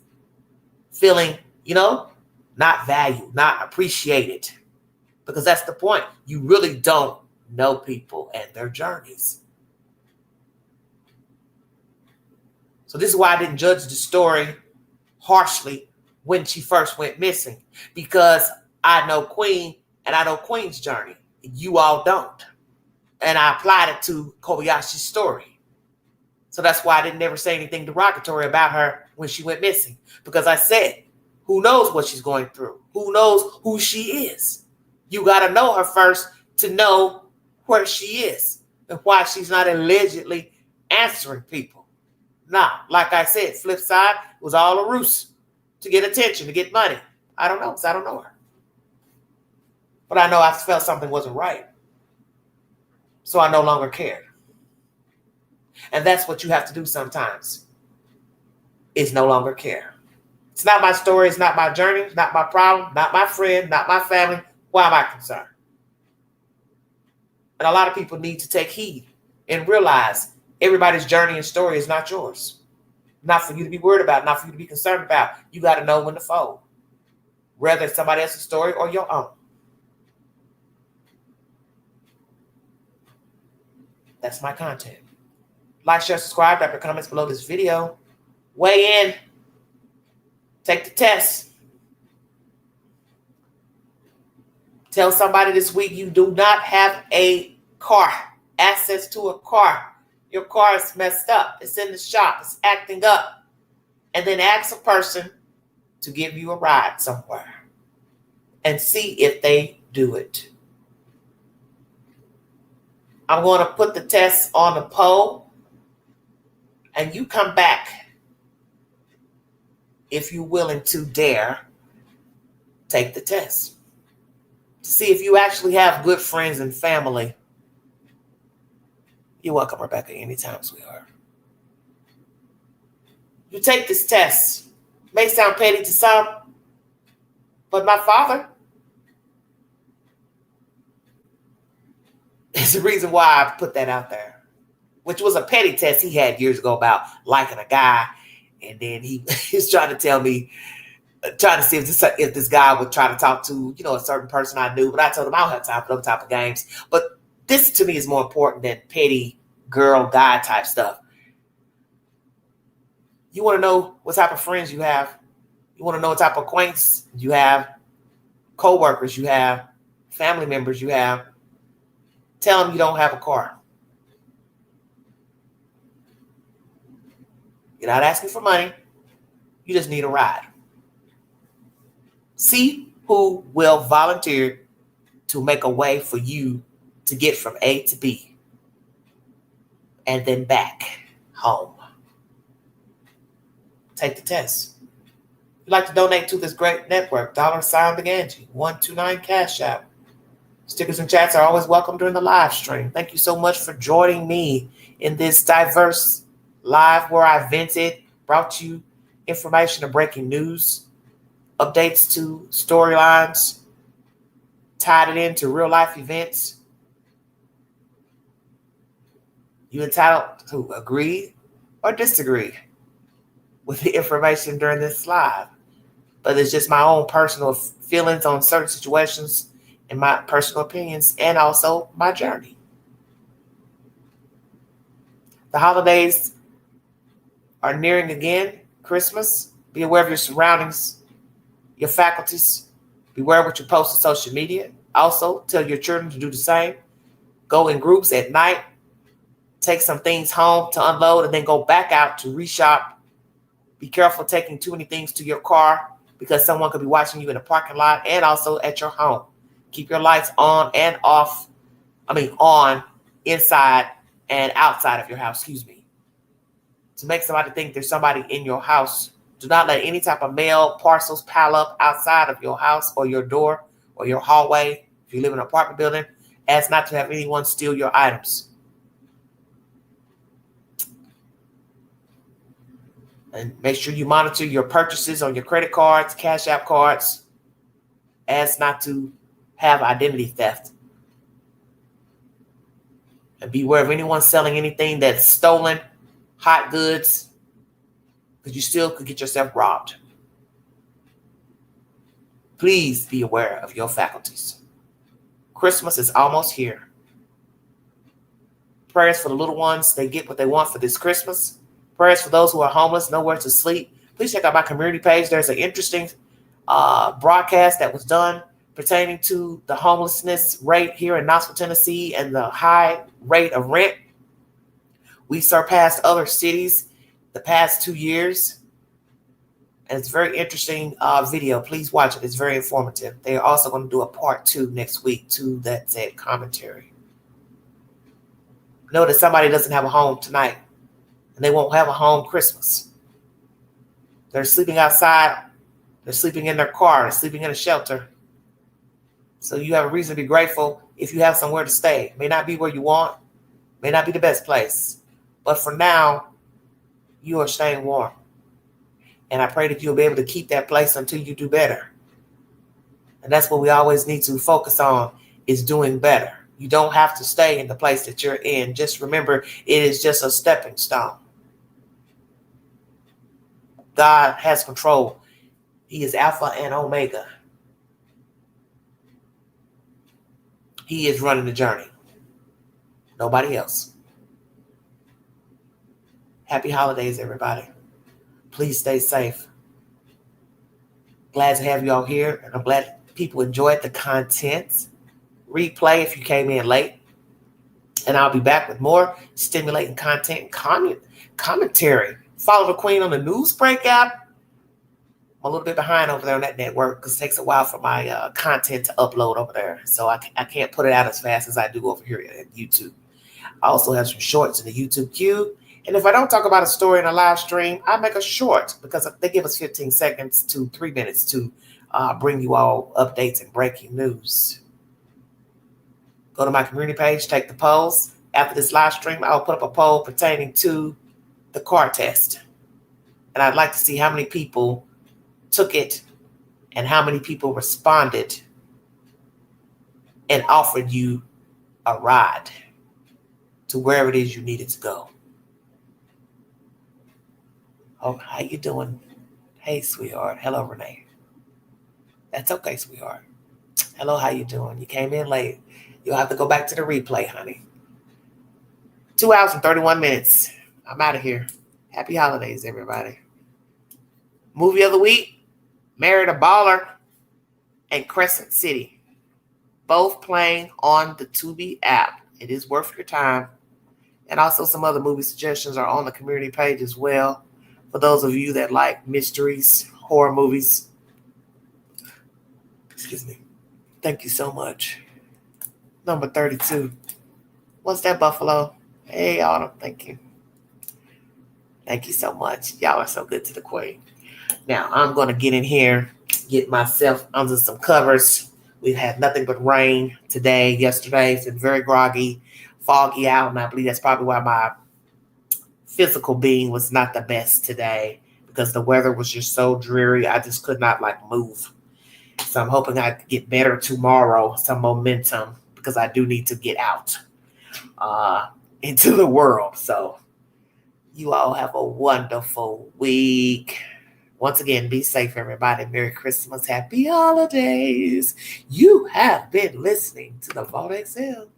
feeling, not valued, not appreciated. Because that's the point. You really don't know people and their journeys. So this is why I didn't judge the story harshly when she first went missing. Because I know Queen and I know Queen's journey. You all don't. And I applied it to Kobayashi's story. So that's why I didn't ever say anything derogatory about her when she went missing. Because I said, who knows what she's going through? Who knows who she is? You got to know her first to know where she is and why she's not allegedly answering people. Nah, like I said, flip side, it was all a ruse to get attention, to get money. I don't know because I don't know her. But I know I felt something wasn't right. So I no longer cared. And that's what you have to do sometimes, is no longer care. It's not my story. It's not my journey. It's not my problem. Not my friend. Not my family. Why am I concerned? And a lot of people need to take heed and realize everybody's journey and story is not yours. Not for you to be worried about. Not for you to be concerned about. You got to know when to fold. Whether it's somebody else's story or your own. That's my content. Like, share, subscribe, drop your comments below this video. Weigh in. Take the test. Tell somebody this week you do not have a car. Access to a car. Your car is messed up. It's in the shop. It's acting up. And then ask a person to give you a ride somewhere. And see if they do it. I'm going to put the test on the poll. And you come back, if you're willing to dare, take the test. To see if you actually have good friends and family. You're welcome, Rebecca, anytime, sweetheart. You take this test. It may sound petty to some, but my father is the reason why I put that out there. Which was a petty test he had years ago about liking a guy. And then he's trying to tell me, trying to see if this guy would try to talk to, a certain person I knew. But I told him I don't have time for those type of games. But this to me is more important than petty girl, guy type stuff. You want to know what type of friends you have. You want to know what type of acquaintance you have, co-workers you have, family members you have. Tell them you don't have a car. You're not asking for money. You just need a ride. See who will volunteer to make a way for you to get from A to B and then back home. Take the test. If you'd like to donate to this great network, $Big 129 Cash App. Stickers and chats are always welcome during the live stream. Thank you so much for joining me in this diverse live where I vented, brought you information of breaking news, updates to storylines, tied it into real life events. You entitled to agree or disagree with the information during this live. But it's just my own personal feelings on certain situations and my personal opinions and also my journey. The holidays are nearing again. Christmas. Be aware of your surroundings, your faculties. Beware what you post on social media. Also, tell your children to do the same. Go in groups at night. Take some things home to unload and then go back out to reshop. Be careful taking too many things to your car because someone could be watching you in the parking lot and also at your home. Keep your lights on and off. On, inside, and outside of your house, To make somebody think there's somebody in your house, do not let any type of mail parcels pile up outside of your house or your door or your hallway. If you live in an apartment building, ask not to have anyone steal your items. And make sure you monitor your purchases on your credit cards, Cash App cards, as not to have identity theft. And beware of anyone selling anything that's stolen, hot goods, because you still could get yourself robbed. Please be aware of your faculties. Christmas is almost here. Prayers for the little ones, they get what they want for this Christmas. Prayers for those who are homeless, nowhere to sleep. Please check out my community page. There's an interesting broadcast that was done pertaining to the homelessness rate here in Knoxville, Tennessee, and the high rate of rent. We surpassed other cities the past 2 years. And it's a very interesting video. Please watch it. It's very informative. They are also going to do a part 2 next week to that said commentary. Know that somebody doesn't have a home tonight, and they won't have a home Christmas. They're sleeping outside. They're sleeping in their car. They're sleeping in a shelter. So you have a reason to be grateful if you have somewhere to stay. May not be where you want. May not be the best place. But for now, you are staying warm. And I pray that you'll be able to keep that place until you do better. And that's what we always need to focus on, is doing better. You don't have to stay in the place that you're in. Just remember, it is just a stepping stone. God has control. He is Alpha and Omega. He is running the journey. Nobody else. Happy holidays, everybody. Please stay safe. Glad to have you all here, and I'm glad people enjoyed the content. Replay if you came in late. And I'll be back with more stimulating content and commentary. Follow the Queen on the Newsbreak app. I'm a little bit behind over there on that network because it takes a while for my content to upload over there. So I can't put it out as fast as I do over here at YouTube. I also have some shorts in the YouTube queue. And if I don't talk about a story in a live stream, I make a short because they give us 15 seconds to 3 minutes to bring you all updates and breaking news. Go to my community page, take the polls. After this live stream, I'll put up a poll pertaining to the car test. And I'd like to see how many people took it and how many people responded and offered you a ride to wherever it is you needed to go. Oh, how you doing? Hey, sweetheart. Hello, Renee. That's okay, sweetheart. Hello, how you doing? You came in late. You'll have to go back to the replay, honey. 2 hours and 31 minutes. I'm out of here. Happy holidays, everybody. Movie of the week, Married a Baller and Crescent City. Both playing on the Tubi app. It is worth your time. And also some other movie suggestions are on the community page as well. For those of you that like mysteries, horror movies. Excuse me. Thank you so much. Number 32. What's that, Buffalo? Hey, Autumn. Thank you. Thank you so much. Y'all are so good to the Queen. Now, I'm going to get in here, get myself under some covers. We've had nothing but rain today. Yesterday, it's been very groggy, foggy out, and I believe that's probably why my physical being was not the best today, because the weather was just so dreary. I just could not move. So I'm hoping I get better tomorrow, some momentum, because I do need to get out into the world. So you all have a wonderful week. Once again, be safe, everybody. Merry Christmas. Happy holidays. You have been listening to the Vault XL.